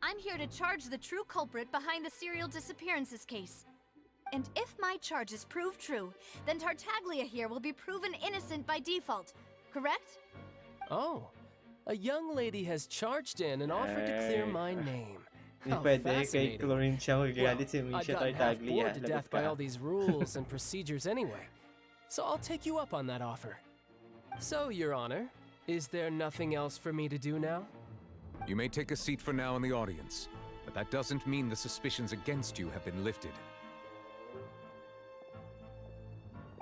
I'm here to charge the true culprit behind the serial disappearances case. And if my charges prove true, then Tartaglia here will be proven innocent by default, correct? Oh, a young lady has charged in and offered to clear my name. Hindi How pwede, kay fascinating. Chlorine siya magagalit si I've Misha gotten half Tartaglia. bored to Lagot death by ka. all these rules and procedures anyway, so I'll take you up on that offer. So, Your Honor, is there nothing else for me to do now? You may take a seat for now in the audience, but that doesn't mean the suspicions against you have been lifted.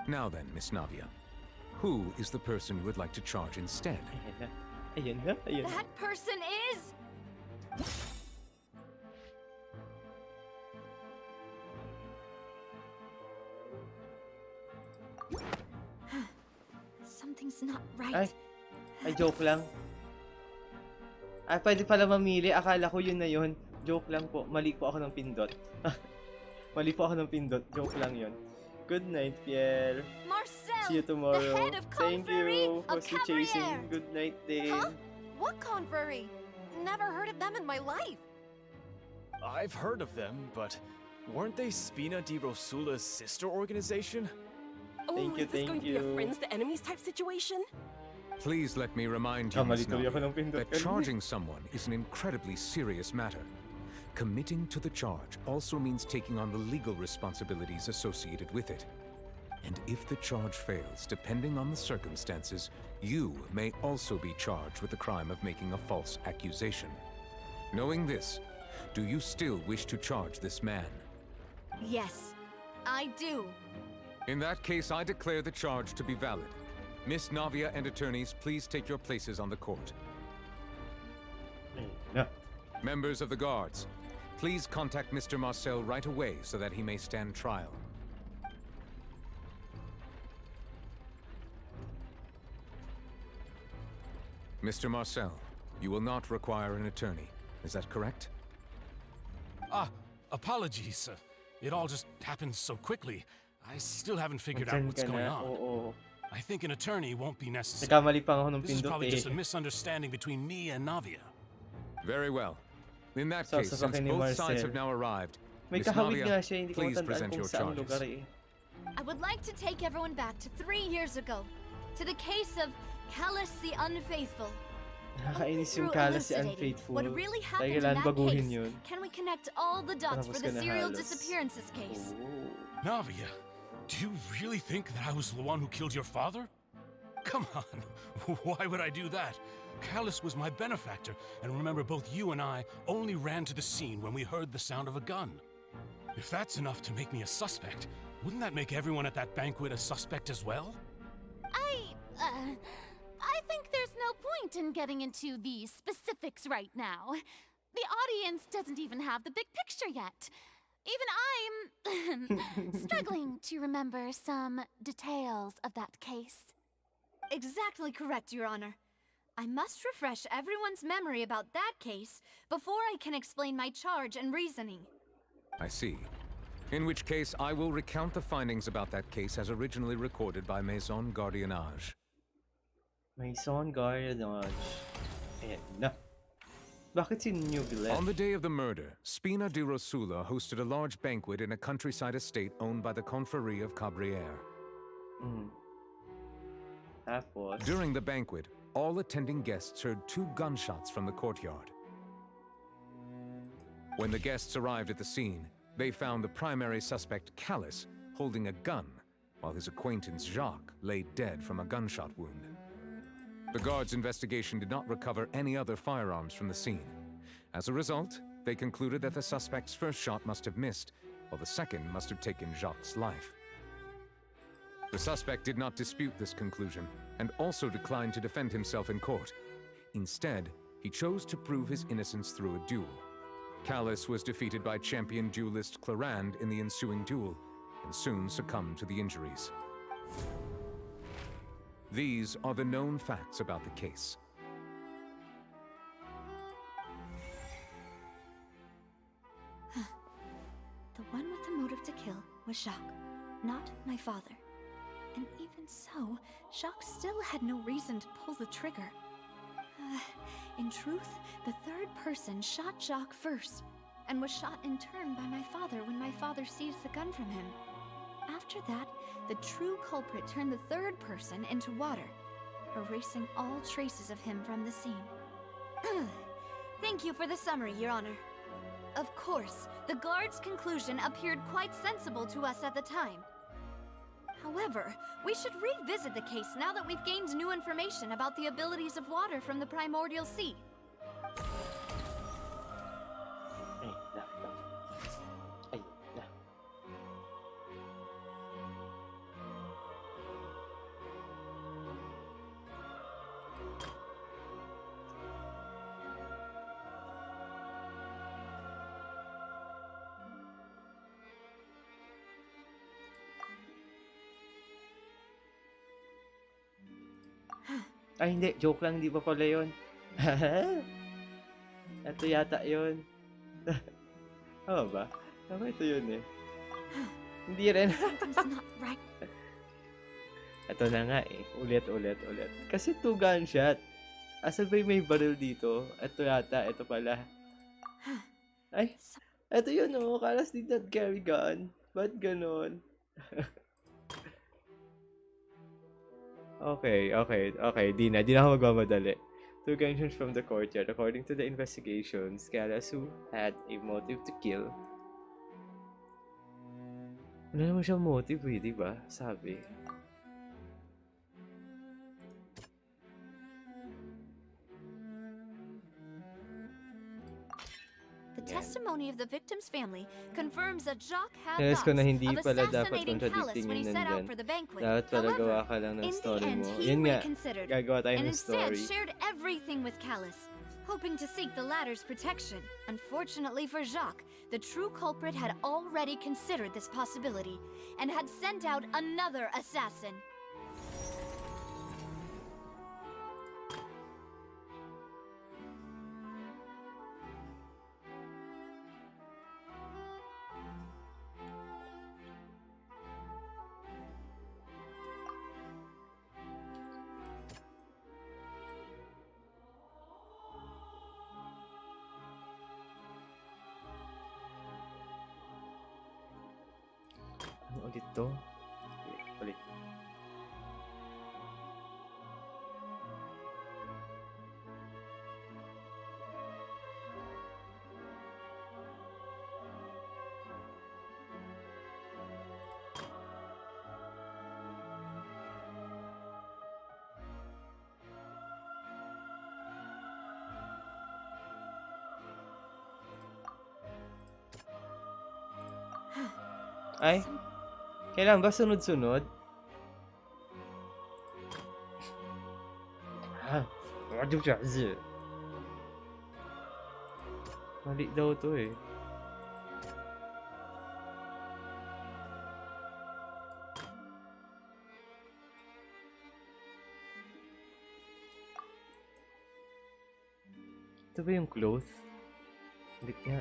Now then, Miss Navia, who is the person you would like to charge instead? Ayan na. That person is... Something's not right. Ay, joke lang. Ay, pwede pala mamili. Akala ko yun na yun. Joke lang po. Mali po ako ng pindot. Mali po ako ng pindot. Joke lang yun. Good night, Pierre. Marcel, See you tomorrow. the head of Thank confrérie you of for chasing. Cabriere. Good night, Dave. Huh? What confrérie? Never heard of them in my life. I've heard of them, but weren't they Spina di Rosula's sister organization? Oh, Thank you, is this going thank to be a you. friends to enemies type situation? Please let me remind you, Mali Miss tuloy ako Navia, ng pindot that kanina. charging someone is an incredibly serious matter. Committing to the charge also means taking on the legal responsibilities associated with it. And if the charge fails, depending on the circumstances, you may also be charged with the crime of making a false accusation. Knowing this, do you still wish to charge this man? Yes, I do. In that case, I declare the charge to be valid. Miss Navia and attorneys, please take your places on the court. No. Members of the guards, please contact Mr. Marcel right away so that he may stand trial. Mr. Marcel, you will not require an attorney. Is that correct? Apologies. It all just happened so quickly. I still haven't figured out Andyan what's ka going na. on. Oo. I think an attorney won't be necessary. Nagkamali pa ako ng This is pindot probably just a eh. misunderstanding between me and Navia. Very well. In that So, case, since sasakyan ni both sides Marcel. have now arrived, May Miss kahawig nga Navia, siya, hindi ko please matandaan present kung your saan charges. lugar eh. I would like to take everyone back to 3 years ago, to the case of Callus the Unfaithful. Nakakainis yung Through Kalas si elucidating Unfaithful. what really Kaya happened in kailangan that baguhin case, yun. can we connect all the dots for Patapos the ka na serial halos. disappearances case? Navia, do you really think that I was the one who killed your father? Come on, why would I do that? Callus was my benefactor, and remember both you and I only ran to the scene when we heard the sound of a gun. If that's enough to make me a suspect, wouldn't that make everyone at that banquet a suspect as well? I think there's no point in getting into the specifics right now. The audience doesn't even have the big picture yet. Even I'm struggling to remember some details of that case. Exactly correct, Your Honor. I must refresh everyone's memory about that case before I can explain my charge and reasoning. I see. In which case, I will recount the findings about that case as originally recorded by Maison Gardiennage. Maison Gardiennage. Ayan na. Bakit si Nubile? On the day of the murder, Spina di Rosula hosted a large banquet in a countryside estate owned by the Confrérie of Cabrières. During the banquet, all attending guests heard 2 gunshots from the courtyard. When the guests arrived at the scene, they found the primary suspect, Callus, holding a gun, while his acquaintance, Jacques, lay dead from a gunshot wound. The guards' investigation did not recover any other firearms from the scene. As a result, they concluded that the suspect's first shot must have missed, while the second must have taken Jacques' life. The suspect did not dispute this conclusion, and also declined to defend himself in court. Instead, he chose to prove his innocence through a duel. Callus was defeated by champion duelist Clarande in the ensuing duel, and soon succumbed to the injuries. These are the known facts about the case. The one with the motive to kill was Jacques, not my father. And even so, Jacques still had no reason to pull the trigger. In truth, the third person shot Jacques first, and was shot in turn by my father when my father seized the gun from him. After that, the true culprit turned the third person into water, erasing all traces of him from the scene. Thank you for the summary, Your Honor. Of course, the guard's conclusion appeared quite sensible to us at the time. However, we should revisit the case now that we've gained new information about the abilities of water from the primordial sea. Ay, hindi. Joke lang. Di ba pala yun? Ito yata yun. Tama ba? Tama ito yun eh. Hindi rin. Ito na nga eh. Ulit. Kasi 2 gunshot. Asan ba yung may baril dito? Ito yata. Ito pala. Ay. Ito yun oh. Kalas did not carry gun. Ba't ganon? Okay. Di na ako magmamadali. 2 gunshots from the courtyard. According to the investigations, Kalasu had a motive to kill. Wala naman siyang motive eh, diba? Sabi. The testimony of the victim's family confirms that Jacques had Kaya thoughts ko na hindi of pala dapat assassinating Callus contradicting when he yun set out nandyan. for the banquet. Dapat pala However, gawa ka lang ng in the story end, mo. he Yun nga, reconsidered gagawa tayo and ng instead story. shared everything with Callus, hoping to seek the latter's protection. Unfortunately for Jacques, the true culprit had already considered this possibility and had sent out another assassin. Ano ulit to? Ulit. Ay? Kailan ba sunod-sunod? Mali daw to eh. Ito ba yung cloth? Balik nga.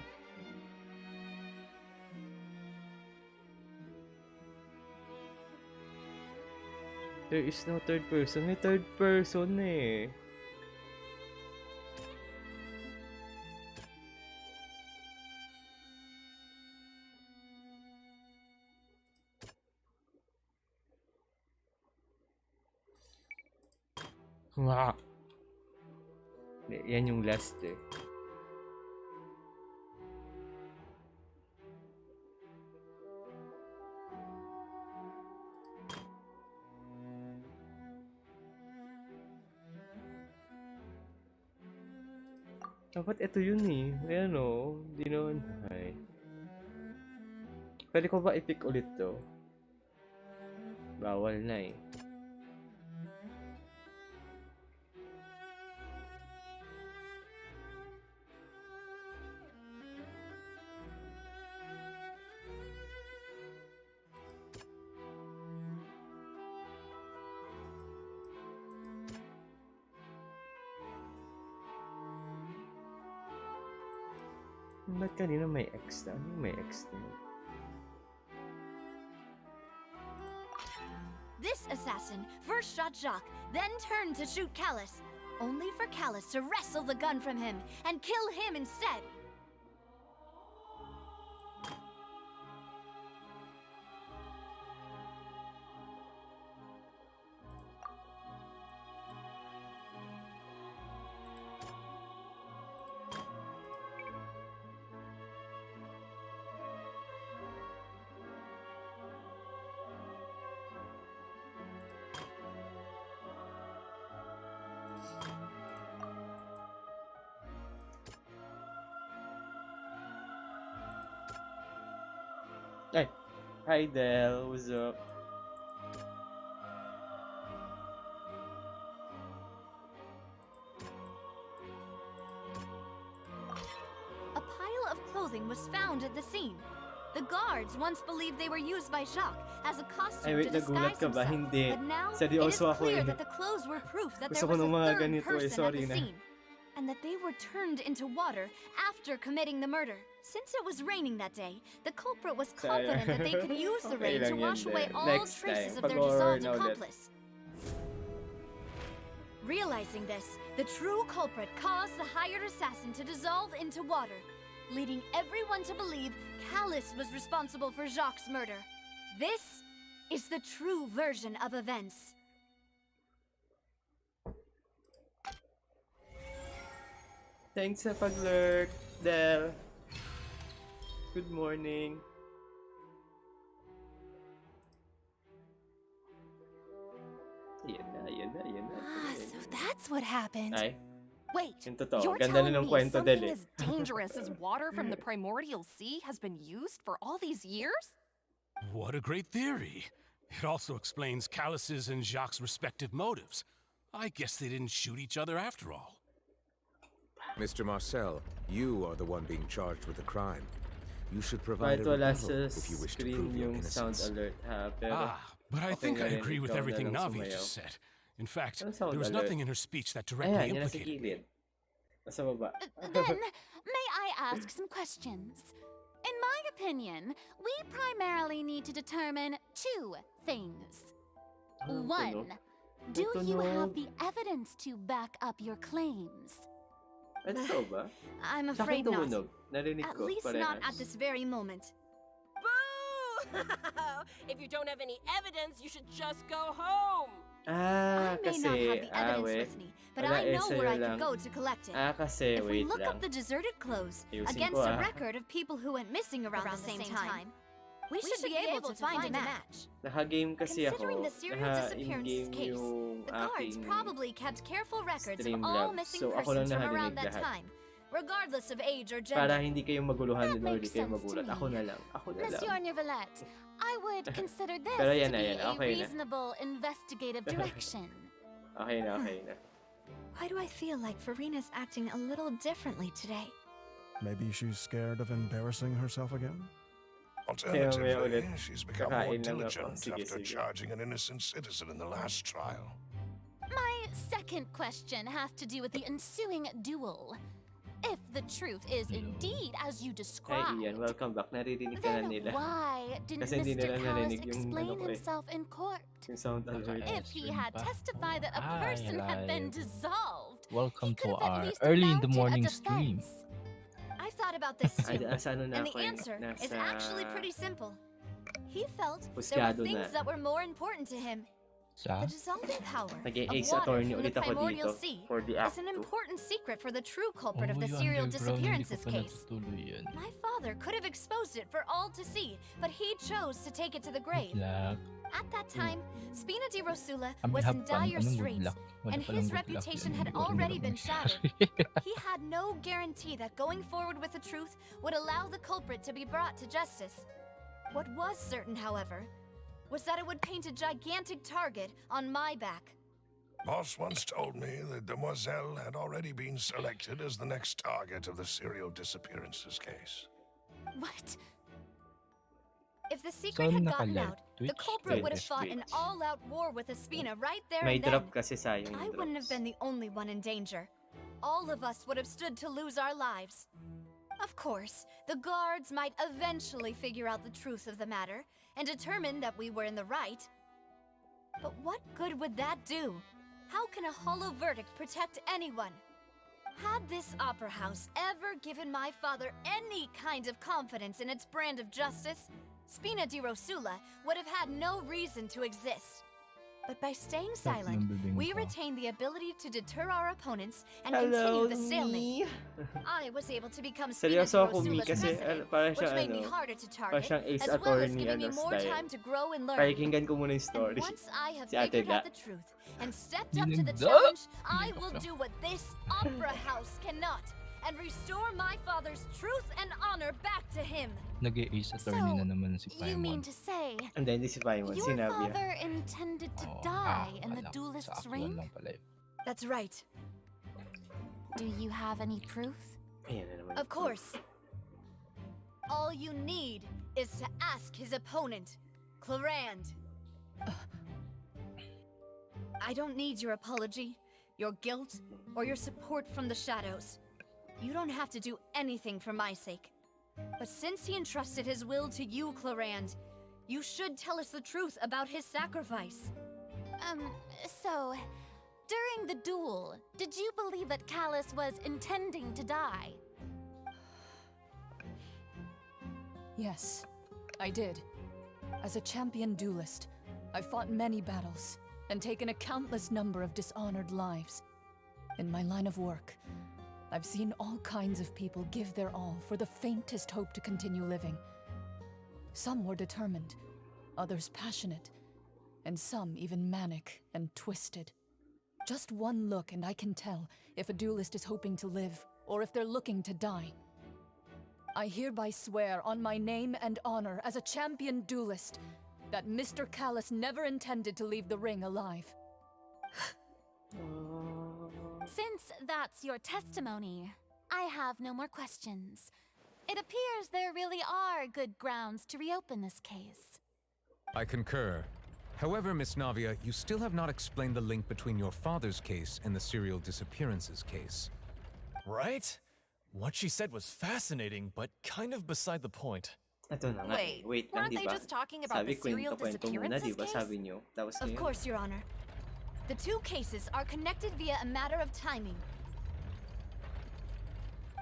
There is no third person. May third person eh. Wow. Yan yung last eh. Dapat ito yun eh. Ayan o. Hindi naman. Ay. Pwede ko ba i-pick ulit to? Bawal na eh. Ba't kanina may X na? Ano yung may X na? This assassin first shot Jacques, then turned to shoot Callus, only for Callus to wrestle the gun from him and kill him instead. Hey, hi Del, what's up? A pile of clothing was found at the scene. The guards once believed they were used by Jacques as a costume to disguise himself, Hindi. but now it is Seryoso ako clear eh. that the clothes were proof that Gusto there ko was ng a mga third ganito eh, person at sorry the na. scene, and that they were turned into water after committing the murder. Since it was raining that day, the culprit was confident that they could use the Okay rain to lang yan, wash away Del. all Next traces time, of their pag-horror dissolved na ulit. accomplice. Realizing this, the true culprit caused the hired assassin to dissolve into water, leading everyone to believe Callus was responsible for Jacques' murder. This is the true version of events. Thanks sa pag-lurk, Del. Good morning. Ayan na. So that's what happened. Ay, Wait, yung totoo. you're Ganda na telling ng me kwento, something Del eh. as dangerous as water from the primordial sea has been used for all these years? What a great theory. It also explains Callus's and Jacques' respective motives. I guess they didn't shoot each other after all. Mr. Marcel, you are the one being charged with the crime. You should provide Kahit a wala rebuttal sa if you wish to screen prove your yung sound innocence. alert ha, pero But I okay think na I rin agree with ikaw na everything lang Navi sumayaw. just said. In fact, Ano sound there was alert? nothing in her speech that directly Ayan, yan nasa implicated gilid. me. Nasa baba. Then, may I ask some questions? In my opinion, we primarily need to determine two things. One, do you have the evidence to back up your claims? Ito ba? I'm Sa akin afraid not. tumunog. Narinig At ko, least not at parehas. this very moment. Boo! If you don't have any evidence, you should just go home. Ah, I may kasi, not have the evidence wait. with me, but Wala I eh, know sa'yo where I lang. could go to collect it. Ah, kasi, If we wait look lang. up the deserted clothes Ayusin against ko, a ah. record of people who went missing around the same time, we should be able to find a match. Naka-game kasi ako. Considering the serial disappearances Naka-in-game case, yung the guards aking probably kept careful records of Streamlabs. all missing So, ako lang persons from around narinig that lahat. time. regardless of age or gender. Para hindi kayo maguluhan din or hindi makes kayo sense to magulat. me. Ako na lang. Monsieur Neuvillette, I would consider this Pero to yan na, be yan na. a Okay na. reasonable investigative direction. Okay na, okay na. Why do I feel like Farina's acting a little differently today? Maybe she's scared of embarrassing herself again? Alternatively, she's become more Kakain lang ako. diligent Sige, after sige. charging an innocent citizen in the last trial. My second question has to do with the ensuing duel. If the truth is indeed as you Hey described, Ian, welcome back. Naririnig ka na then nila. why didn't Kasi hindi Mr. nila Callis narinig yung explain ano ko eh. himself in court? Yung sound alert. If he had testified that a Hi, person had been live. dissolved, Welcome to could have at our least early in the mounted a morning stream. defense. I've thought about this Ay, too, nasa ano na and ako the eh. answer is Nasa- actually pretty simple. He felt there Husgado were things na. that were more important to him. Sa? The dissolving power Nag-e-ace of water attorney from the ulit ako primordial dito sea for the is act an 2. important secret for the true culprit of the yung serial underground, hindi ko disappearances pa case. natutuloy yan. My father could have exposed it for all to see, but he chose to take it to the grave. Luck. At that time, Spina di Rosula Kami was have in fun. dire Anong good straits, luck? Wala and palang his good luck reputation yan. had Hindi ko rin already alam been nangyari. shattered. He had no guarantee that going forward with the truth would allow the culprit to be brought to justice. What was certain, however, was that it would paint a gigantic target on my back. Boss once told me that Demoiselle had already been selected as the next target of the serial disappearances case. What? If the secret Saan had gotten naka-live? out, the Twitch? culprit would have Twitch, fought an Twitch. all-out war with Espina right there May and then. drop kasi sayang I yung wouldn't have drops. been the only one in danger. All of us would have stood to lose our lives. Of course, the guards might eventually figure out the truth of the matter and determine that we were in the right. But what good would that do? How can a hollow verdict protect anyone? Had this opera house ever given my father any kind of confidence in its brand of justice, Spina di Rosula would have had no reason to exist. But by staying silent, we retain the ability to deter our opponents and Hello, continue the stalemate. me. I was able to become Spina di Seryoso ako, Mi, Rosula's kasi president, para which siyang made me ano, harder to para target, siyang ace as well as attorney giving me ano more style. time to grow and learn. Pakinggan ko muna yung story. And once I have Si Ate figured out Da. the truth and stepped up to the Ginanda? challenge, I will do what this opera house cannot and restore my father's truth and honor back to him. Nag-e-ace attorney na naman si You mean Paimon. to say And then this is Paimon, your sinabi niya. father intended to die in the duelist's ring? lang pala yun. That's right. Do you have any proof? Ayan na naman. Of course. All you need is to ask his opponent, Clarand. I don't need your apology, your guilt, or your support from the shadows. You don't have to do anything for my sake. But since he entrusted his will to you, Clarand, you should tell us the truth about his sacrifice. So, during the duel, did you believe that Callus was intending to die? Yes, I did. As a champion duelist, I've fought many battles and taken a countless number of dishonored lives. In my line of work, I've seen all kinds of people give their all for the faintest hope to continue living. Some were determined, others passionate, and some even manic and twisted. Just one look and I can tell if a duelist is hoping to live or if they're looking to die. I hereby swear on my name and honor as a champion duelist that Mr. Callus never intended to leave the ring alive. Since that's your testimony, I have no more questions. It appears there really are good grounds to reopen this case. I concur. However, Miss Navia, you still have not explained the link between your father's case and the serial disappearances case. Right? What she said was fascinating, but kind of beside the point. Ito na nga. Wait, Wait lang, weren't di they ba? just talking about Sabi the serial kwento muna, di disappearances ba? case? Sabi niyo. Tapos Of ngayon. course, Your Honor. The two cases are connected via a matter of timing.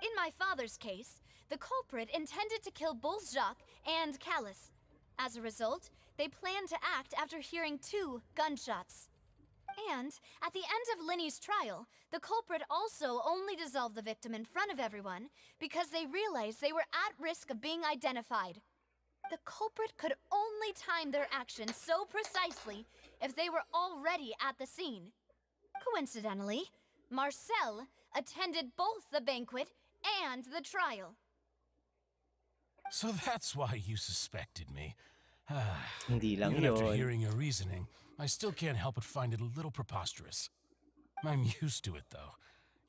In my father's case, the culprit intended to kill both Jacques and Callus. As a result, they planned to act after hearing 2 gunshots. And at the end of Linny's trial, the culprit also only dissolved the victim in front of everyone because they realized they were at risk of being identified. The culprit could only time their actions so precisely if they were already at the scene. Coincidentally, Marcel attended both the banquet and the trial. So that's why you suspected me. Hindi lang Even after yun. hearing your reasoning, I still can't help but find it a little preposterous. I'm used to it, though.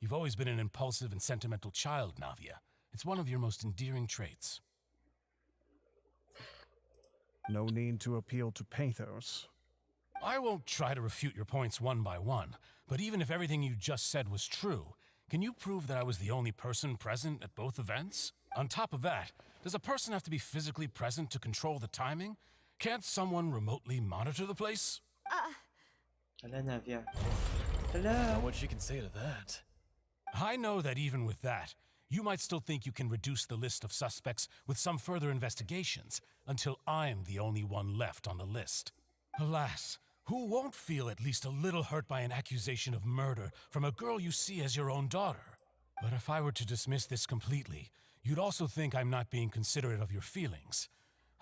You've always been an impulsive and sentimental child, Navia. It's one of your most endearing traits. No need to appeal to pathos. I won't try to refute your points one by one, but even if everything you just said was true, can you prove that I was the only person present at both events? On top of that, does a person have to be physically present to control the timing? Can't someone remotely monitor the place? Hala, Navia. Not Hala. what you can say to that. I know that even with that, you might still think you can reduce the list of suspects with some further investigations until I'm the only one left on the list. Alas, who won't feel at least a little hurt by an accusation of murder from a girl you see as your own daughter? But if I were to dismiss this completely, you'd also think I'm not being considerate of your feelings.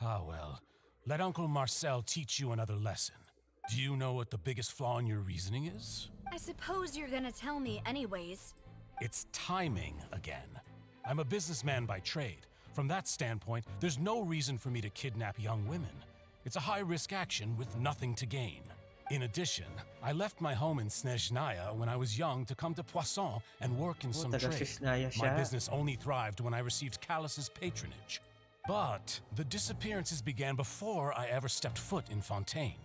Ah well, let Uncle Marcel teach you another lesson. Do you know what the biggest flaw in your reasoning is? I suppose you're gonna tell me anyways. It's timing again. I'm a businessman by trade. From that standpoint, there's no reason for me to kidnap young women. It's a high-risk action with nothing to gain. In addition, I left my home in Snezhnaya when I was young to come to Poisson and work in some taga trade. Snezhnaya My siya. business only thrived when I received Callus's patronage. But the disappearances began before I ever stepped foot in Fontaine.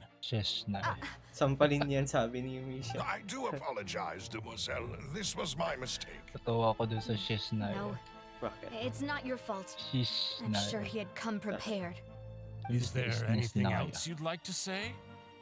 Sampalin yan, sabi ni Misha. I do apologize, demoiselle. This was my mistake. Totoo ako dun sa shiz na No, Bakit? it's not your fault. Shiz I'm na sure he had come prepared. Is there Business anything Naya. else you'd like to say?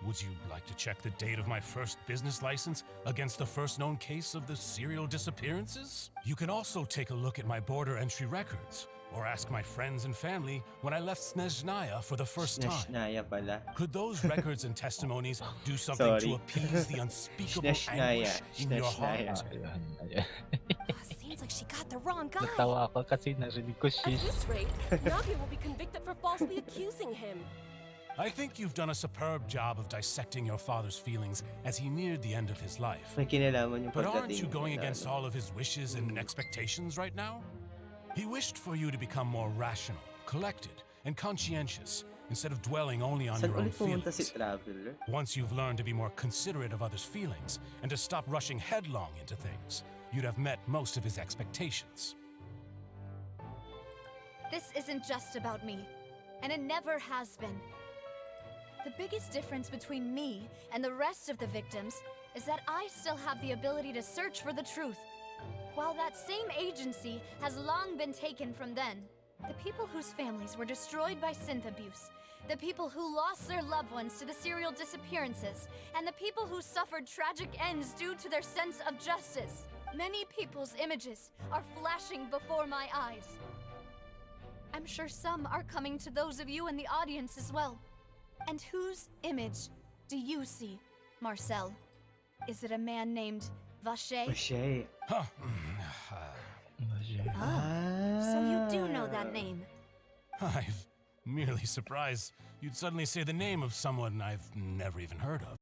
Would you like to check the date of my first business license against the first known case of the serial disappearances? You can also take a look at my border entry records, or ask my friends and family when I left Snezhnaya for the first time. Snezhnaya pala. Could those records and testimonies do something to Sorry. appease the unspeakable Snezhnaya. anguish in your heart? Seems like she got the wrong guy. Natawa ako kasi narinig ko At shiz. this rate, Navia will be convicted for falsely accusing him. I think you've done a superb job of dissecting your father's feelings as he neared the end of his life. May kinalaman yung But aren't pagdating you going na, against all of his wishes and expectations right now? He wished for you to become more rational, collected, and conscientious instead of dwelling only on Saan your own ulit pumunta si feelings. Traveler? Once you've learned to be more considerate of others' feelings and to stop rushing headlong into things, you'd have met most of his expectations. This isn't just about me, and it never has been. The biggest difference between me and the rest of the victims is that I still have the ability to search for the truth. While that same agency has long been taken from them, the people whose families were destroyed by synth abuse, the people who lost their loved ones to the serial disappearances, and the people who suffered tragic ends due to their sense of justice. Many people's images are flashing before my eyes. I'm sure some are coming to those of you in the audience as well. And whose image do you see, Marcel? Is it a man named Vache? Vache. Huh. Oh, so you do know that name. I'm merely surprised you'd suddenly say the name of someone I've never even heard of.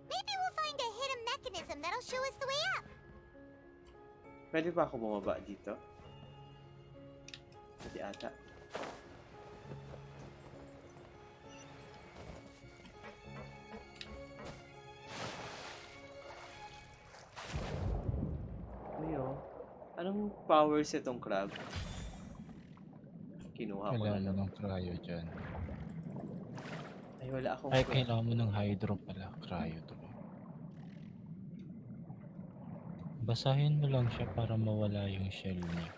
Maybe we'll find a hidden mechanism that'll show us the way up. Pwede ba ako bumaba dito? Pwede ata. Ano? Anong powers itong crab? Kinuha ko na Kailangan lang. ng cryo dyan. Ay, wala akong... Ay, kailangan mo ng hydro pala. Cryo to. Basahin mo lang siya para mawala yung shell niya.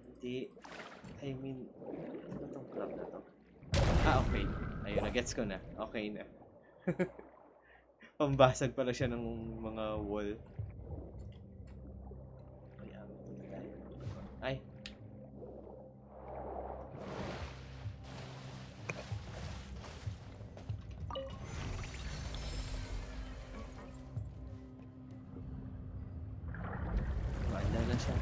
Hindi. I mean, ano tong crab na to? Ah, okay. Ayun, na-gets ko na. Okay na. Pambasag pala siya ng mga wall. Ay. Wala na siya.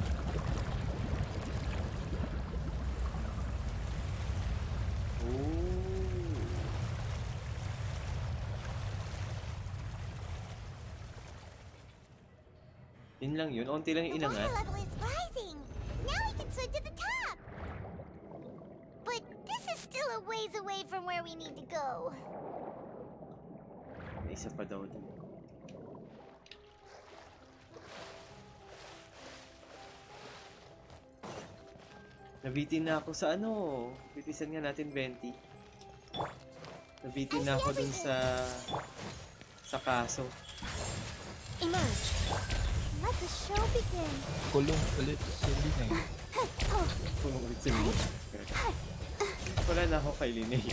Yun lang yun. Unti lang yung The inangat. water level is rising. Now we can swim to the top. But this is still a ways away from where we need to go. May isa pa daw dun. Nabitin na ako sa ano. Bitisan nga natin 20. Nabitin na ako dun sa kaso. Emerge. Let the show begin. Kulong ulit si Linay. Kulong ulit si Linay. Wala na ako kay Linay.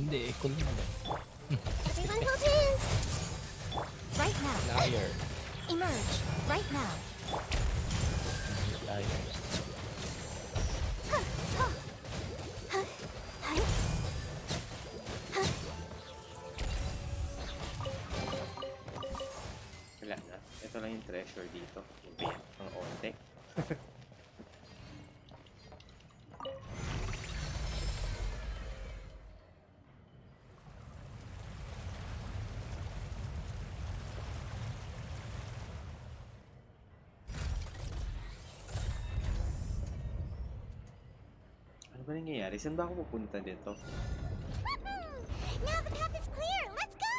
Hindi, kulong ulit. Everyone hold hands. Right now. Liar. Emerge. Right now. Liar. Wala na. Ito lang yung treasure dito. Yung ang onte. Ano ba nangyayari? Saan ba ako pupunta dito? Now the path is clear. Let's go.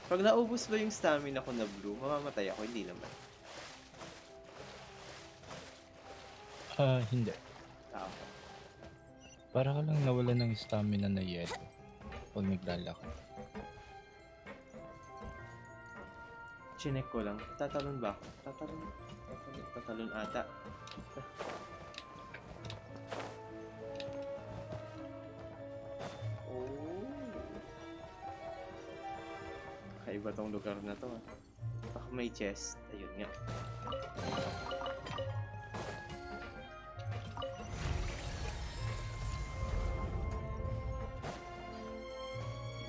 Pag naubos ba yung stamina ko na blue, mamamatay ako? Hindi naman. Hindi. Ah, Para ka lang nawala ng stamina na yellow pag naglalakad. Chinek ko lang. Tatalon ba ako? Tatalon ata. Oh. Kakaiba tong lugar na to. Baka may chest. Ayun nga.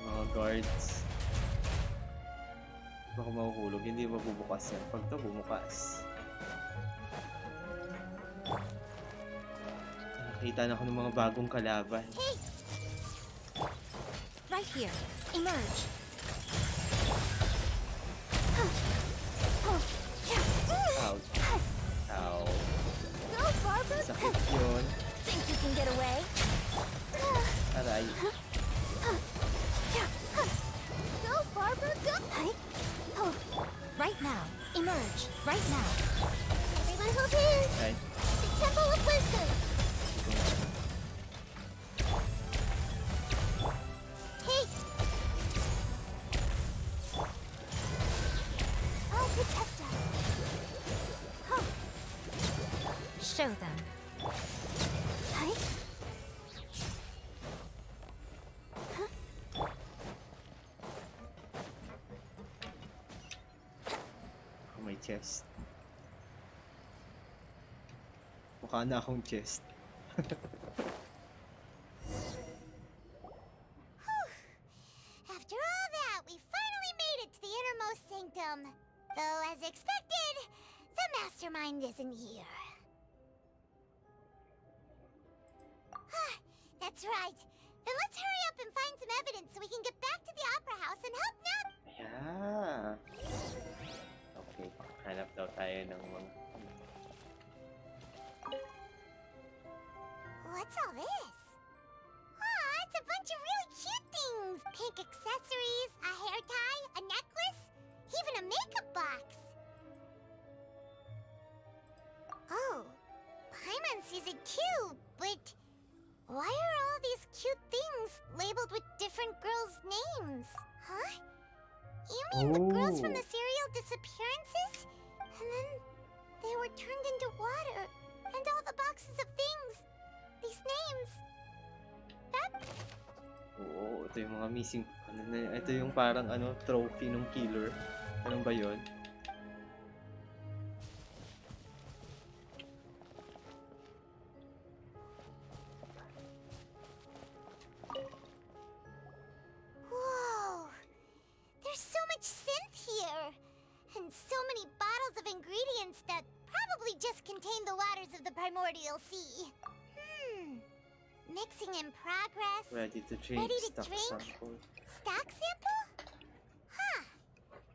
Mga guards. Baka mahuhulog, hindi mabubukas yan. Pag ito bumukas. Nakita na ako ng mga bagong kalaban. Hey! Right here. Emerge. Ouch. Ow. Go, Barbara. Sakit yun. Think you can get away? Aray. Go, Barbara. Go. Right now. Emerge. Right now. Everyone hold hands. Ay. The Temple of Wisdom. Hey. I'll protect us. Show them. Hey. May chest. Mukha na akong chest. After all that, we finally made it to the innermost sanctum. Though, as expected, the mastermind isn't here. That's right. Then let's hurry up and find some evidence so we can get back to the opera house and help Nav. Yeah. Okay, hanap daw tayo ng mga... What's all this? Aw, it's a bunch of really cute things. Pink accessories, a hair tie, a necklace, even a makeup box. Oh, Paimon sees it too, but why are all these cute things labeled with different girls' names? Huh? You mean the girls from the serial disappearances? And then they were turned into water, and all the boxes of things, these names. That... Oo, ito yung mga missing... ito yung parang trophy ng killer. Anong ba yun? Whoa! There's so much synth here! And so many bottles of ingredients that probably just contain the waters of the primordial sea. Mixing in progress. Ready to drink. Ready to Stock drink? sample. Stock sample? Huh.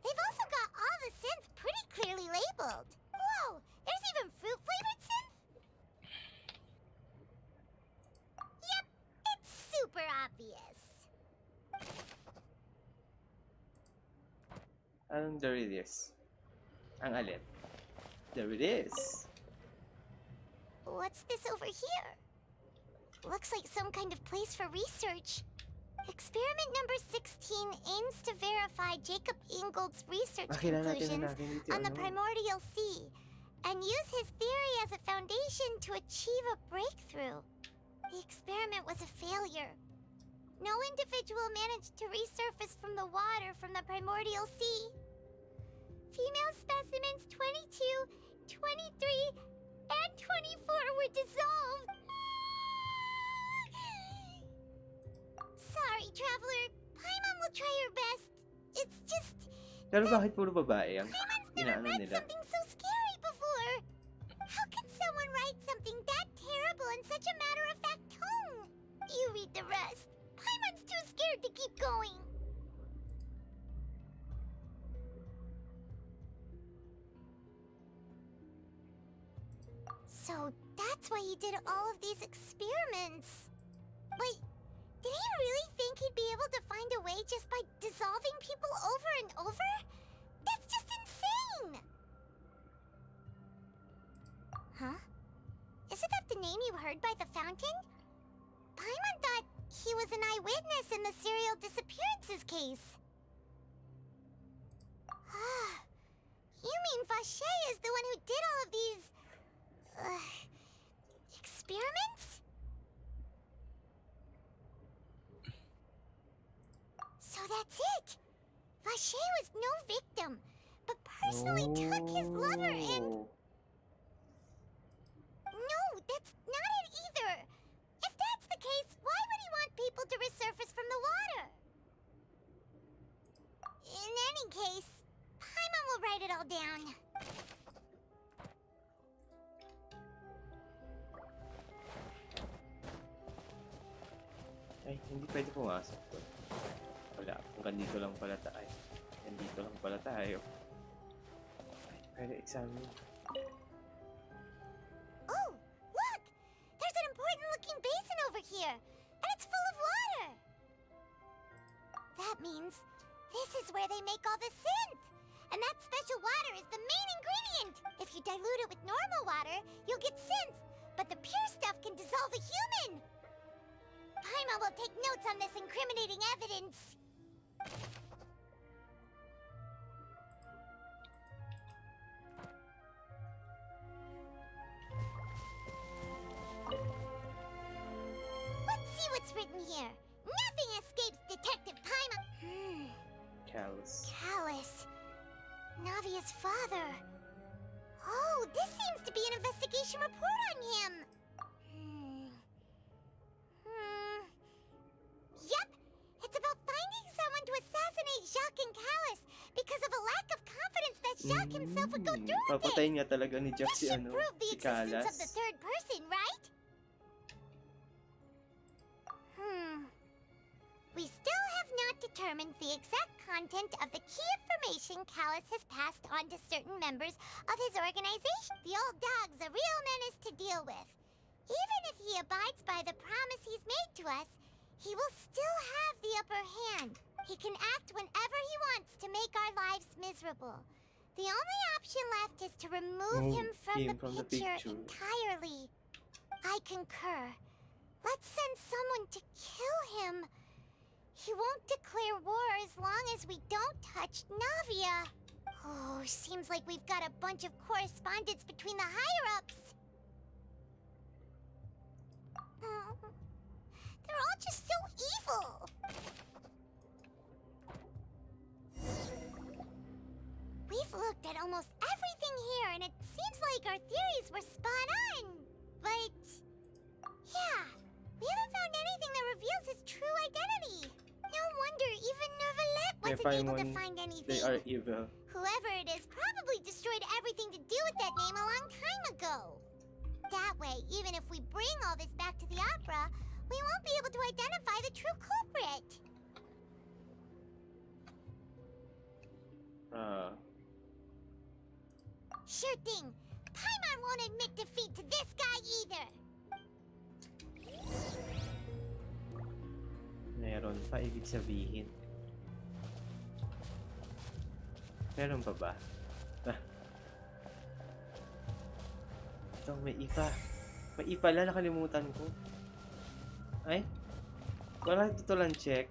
They've also got all the synth pretty clearly labeled. Whoa! There's even fruit-flavored synth? Yep, it's super obvious. There it is. Ang alin? There it is. What's this over here? Looks like some kind of place for research. Experiment number 16 aims to verify Jacob Ingold's research conclusions on the primordial sea and use his theory as a foundation to achieve a breakthrough. The experiment was a failure. No individual managed to resurface from the water from the primordial sea. Female specimens 22, 23, and 24 were dissolved. Sorry, Traveler. Paimon will try her best. It's just... Pero bakit puro babae ang Paimon's inaano never read nila? something so scary before. How can someone write something that terrible in such a matter-of-fact tone? You read the rest. Paimon's too scared to keep going. So that's why he did all of these experiments. Wait, did he really think he'd be able to find a way just by dissolving people over and over? That's just insane! Huh? Isn't that the name you heard by the fountain? Paimon thought he was an eyewitness in the serial disappearances case. You mean Vache is the one who did all of these... experiments? So that's it! Vache was no victim, but personally took his lover and... No, that's not it either! If that's the case, why would he want people to resurface from the water? In any case, Paimon will write it all down. Ay, hindi pwede pumasok to. Wala, hanggang dito lang pala tayo. Nandito lang pala tayo. Ay, pwede examine. Oh, look! There's an important-looking basin over here, and it's full of water! That means this is where they make all the synth! And that special water is the main ingredient! If you dilute it with normal water, you'll get synth, but the pure stuff can dissolve a human! Paimon will take notes on this incriminating evidence. Let's see what's written here. Nothing escapes Detective Paimon. Callus. Callus. Navia's father. Oh, this seems to be an investigation report on him. Yep, it's about finding someone to assassinate Jacques and Callus because of a lack of confidence that Jacques himself would go through with it. Papatayin niya talaga ni Jack This si should prove the si existence Callus. of the third person, right? determines the exact content of the key information Callus has passed on to certain members of his organization. The old dog's a real menace to deal with. Even if he abides by the promise he's made to us, he will still have the upper hand. He can act whenever he wants to make our lives miserable. The only option left is to remove him from the picture entirely. I concur. Let's send someone to kill him. He won't declare war as long as we don't touch Navia. Oh, seems like we've got a bunch of correspondence between the higher-ups. They're all just so evil. We've looked at almost everything here, and it seems like our theories were spot on. But yeah, we haven't found anything that reveals his true identity. No wonder even Nervalet wasn't able to find anything. They are evil. Whoever it is probably destroyed everything to do with that name a long time ago. That way, even if we bring all this back to the opera, we won't be able to identify the true culprit. Sure thing. Paimon won't admit defeat to this guy either. Meron pa, ibig sabihin. Meron pa ba? Ito, may ipa. May ipa lang, nakalimutan ko. Ay? Wala dito lang check.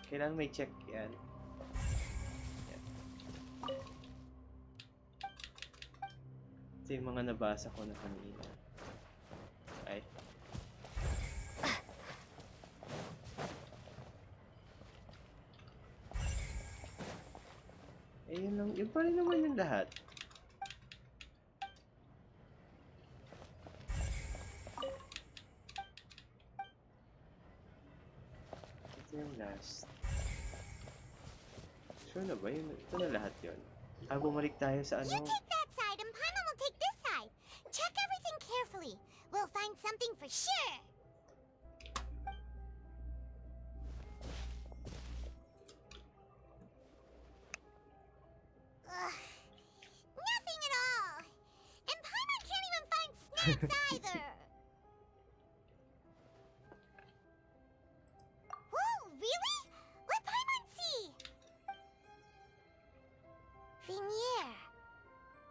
Kailangan may check yan. Ito yung mga nabasa ko na kanina. Ay. Eh, yun pa rin naman yung lahat. Ito yung last. Sure na ba? Ito na lahat yun. Bumalik tayo sa ano. You take that side and Paimon will take this side. Check everything carefully. We'll find something for sure. Nothing at all. And Paimon can't even find snacks either. Whoa, really? Let Paimon see. Vinier.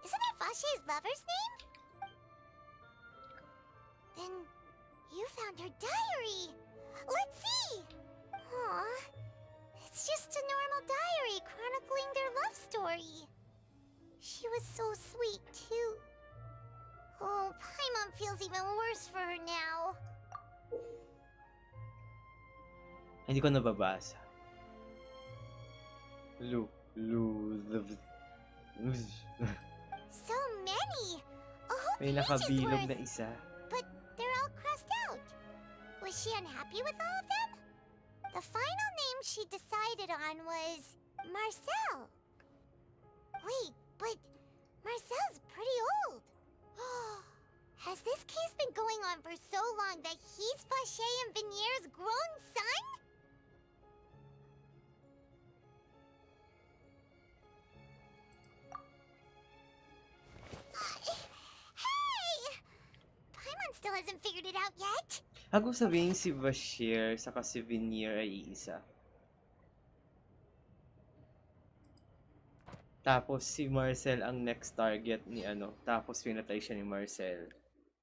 Isn't that Vache's lover's name? Then you found her diary. Let's see. Aw, it's just a normal diary chronicling their love story. She was so sweet too. Oh, Paimon feels even worse for her now. Hindi ko nababasa. So many! A whole May page's nakabilog worth. na isa. But they're all crossed out. Was she unhappy with all of them? The final name she decided on was Marcel. Wait, but Marcel's pretty old. Has this case been going on for so long that he's Vache and Vinier's grown son? Hey! Paimon still hasn't figured it out yet. Ako sabihin si Bashir saka si Vinier ay iisa. Tapos si Marcel ang next target ni ano. Tapos pinatay siya ni Marcel.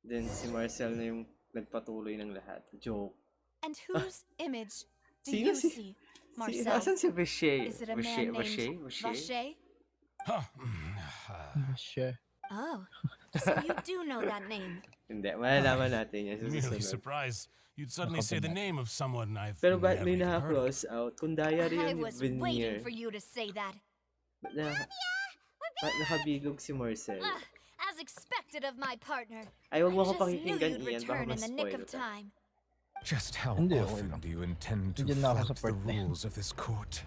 Then si Marcel na yung nagpatuloy ng lahat. Joke. And whose image do Sino you see? Marcel? Asan si Bashir? Is it a man named Vache? Sure. Oh, so you do know that name. Hindi, malalaman natin yan. Merely surprised you'd suddenly say the name of someone I've Pero ba't never may even heard of. naka-cross out? Kung diary I yun ni was Vinier. waiting for you to say that. Ba't nakabilog si Marcel? As expected of my partner. Ay, wag mo I ako just knew pakikinggan you'd iyan. Baka return in the nick ma-spoil of ka. time. Just how Hindi, okay often lang. do you intend to Nandiyan na ako sa flout the part na yan. rules of this court?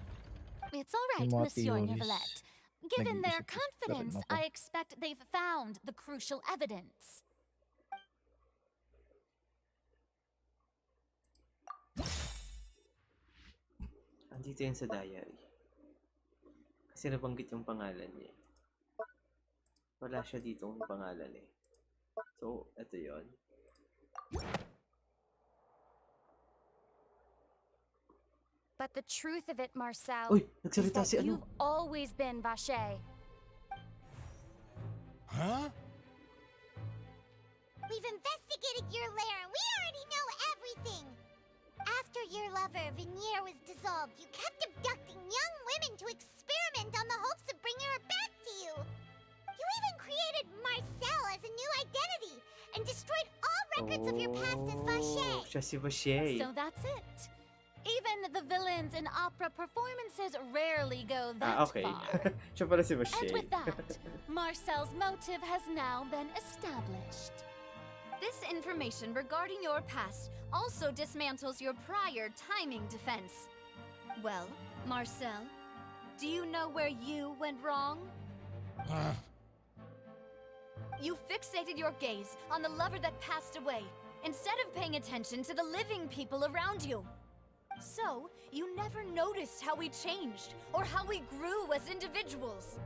It's all right, Yung mga Monsieur theories, Neuvillette. Given their nag-iisip-isip confidence, na rin ako. I expect they've found the crucial evidence. Ang Dito yun sa diary. Kasi nabanggit yung pangalan niya. Wala siya ditong pangalan eh. So, ito yun. But the truth of it, Marcel, Uy, is nagsalita that si ano? you've always been Vache. Huh? We've investigated your lair and we already know everything! After your lover, Venier, was dissolved, you kept abducting young women to experiment on the hopes of bringing her back to you! You even created Marcel as a new identity and destroyed all records of your past as Vache! Siya si Vache. So that's it. Even the villains in opera performances rarely go that Okay. far. Siya pala si Vache. And with that, Marcel's motive has now been established. This information regarding your past also dismantles your prior timing defense. Well, Marcel, do you know where you went wrong? You fixated your gaze on the lover that passed away, instead of paying attention to the living people around you. So, you never noticed how we changed, or how we grew as individuals.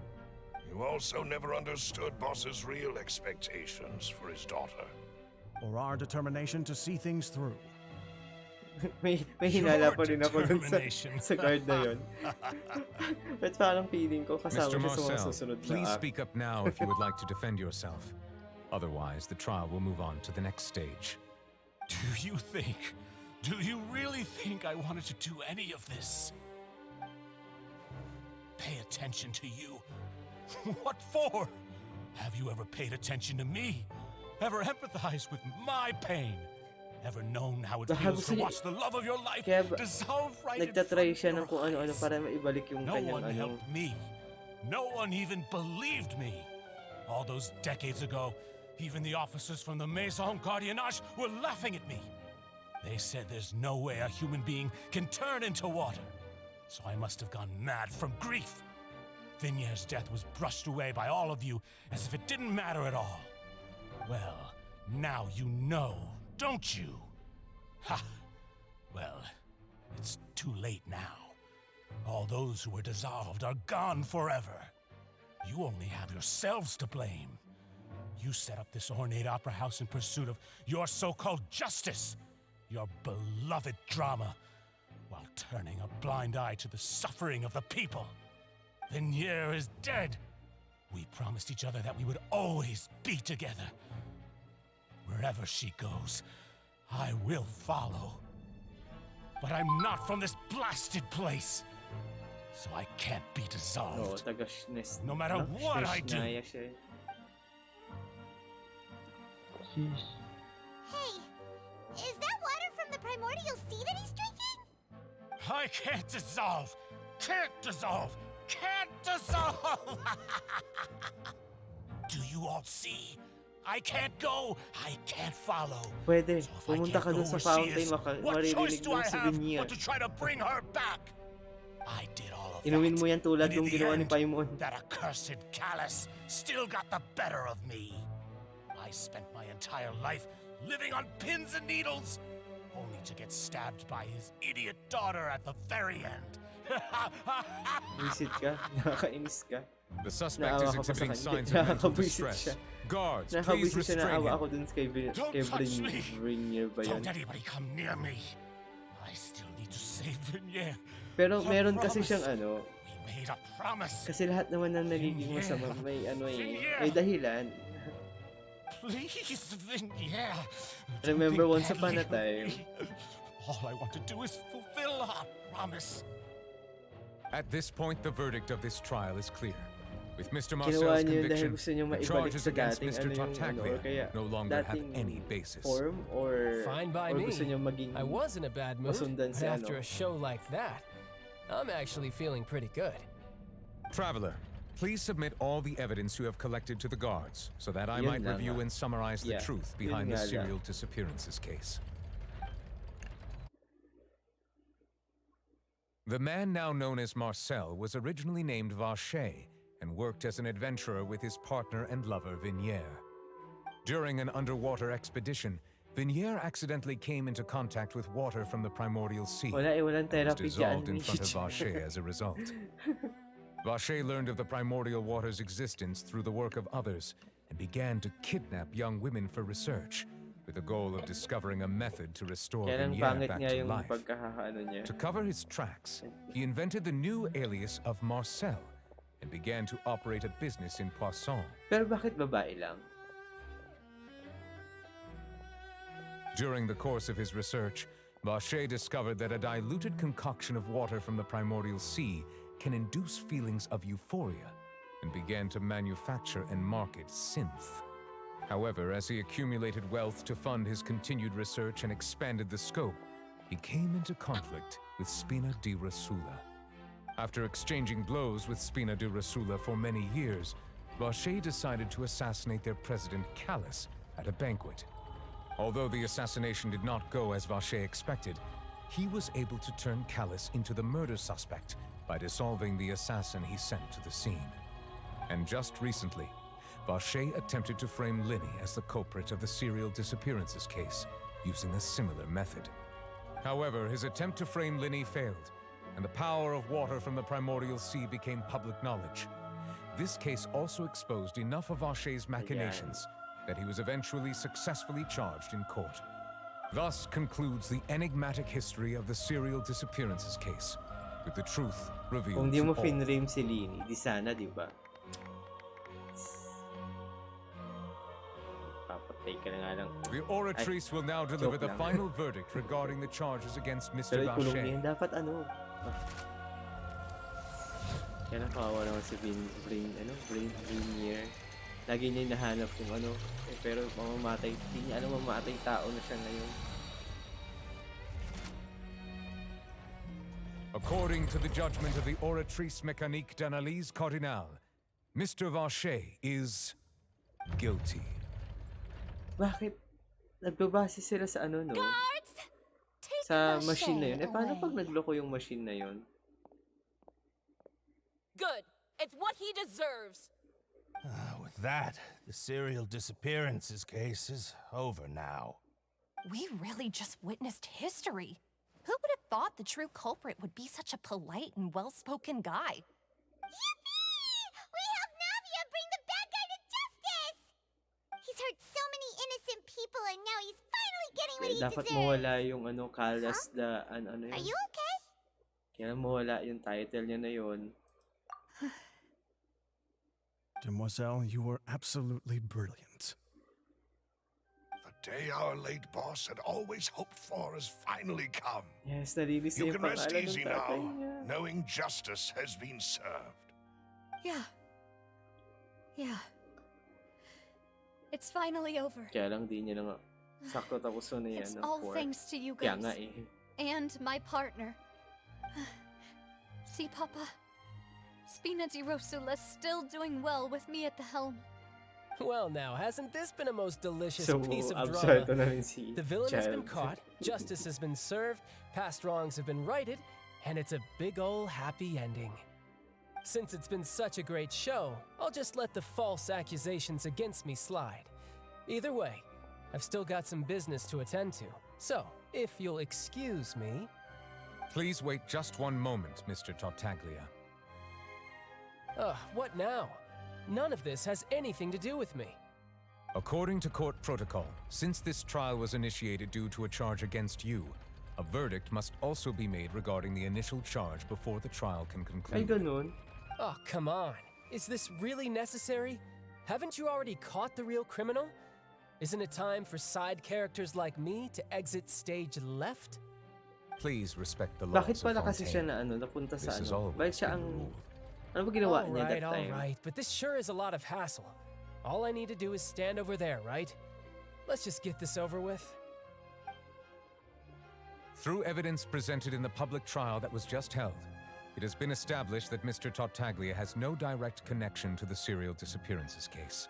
You also never understood Boss's real expectations for his daughter. Or our determination to see things through. may hinala pa rin ako dun sa guard na yun. But parang feeling ko kasama Mr. siya sa mga Marcel, susunod na please act. speak up now if you would like to defend yourself. Otherwise, the trial will move on to the next stage. Do you really think I wanted to do any of this? Pay attention to you? What for? Have you ever paid attention to me? Ever empathized with my pain? Ever known how it feels to watch the love of your life dissolve right in front Nagtatry of siya your ng kung ano-ano para maibalik yung No kanyang one helped me. No one even believed me. All those decades ago, even the officers from the Maison Gardiennage were laughing at me. They said there's no way a human being can turn into water. So I must have gone mad from grief. Vignier's death was brushed away by all of you as if it didn't matter at all. Well, now you know, don't you? Ha! Well, it's too late now. All those who were dissolved are gone forever. You only have yourselves to blame. You set up this ornate opera house in pursuit of your so-called justice, your beloved drama, while turning a blind eye to the suffering of the people. Vignier is dead. We promised each other that we would always be together. Wherever she goes, I will follow. But I'm not from this blasted place, so I can't be dissolved. No matter what I do. Hey, is that water from the primordial sea that he's drinking? I can't dissolve! Can't dissolve! Can't dissolve! Do you all see? I can't go. I can't follow. Pwede. Pumunta ka dun sa fountain, What choice maririnig do mo I si have Vignier. but to try to bring her back? I did all of Inumin mo yan tulad and in nung the ginawa ni end, Paimon. that accursed callus still got the better of me. I spent my entire life living on pins and needles, only to get stabbed by his idiot daughter at the very end. Visit ka, nakakainis ka. The suspect is Naawa ka pa sa exhibiting kanya. signs of mental Nakakabwisit distress. siya. Guards, please Nakakabwisit siya, restrain naawa him. ako dun kay Vignier ba yun? Don't anybody come near me. I still need to save Vignier. Pero I meron kasi promise. siyang ano, We made a promise. kasi lahat naman ng nagiging masama may ano Vignier. may dahilan. Please, Vignier. Remember Don't once think upon a badly of time. me. All I want to do is fulfill our promise. At this point, the verdict of this trial is clear. With Mr. Ginawa Marcel's niyo yun dahil conviction, gusto niyo the maibalik charges sa against dating Mr. ano yung ano, or Tartaglia kaya no longer have dating any basis. form or Fine by or me. gusto niyo maging I was in a bad mood, masundan but si after ano. a show like that, I'm actually feeling pretty good. Traveler, please submit all the evidence you have collected to the guards so that I Yun might lang review nga. and summarize the Yeah, truth yun behind the nga lang. serial disappearances case. The man now known as Marcel was originally named Vache and worked as an adventurer with his partner and lover Vignier. During an underwater expedition, Vignier accidentally came into contact with water from the primordial sea walang and was therapy dissolved dyan, in front of Mitch. Vacher as a result. Vacher learned of the primordial water's existence through the work of others and began to kidnap young women for research, with the goal of discovering a method to restore Kaya lang Vignier pangit back nga to yung life. pagkakaano niya. To cover his tracks, he invented the new alias of Marcel and began to operate a business in Poisson. Pero bakit babae lang? During the course of his research, Vacher discovered that a diluted concoction of water from the primordial sea can induce feelings of euphoria and began to manufacture and market synth. However, as he accumulated wealth to fund his continued research and expanded the scope, he came into conflict with Spina di Rosula. After exchanging blows with Spina di Rosula for many years, Vacher decided to assassinate their president Callus at a banquet. Although the assassination did not go as Vacher expected, he was able to turn Callus into the murder suspect by dissolving the assassin he sent to the scene. And just recently, Vacher attempted to frame Linny as the culprit of the serial disappearances case, using a similar method. However, his attempt to frame Linny failed, and the power of water from the primordial sea became public knowledge. This case also exposed enough of Vacher's machinations that he was eventually successfully charged in court. Thus concludes the enigmatic history of the serial disappearances case, with the truth revealed Kung di mo to all. finrame si Linny, di sana, di ba? Papatay ka na nga lang. The oratrice will now deliver joke the lang. final verdict regarding the charges against Mr. Pero ikulong niya Vacher. yun. Dapat ano? Kaya nakawawa naman si Vignier. Lagi niya hinahanap kung ano. Pero mamamatay. Hindi niya alam mamamatay tao na siya ngayon. According to the judgment of the Oratrice Mécanique d'Analyse Cardinale, Mr. Vacher is guilty. Bakit? Nagbabase sila sa ano, no? Guards! Take Sa Vacher machine na yun. Eh, paano away. pag nagloko yung machine na yun? Good. It's what he deserves. With that, the serial disappearances case is over now. We really just witnessed history. Who would have thought the true culprit would be such a polite and well-spoken guy? Yippee! We helped Navia bring the bad guy to justice! He's hurt so many innocent people and now he's finally getting what he Dapat deserves. mawala yung ano, Callas the ano yun. Are you okay? Kaya mawala yung title niya na yun. Demoiselle, you were absolutely brilliant. The day our late boss had always hoped for has finally come. Yes, narinis You niya yung can rest pangalan ng easy tatay now, niya. knowing justice has been served. Yeah. Yeah. It's finally over. Kaya lang di niya na nga. Sakto tapos na yan. It's all thanks to you Kaya guys. nga eh. And my partner. See, Papa? Spina di Rosula's still doing well with me at the helm. Well now, hasn't this been a most delicious So, piece of absuelto drama? na rin si The villain has been Child. caught, justice has been served, past wrongs have been righted, and it's a big ol' happy ending. Since it's been such a great show, I'll just let the false accusations against me slide. Either way, I've still got some business to attend to, so if you'll excuse me... Please wait just one moment, Mr. Tartaglia. What now? None of this has anything to do with me. According to court protocol, since this trial was initiated due to a charge against you, a verdict must also be made regarding the initial charge before the trial can Ay, conclude. ganun. Oh, come on. Is this really necessary? Haven't you already caught the real criminal? Isn't it time for side characters like me to exit stage left? Please respect the laws Bakit of pala kasi siya Fontaine. na ano, napunta sa This has ano? always Bakit siya been ang... the rule. Ano ba ginawa niya that time? Alright, but this sure is a lot of hassle. All I need to do is stand over there, right? Let's just get this over with. Through evidence presented in the public trial that was just held, it has been established that Mr. Tartaglia has no direct connection to the serial disappearances case.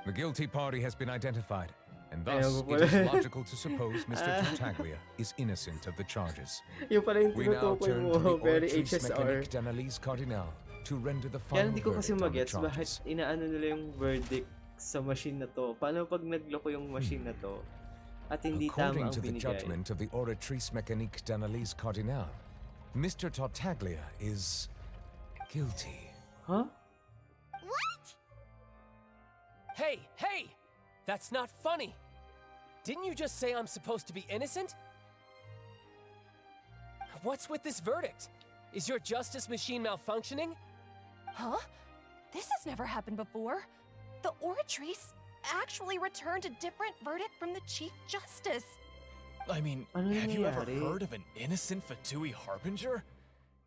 The guilty party has been identified, and thus Ayaw ko it is pala. logical to suppose Mr. Tartaglia is innocent of the charges. Yung pala yung We now tinutukoy turn mo, to the very Oratrice HSR. Mécanique d'Analyse Cardinale to render the Kaya final hindi ko kasi verdict on the magets bakit charges. inaano nila yung verdict sa machine na to. Paano pag nagloko yung machine na to? At hindi tama According ang to the binigay. judgment of the Oratrice Mécanique d'Analyse Cardinale, Mr. Tartaglia is guilty. Huh? What? Hey, hey! That's not funny! Didn't you just say I'm supposed to be innocent? What's with this verdict? Is your justice machine malfunctioning? Huh? This has never happened before. The Oratrice actually returned a different verdict from the Chief Justice. I mean, Ano have you ever nangyayari? heard of an innocent Fatui Harbinger?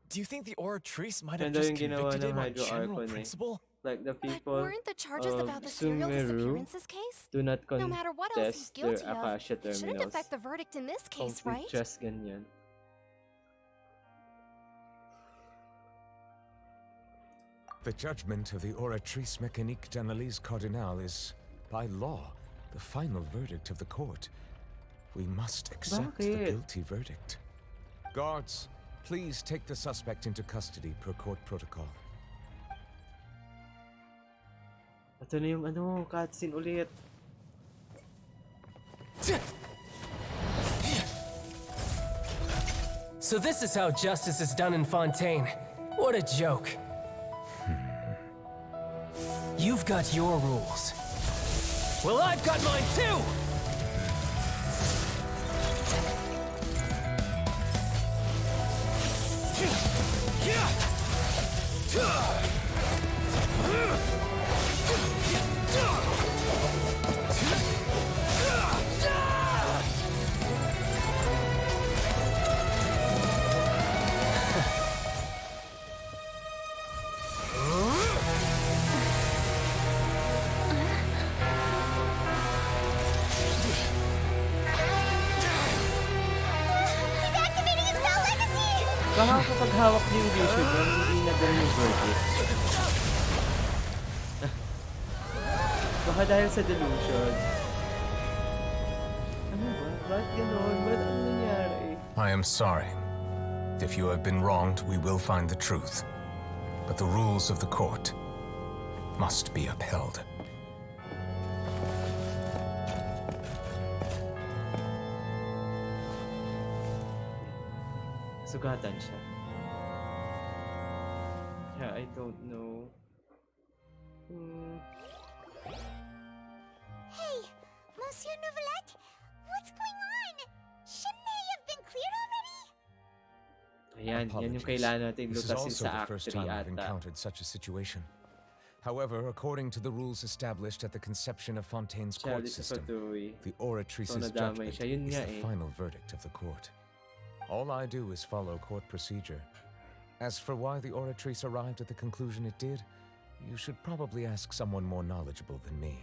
Do you think the Oratrice might have Ganda just yung ginawa convicted ng him on Hydro general Archon eh. principle? Like the But people weren't the charges of about the serial Sumeru disappearances case? do not No matter what else he's contest their guilty of, Akasha it shouldn't terminals. affect the verdict in this case, Complete right? just ganyan. The judgment of the Oratrice Mécanique d'Analyse Cardinale is, by law, the final verdict of the court. We must accept the Bakit? guilty verdict. Guards, please take the suspect into custody per court protocol. Ito na yung cutscene ulit. So this is how justice is done in Fontaine. What a joke. You've got your rules. Well, I've got mine too! He's activating his spell legacy! Baka kapag hawak niyo yung Genshin, hindi na ganun yung verdict. Baka dahil sa delusion. Ano ba? Bakit ganun? Ba't ano nangyari? I am sorry. If you have been wronged, we will find the truth. But the rules of the court must be upheld. Sugatan siya. Yeah, I don't know. Hey, Monsieur Novelette, what's going on? Shouldn't they have been cleared already? Ayan, yan yung kailangan natin This is lutasin also sa the Act first 3 time I've ata. encountered such a situation. However, according to the rules established at the conception of Fontaine's court Childish system, Fatui. the Oratrice's nadamay judgment siya. Yun is nga the eh. final verdict of the court. All I do is follow court procedure. As for why the Oratrice arrived at the conclusion it did, you should probably ask someone more knowledgeable than me.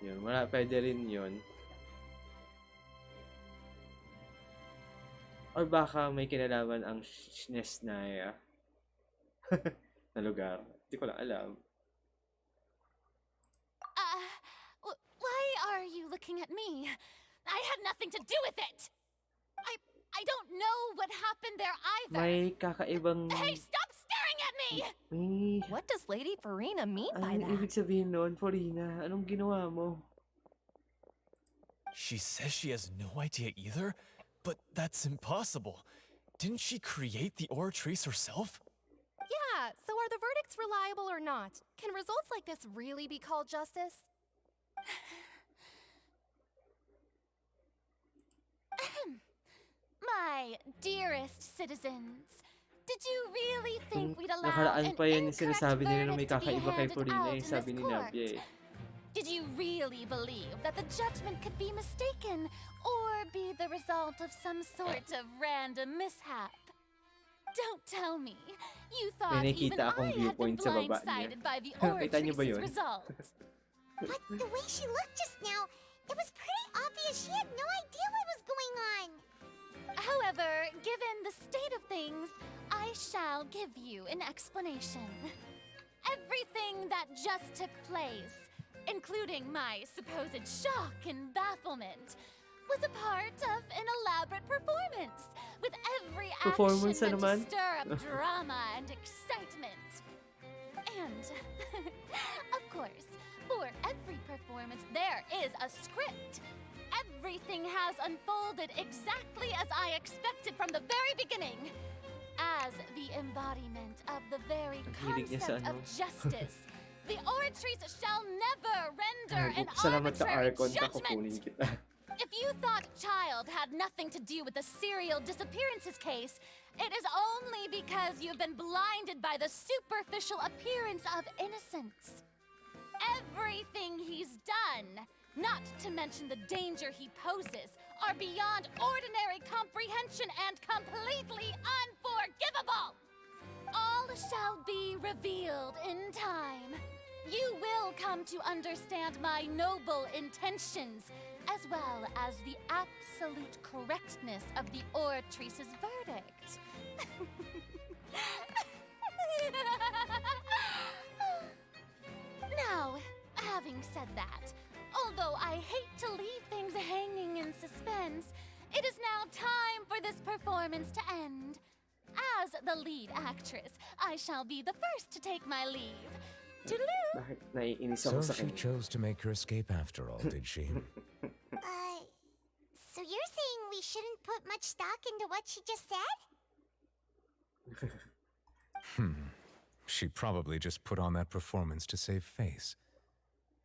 Yun, pwede rin yun. Or baka may kinalaman ang Shnesnaya na lugar. Hindi ko lang alam. Why are you looking at me? I had nothing to do with it! I don't know what happened there either! May kakaibang... Hey, stop staring at me! May... What does Lady Farina mean by Anong that? ibig sabihin nun, Farina? Anong ginawa mo? She says she has no idea either, but that's impossible. Didn't she create the Oratrice herself? Yeah, so are the verdicts reliable or not? Can results like this really be called justice? My dearest citizens, did you really think we'd allow Nakaraan an pa yan yung incorrect sinasabi nila na may verdict to be kakaiba kay handed Farina out eh, in sabi this ni court? Nabia eh. Did you really believe that the judgment could be mistaken or be the result of some sort of random mishap? Don't tell me you thought May even nakita akong I had been viewpoint sa baba niya. blindsided by the Kita niyo ba Oratrice's yun? result. But the way she looked just now, it was pretty obvious she had no idea what was going on. However, given the state of things, I shall give you an explanation. Everything that just took place, including my supposed shock and bafflement, was a part of an elaborate performance, with every action Performance meant to naman? stir up drama and excitement. And, of course, For every performance, there is a script. Everything has unfolded exactly as I expected from the very beginning. As the embodiment of the very concept of justice, the Oratrice shall never render an arbitrary judgment. If you thought Child had nothing to do with the serial disappearances case, it is only because you've been blinded by the superficial appearance of innocence. Everything he's done, not to mention the danger he poses, are beyond ordinary comprehension and completely unforgivable. All shall be revealed in time. You will come to understand my noble intentions, as well as the absolute correctness of the Oratrice's verdict. Now, having said that, although I hate to leave things hanging in suspense, it is now time for this performance to end. As the lead actress, I shall be the first to take my leave. Toodaloo! So she chose to make her escape after all, did she? So you're saying we shouldn't put much stock into what she just said? She probably just put on that performance to save face.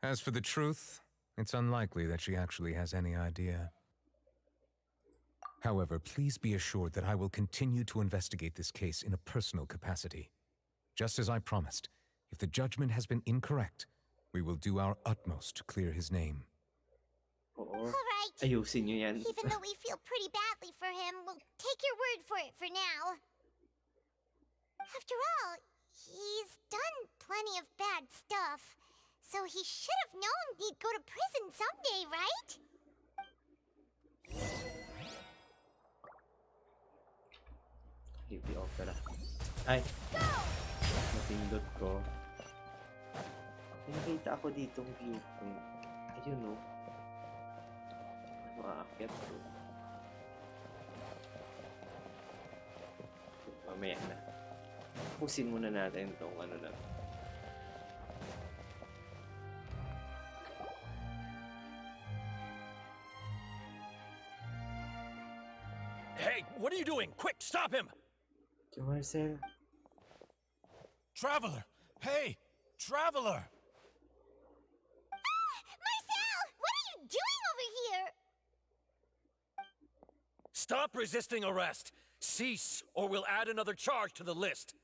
As for the truth, it's unlikely that she actually has any idea. However, please be assured that I will continue to investigate this case in a personal capacity. Just as I promised, if the judgment has been incorrect, we will do our utmost to clear his name. Alright. Ayusin niyo yan. Even though we feel pretty badly for him, we'll take your word for it for now. After all, he's done plenty of bad stuff, so he should have known he'd go to prison someday, right? Hippie opera. Ay! Napindot ko. Nakita ako ditong viewpoint. Ayun o. Ano aakyat ko? Mamaya na. Pusin muna natin itong ano na. Hey, what are you doing? Quick, stop him! Marcel. Traveler! Hey! Traveler! Marcel! What are you doing over here? Stop resisting arrest! Cease, or we'll add another charge to the list.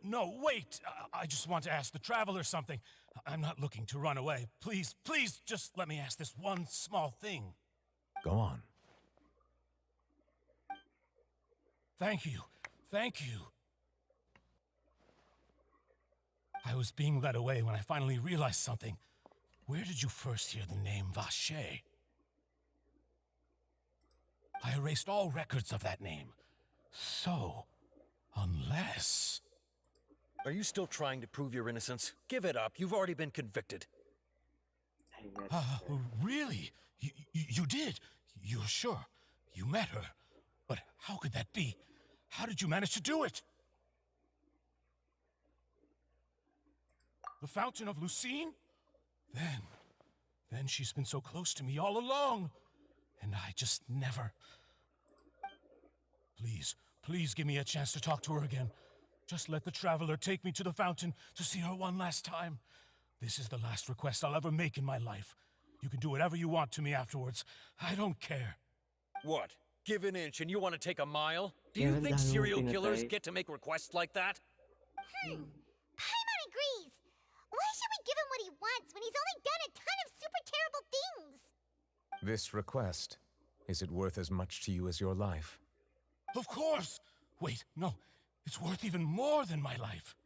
No, wait! I just want to ask the Traveler something. I'm not looking to run away. Please, just let me ask this one small thing. Go on. Thank you. I was being led away when I finally realized something. Where did you first hear the name Vacher? I erased all records of that name. So, unless... Are you still trying to prove your innocence? Give it up. You've already been convicted. Really? You did? You're sure? You met her? But how could that be? How did you manage to do it? The Fountain of Lucine? Then she's been so close to me all along. And I just never... Please give me a chance to talk to her again. Just let the Traveler take me to the fountain to see her one last time. This is the last request I'll ever make in my life. You can do whatever you want to me afterwards. I don't care. What? Give an inch and you want to take a mile? Do you think serial killers get to make requests like that? Paimon agrees. Why should we give him what he wants when he's only done a ton of super terrible things? This request, is it worth as much to you as your life? Of course! Wait, no. It's worth even more than my life.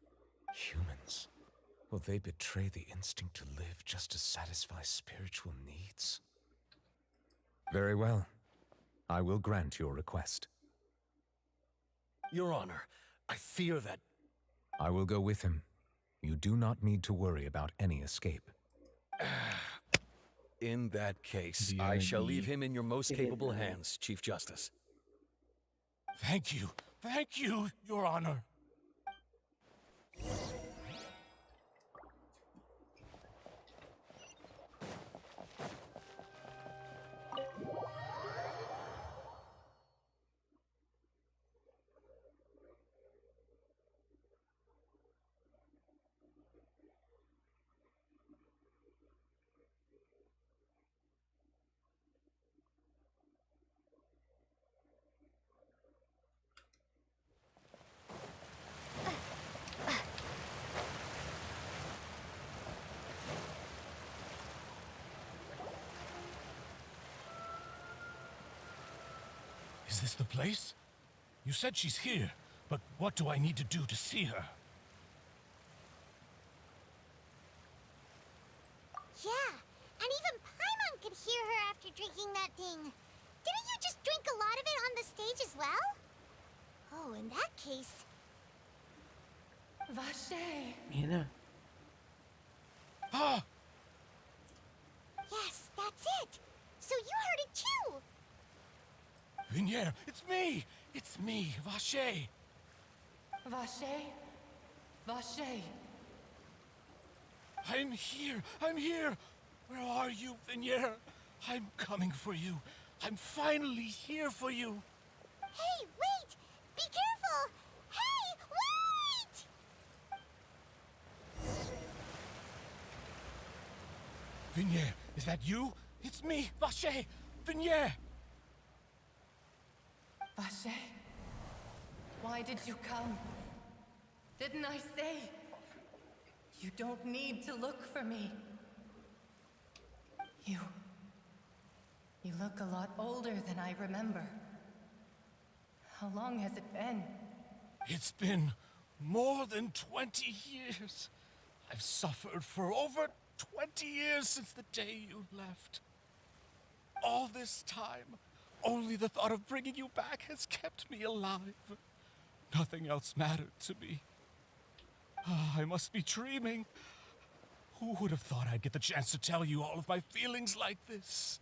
Humans. Will they betray the instinct to live just to satisfy spiritual needs? Very well. I will grant your request. Your Honor, I fear that... I will go with him. You do not need to worry about any escape. In that case, I shall leave him in your most capable hands, Chief Justice. Thank you, Your Honor. Is this the place? You said she's here, but what do I need to do to see her? Yeah, and even Paimon could hear her after drinking that thing. Didn't you just drink a lot of it on the stage as well? Oh, in that case... Vache! Mina. Ah! Yes, that's it! So you heard it too! Vinier, it's me! It's me, Vache! Vache? Vache? I'm here! I'm here! Where are you, Vinier? I'm coming for you. I'm finally here for you. Hey, wait! Be careful! Hey, wait! Vinier, is that you? It's me, Vache! Vinier! Vache? Why did you come? Didn't I say? You don't need to look for me. You look a lot older than I remember. How long has it been? It's been more than 20 years. I've suffered for over 20 years since the day you left. All this time, only the thought of bringing you back has kept me alive. Nothing else mattered to me. I must be dreaming. Who would have thought I'd get the chance to tell you all of my feelings like this?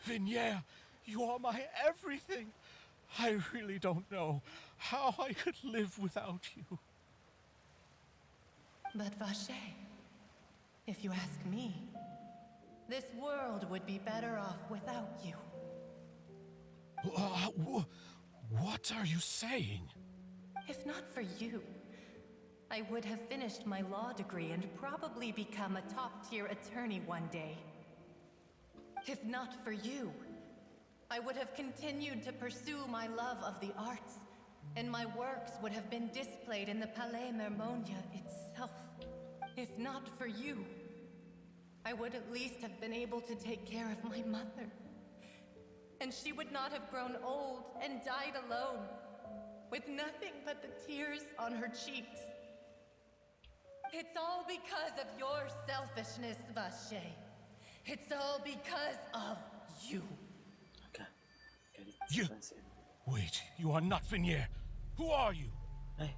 Vinier, you are my everything. I really don't know how I could live without you. But Vache, if you ask me, this world would be better off without you. What are you saying? If not for you, I would have finished my law degree and probably become a top-tier attorney one day. If not for you, I would have continued to pursue my love of the arts, and my works would have been displayed in the Palais Mermonia itself. If not for you, I would at least have been able to take care of my mother. And she would not have grown old and died alone, with nothing but the tears on her cheeks. It's all because of your selfishness, Vache. It's all because of you. Okay. You... Wait, you are not Vinier. Who are you? Hey.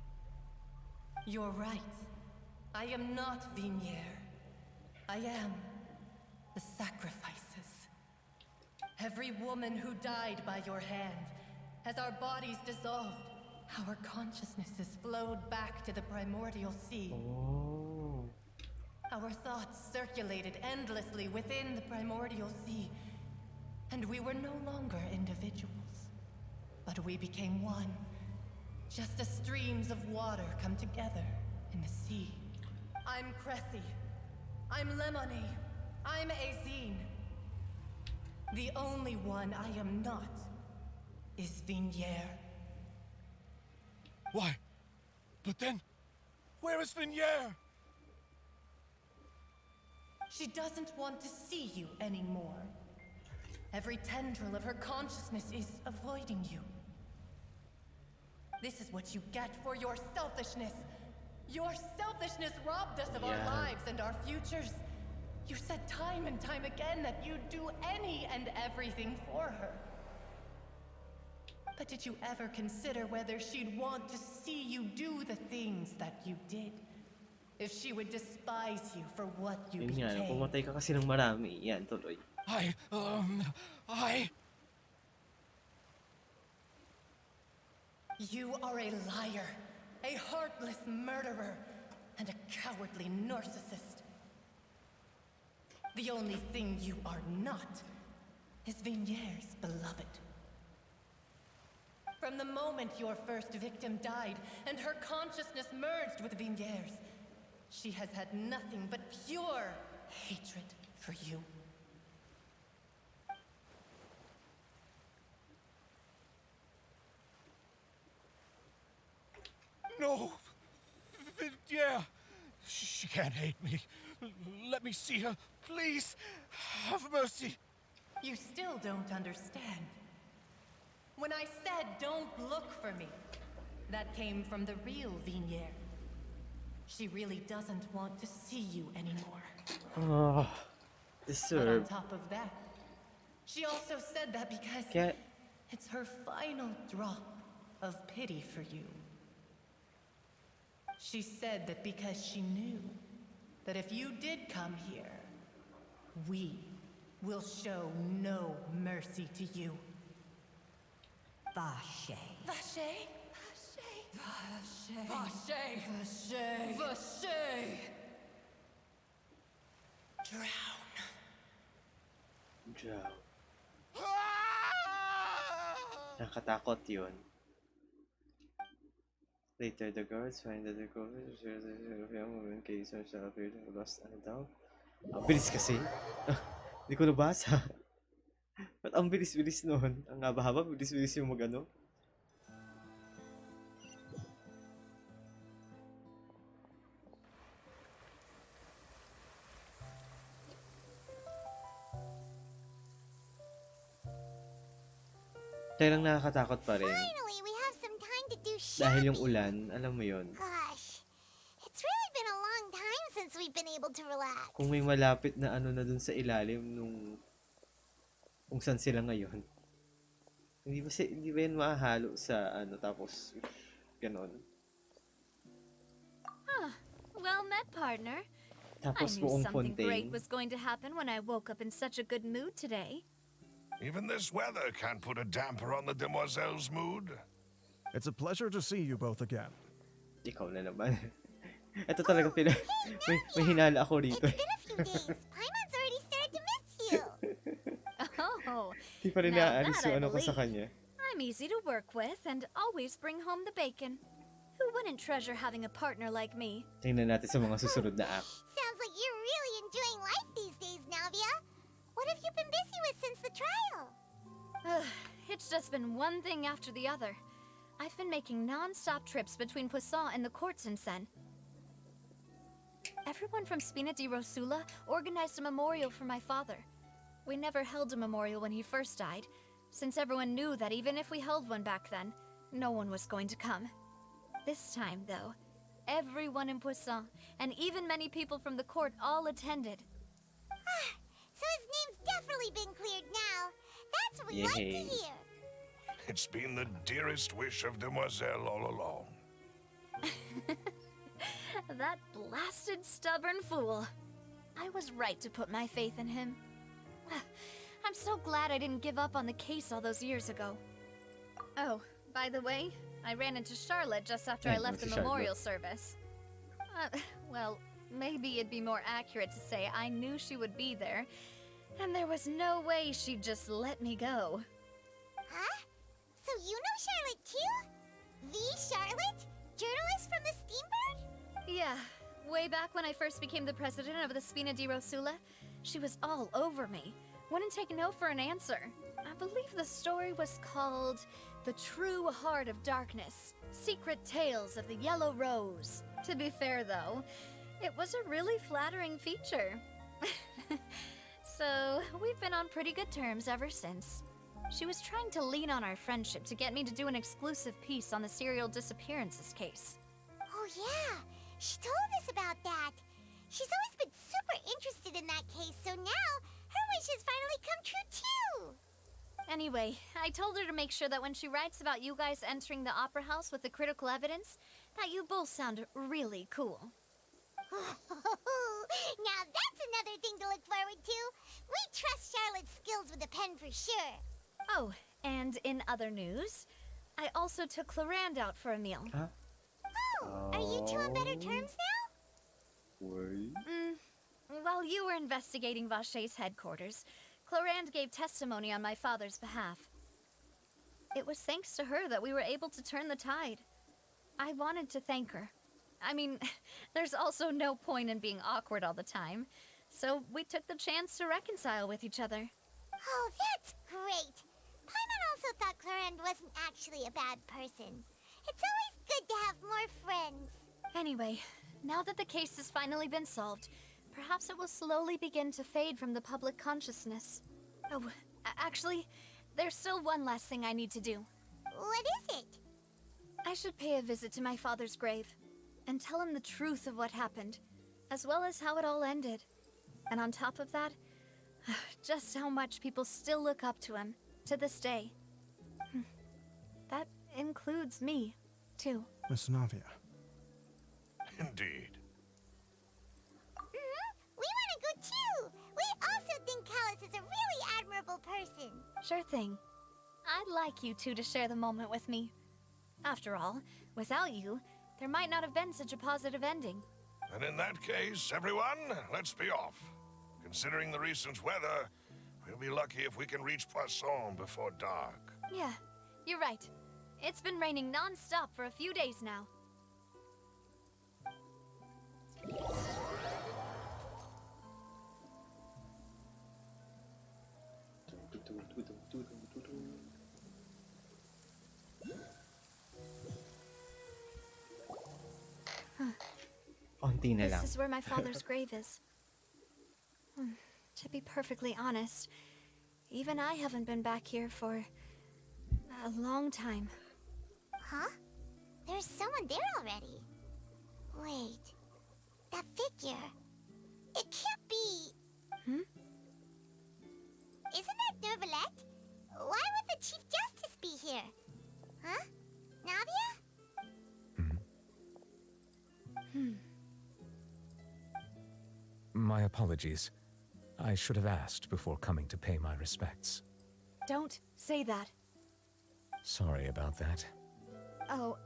You're right. I am not Vinier. I am the sacrifices. Every woman who died by your hand, as our bodies dissolved, our consciousnesses flowed back to the primordial sea. Oh. Our thoughts circulated endlessly within the primordial sea, and we were no longer individuals, but we became one, just as streams of water come together in the sea. I'm Cressy. I'm Lemony. I'm Azine. The only one I am not is Vinier. Why? But then, where is Vinier? She doesn't want to see you anymore. Every tendril of her consciousness is avoiding you. This is what you get for your selfishness. Your selfishness robbed us of our lives and our futures. You said time and time again that you'd do any and everything for her. But did you ever consider whether she'd want to see you do the things that you did? If she would despise you for what you became? Pumatay ka kasi ng marami. Yan, tuloy. You are a liar, a heartless murderer, and a cowardly narcissist. The only thing you are not is Vinier's beloved. From the moment your first victim died and her consciousness merged with Vinier's, she has had nothing but pure hatred for you. No! Yeah! She can't hate me. Let me see her, please. Have mercy. You still don't understand. When I said don't look for me, that came from the real Vignier. She really doesn't want to see you anymore. Oh, But on deserve. top of that, she also said that because it's her final drop of pity for you. She said that because she knew that if you did come here, we will show no mercy to you. Vache. Vache? Vache. Vache. Vache. Vache. Drown. Drown. Nakatakot yun. Later, the guards find that the government shares a young woman case of appeared to have lost an dog. Ang bilis kasi. Hindi ko nabasa. Ba't ang bilis-bilis nun? Ang haba-haba, bilis-bilis yung mag-ano. Kaya lang nakakatakot pa rin. Finally, we have some time to do shopping. Dahil yung ulan, alam mo yun. Gosh, it's really been a long time since we've been able to relax. Kung may malapit na ano na dun sa ilalim nung kung saan sila ngayon. Hindi ba yan mahahalo sa ano tapos ganon. Well met, partner. Tapos I knew buong something great Fontaine. was going to happen when I woke up in such a good mood today. Even this weather can't put a damper on the demoiselle's mood. It's a pleasure to see you both again. Ikaw na naman. Ito talaga may hinala ako rito. It's been a few days. Paimon's already started to miss you. Oh, Di pa rin now naaalis that I yung ano ko sa believe. kanya. I'm easy to work with and always bring home the bacon. Who wouldn't treasure having a partner like me? Tingnan natin sa mga susunod na act. Sounds like you're really enjoying life these days, Navia. What have you been busy with since the trial? It's just been one thing after the other. I've been making non-stop trips between Poisson and the courts in Sen. Everyone from Spina di Rosula organized a memorial for my father. We never held a memorial when he first died, since everyone knew that even if we held one back then, no one was going to come. This time, though, everyone in Poisson, and even many people from the court all attended. So his name's definitely been cleared now. That's what we like to Yay. hear. It's been the dearest wish of Demoiselle all along. That blasted stubborn fool. I was right to put my faith in him. I'm so glad I didn't give up on the case all those years ago. Oh, by the way, I ran into Charlotte just after I left the memorial service. Well, maybe it'd be more accurate to say I knew she would be there, and there was no way she'd just let me go. Huh? So you know Charlotte too? The Charlotte? Journalist from the Steambird? Yeah, way back when I first became the president of the Spina di Rosula, she was all over me. Wouldn't take no for an answer. I believe the story was called The True Heart of Darkness, Secret Tales of the Yellow Rose. To be fair though, it was a really flattering feature. So, we've been on pretty good terms ever since. She was trying to lean on our friendship to get me to do an exclusive piece on the serial disappearances case. Oh yeah, she told us about that. She's always been super interested in that case, so now her wish has finally come true too. Anyway, I told her to make sure that when she writes about you guys entering the opera house with the critical evidence, that you both sound really cool. Now that's another thing to look forward to. We trust Charlotte's skills with a pen for sure. Oh, and in other news, I also took Clarand out for a meal. Huh? Oh, are you two on better terms now? Wait. While you were investigating Vache's headquarters, Clarand gave testimony on my father's behalf. It was thanks to her that we were able to turn the tide. I wanted to thank her. I mean, there's also no point in being awkward all the time, so we took the chance to reconcile with each other. Oh, that's great. Paimon also thought Clarend wasn't actually a bad person. It's always good to have more friends. Anyway, now that the case has finally been solved, perhaps it will slowly begin to fade from the public consciousness. Oh, actually, there's still one last thing I need to do. What is it? I should pay a visit to my father's grave and tell him the truth of what happened, as well as how it all ended. And on top of that, just how much people still look up to him to this day. That includes me, too. Miss Navia. Indeed. We want to go too! We also think Callus is a really admirable person. Sure thing. I'd like you two to share the moment with me. After all, without you, there might not have been such a positive ending. And in that case, everyone, let's be off. Considering the recent weather, we'll be lucky if we can reach Poisson before dark. Yeah, you're right. It's been raining non-stop for a few days now. Konti na lang. This is where my father's grave is. To be perfectly honest, even I haven't been back here for a long time. Huh? There's someone there already. Wait. That figure. It can't be. Isn't that Neuvillette? Why would the Chief Justice be here? Huh? Navia? My apologies. I should have asked before coming to pay my respects. Don't say that. Sorry about that. Oh,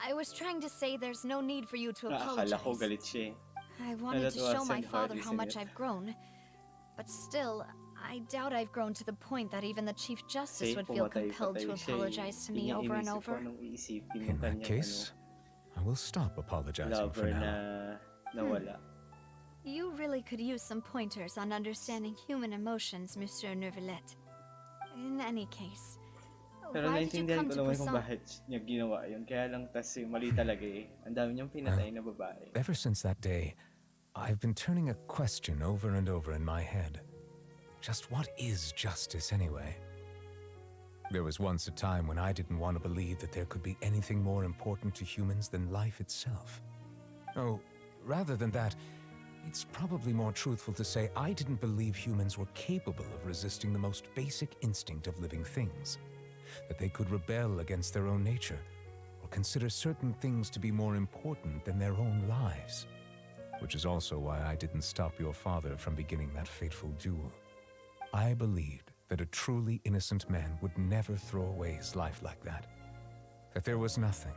I was trying to say there's no need for you to apologize. Akala ko galit siya. I wanted to show my father how much I've... I've grown. But still, I doubt I've grown to the point that even the Chief Justice would feel compelled to apologize to me over and over. In that case, I will stop apologizing for now. You really could use some pointers on understanding human emotions, Monsieur Neuvillette. In any case, pero why did you naintindihan come ko to naman kung Poisson? bakit niya ginawa yun. Kaya lang tas mali talaga eh. Ang dami niyang pinatay na babae. Ever since that day, I've been turning a question over and over in my head. Just what is justice anyway? There was once a time when I didn't want to believe that there could be anything more important to humans than life itself. Oh, rather than that, it's probably more truthful to say I didn't believe humans were capable of resisting the most basic instinct of living things. That they could rebel against their own nature, or consider certain things to be more important than their own lives. Which is also why I didn't stop your father from beginning that fateful duel. I believed that a truly innocent man would never throw away his life like that. That there was nothing,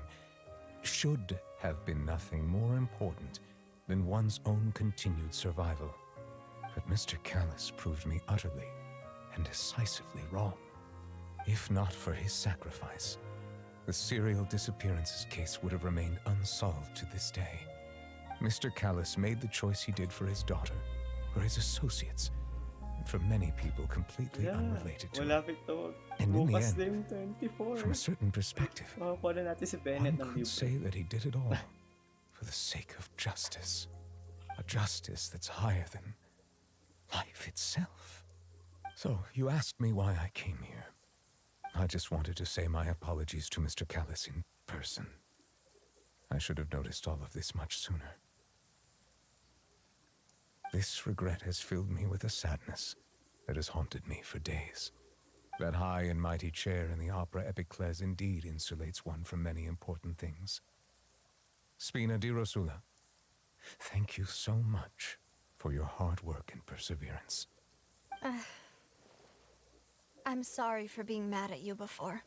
should have been nothing more important than one's own continued survival. But Mr. Callus proved me utterly and decisively wrong. If not for his sacrifice, the serial disappearances case would have remained unsolved to this day. Mr. Callus made the choice he did for his daughter, for his associates, and for many people completely unrelated to him. And in the end, from a certain perspective, one could say that he did it all for the sake of justice. A justice that's higher than life itself. So, you asked me why I came here. I just wanted to say my apologies to Mr. Callus in person. I should have noticed all of this much sooner. This regret has filled me with a sadness that has haunted me for days. That high and mighty chair in the opera Epiclese indeed insulates one from many important things. Spina di Rosula, thank you so much for your hard work and perseverance. I'm sorry for being mad at you before.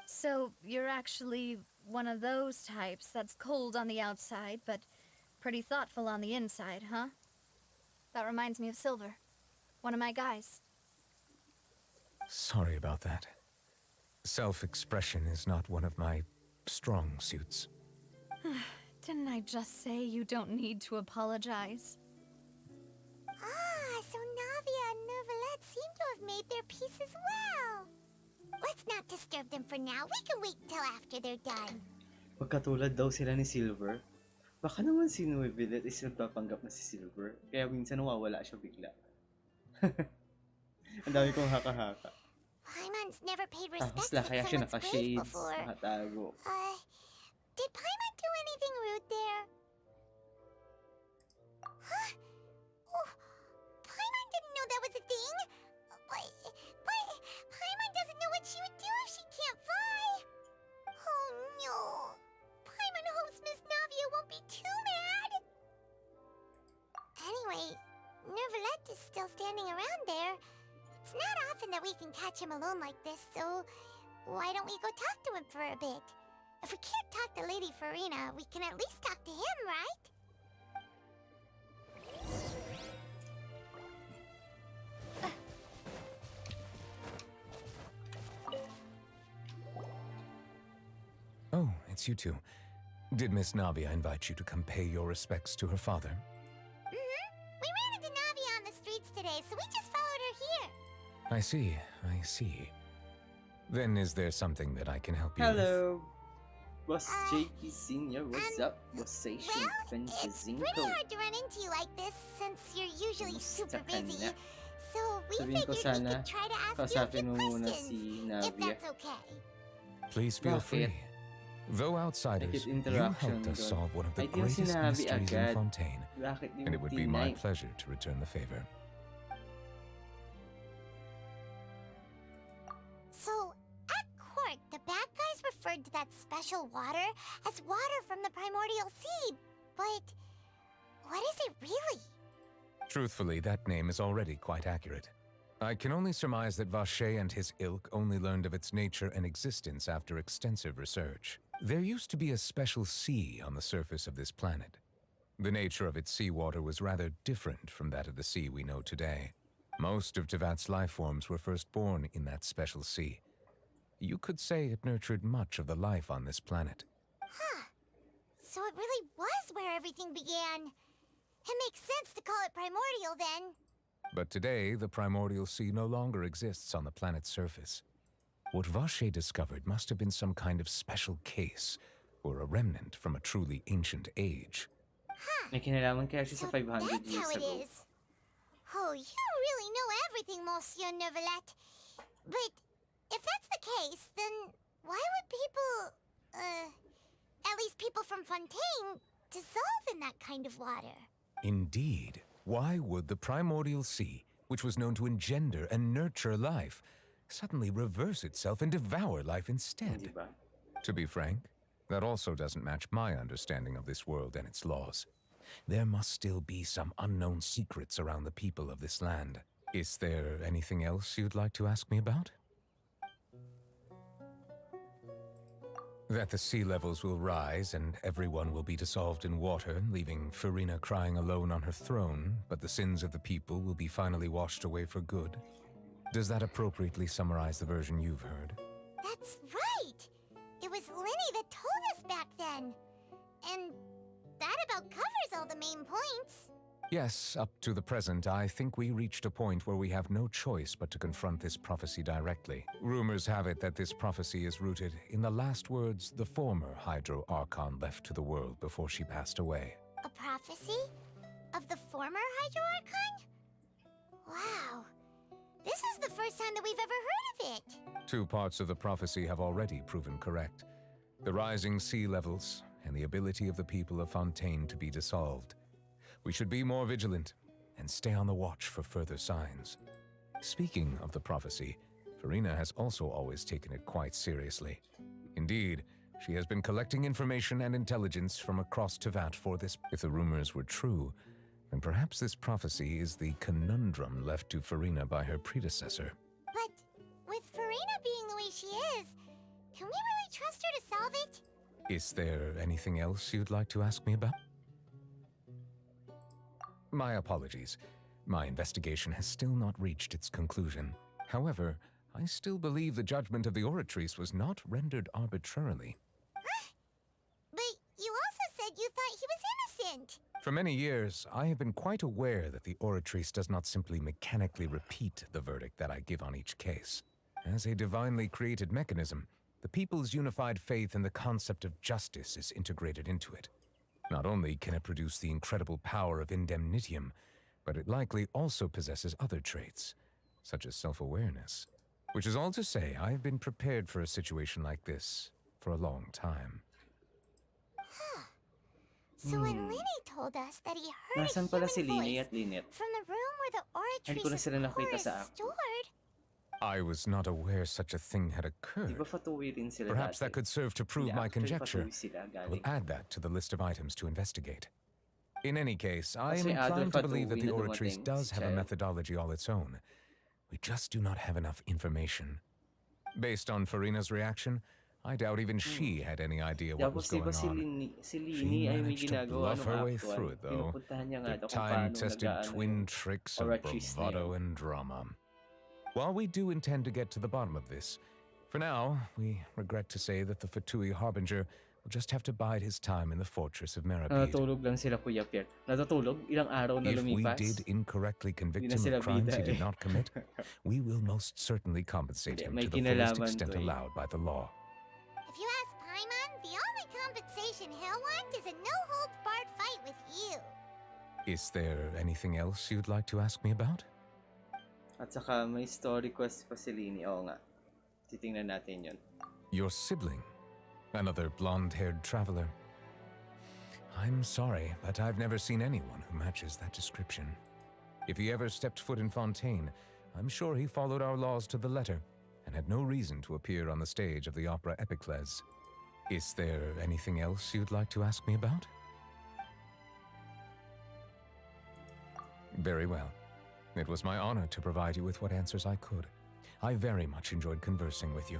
So, you're actually one of those types that's cold on the outside, but pretty thoughtful on the inside, huh? That reminds me of Silver, one of my guys. Sorry about that. Self-expression is not one of my strong suits. Didn't I just say you don't need to apologize? Ah, so Navia and Neuvillette seem to have made their peace as well. Let's not disturb them for now. We can wait till after they're done. Pagkatulad daw sila ni Silver. Baka naman si Neuvillette is nagpapanggap na si Silver. Kaya minsan nawawala siya bigla. Ang dami kong haka-haka. Paimon's never paid Tapos respect lang, at kaya siya someone's grave naka-shades, before. nakatago. Did Paimon do anything rude there? Huh? Oh, Paimon didn't know that was a thing. But Paimon doesn't know what she would do if she can't fly. Oh no. Paimon hopes Miss Navia won't be too mad. Anyway, Nervalette is still standing around there. It's not often that we can catch him alone like this, so why don't we go talk to him for a bit? If we can't talk to Lady Farina, we can at least talk to him, right? Oh, it's you two. Did Miss Navia invite you to come pay your respects to her father? We ran into Navia on the streets today, so we just followed her here. I see. Then is there something that I can help you with? Hello, Boss Jakey Sr., what's up? Bossation It's pretty hard to run into you like this since you're usually super busy. So we figured we could try to ask you a few questions, if that's okay. Please feel free. Though outsiders, you helped us solve one of the greatest mysteries in Fontaine, and it would be my pleasure to return the favor. So, at court, the bad guys referred to that special water as water from the primordial sea, but what is it really? Truthfully, that name is already quite accurate. I can only surmise that Vacher and his ilk only learned of its nature and existence after extensive research. There used to be a special sea on the surface of this planet. The nature of its seawater was rather different from that of the sea we know today. Most of Tevat's life forms were first born in that special sea. You could say it nurtured much of the life on this planet. Huh. So it really was where everything began. It makes sense to call it primordial then. But today, the primordial sea no longer exists on the planet's surface. What Vacher discovered must have been some kind of special case, or a remnant from a truly ancient age. May kinalaman kaya siya sa 500 That's years how it ago. is. Oh, you really know everything, Monsieur Nervalette. But if that's the case, then why would people, at least people from Fontaine, dissolve in that kind of water? Indeed. Why would the primordial sea, which was known to engender and nurture life, suddenly reverse itself and devour life instead? To be frank, that also doesn't match my understanding of this world and its laws. There must still be some unknown secrets around the people of this land. Is there anything else you'd like to ask me about? That the sea levels will rise and everyone will be dissolved in water, leaving Farina crying alone on her throne, but the sins of the people will be finally washed away for good. Does that appropriately summarize the version you've heard? That's right! It was Linny that told us back then. And that about covers all the main points. Yes, up to the present, I think we reached a point where we have no choice but to confront this prophecy directly. Rumors have it that this prophecy is rooted in the last words the former Hydro Archon left to the world before she passed away. A prophecy? Of the former Hydro Archon? Wow. This is the first time that we've ever heard of it. 2 parts of the prophecy have already proven correct. The rising sea levels and the ability of the people of Fontaine to be dissolved. We should be more vigilant and stay on the watch for further signs. Speaking of the prophecy, Farina has also always taken it quite seriously. Indeed, she has been collecting information and intelligence from across Tevat for this. If the rumors were true, then perhaps this prophecy is the conundrum left to Farina by her predecessor. But with Farina being the way she is, can we really trust her to solve it? Is there anything else you'd like to ask me about? My apologies. My investigation has still not reached its conclusion. However, I still believe the judgment of the Oratrice was not rendered arbitrarily. But you also said you thought he was innocent. For many years, I have been quite aware that the Oratrice does not simply mechanically repeat the verdict that I give on each case. As a divinely created mechanism, the people's unified faith in the concept of justice is integrated into it. Not only can it produce the incredible power of indemnitium, but it likely also possesses other traits, such as self-awareness. Which is all to say, I have been prepared for a situation like this for a long time. So when Lenny told us that he heard Nasaan a pala human si Lini voice at Linet? from the room where the Hindi ko na Oratrice's sila nakita core is sa act. stored, I was not aware such a thing had Di occurred. ba Fatui rin sila Perhaps dati? that could serve to prove Hindi, my actually, conjecture. Fatui sila I will galing. add that to the list of items to investigate. In any case, I am Kasi Adol inclined to believe that Fatui the na Oratrice dumating, does si have a Chel. methodology all its own. We just do not have enough information. Based on Farina's reaction, I doubt even she had any idea what was going Tapos on. si She Lini ay may managed to ginagawa bluff nung her way actual. through it, though. Pinupuntahan niya nga The daw kung paano time-tested nag-aano twin yung tricks of Oratrice na bravado yun. and drama. While we do intend to get to the bottom of this, for now, we regret to say that the Fatui Harbinger will just have to bide his time in the fortress of Merabid. Natutulog lang sila, Kuya Piet. Natutulog? Ilang araw na If we lumipas? did incorrectly convict Hindi na him sila of crimes bida he did eh. not commit, we will most certainly compensate him May to the fullest kinalaman extent to eh. allowed by the law. if you ask Paimon, the only compensation he'll want is a no-holds-barred fight with you. Is there anything else you'd like to ask me about? At saka may story quest pa si Lini. Oo nga. Titingnan natin yun. Your sibling, another blonde-haired traveler. I'm sorry, but I've never seen anyone who matches that description. If he ever stepped foot in Fontaine, I'm sure he followed our laws to the letter and had no reason to appear on the stage of the opera Epiclese. Is there anything else you'd like to ask me about? Very well. It was my honor to provide you with what answers I could. I very much enjoyed conversing with you.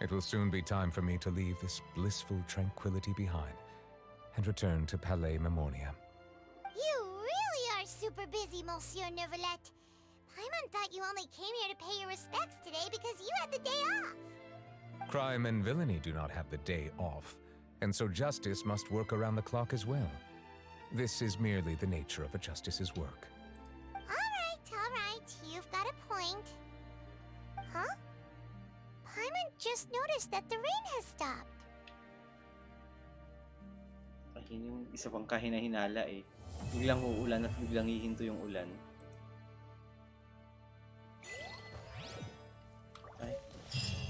It will soon be time for me to leave this blissful tranquility behind and return to Palais Memoria. You really are super busy, Monsieur Neuvillette. Paimon thought you only came here to pay your respects today because you had the day off. Crime and villainy do not have the day off, and so justice must work around the clock as well. This is merely the nature of a justice's work. All right, you've got a point. Huh? Paimon just noticed that the rain has stopped. Ayun yung isa pang kahina-hinala eh. Biglang uulan at biglang hihinto yung ulan.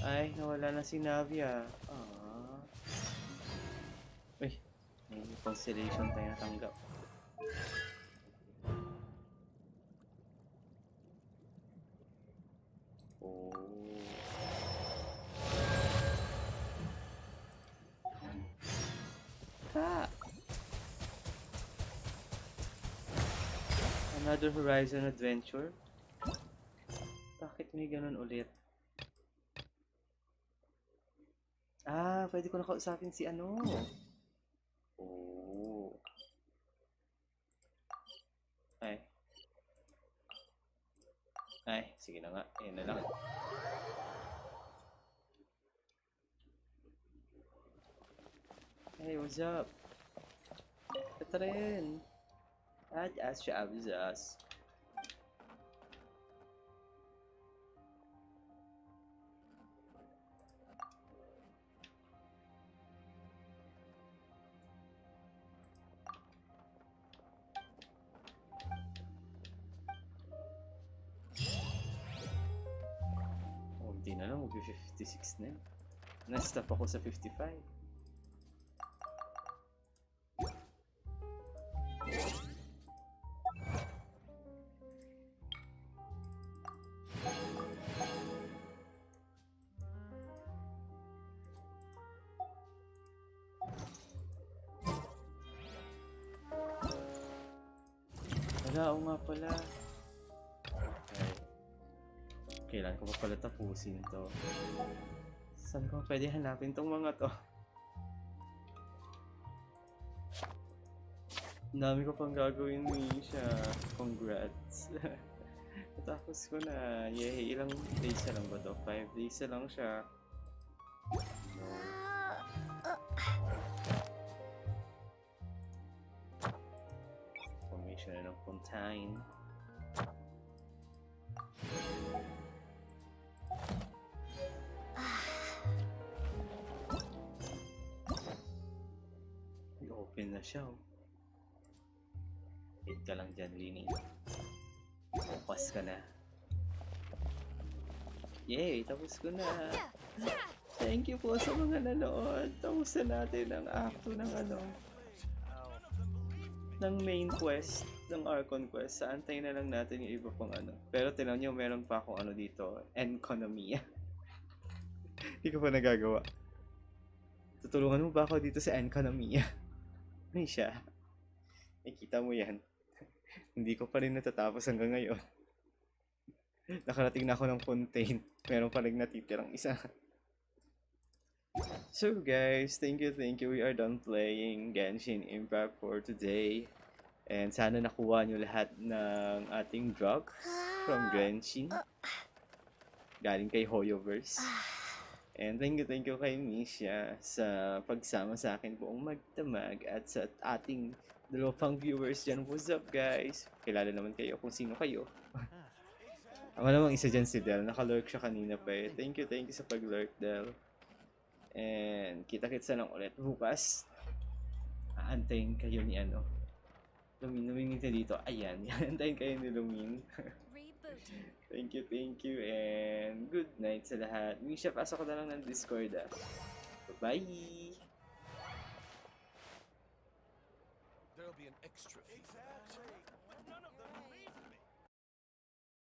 Ay, nawala na si Navia. Uy, may constellation tayo natanggap. Oh. Another Horizon adventure? Bakit may ganun ulit? Pwede ko na kausapin si ano. Oh. Ay, sige na nga. Ayan na lang. Hey, what's up? Ito rin. As siya abzas. Hindi na lang, mag-56 na yun. Na-stop ako sa 55. Wala, oo nga pala. Kailan ko pa pala tapusin to? Saan ko pwede hanapin tong mga to? Ang dami ko pang gagawin siya. Congrats. Tapos ko na. Yay! Ilang days na lang ba to? 5 days na lang siya. Formation na ng Fontaine. Open na siya. Hit ka lang dyan, Lini. Focus ka na. Yay, tapos ko na. Thank you po sa mga nanood. Tapos na natin ang acto ng ng main quest, ng Archon quest. Antayin na lang natin yung iba pang Pero tinan nyo, meron pa akong dito, economy. Hindi ko pa nagagawa. Tutulungan mo ba ako dito sa economy? Ano siya? Nakita mo yan. Hindi ko pa rin natatapos hanggang ngayon. Nakarating na ako ng Fontaine. Meron pa rin natitirang isa. So guys, thank you. We are done playing Genshin Impact for today. And sana nakuha nyo lahat ng ating drugs from Genshin. Galing kay Hoyoverse. And thank you kay Misha sa pagsama sa akin buong magdamag at sa ating dalawang viewers dyan. What's up guys? Kilala naman kayo kung sino kayo. Malamang isa dyan si Del. Nakalurk siya kanina pa eh. Thank you sa pag-lurk, Del. And kita-kits na lang ulit bukas. Aantayin kayo ni Lumin na dito. Ayan, aantayin kayo ni Lumin. Thank you and good night sa lahat. Misha, pasok ko na lang ng Discord Bye! There'll be an extra fee for that.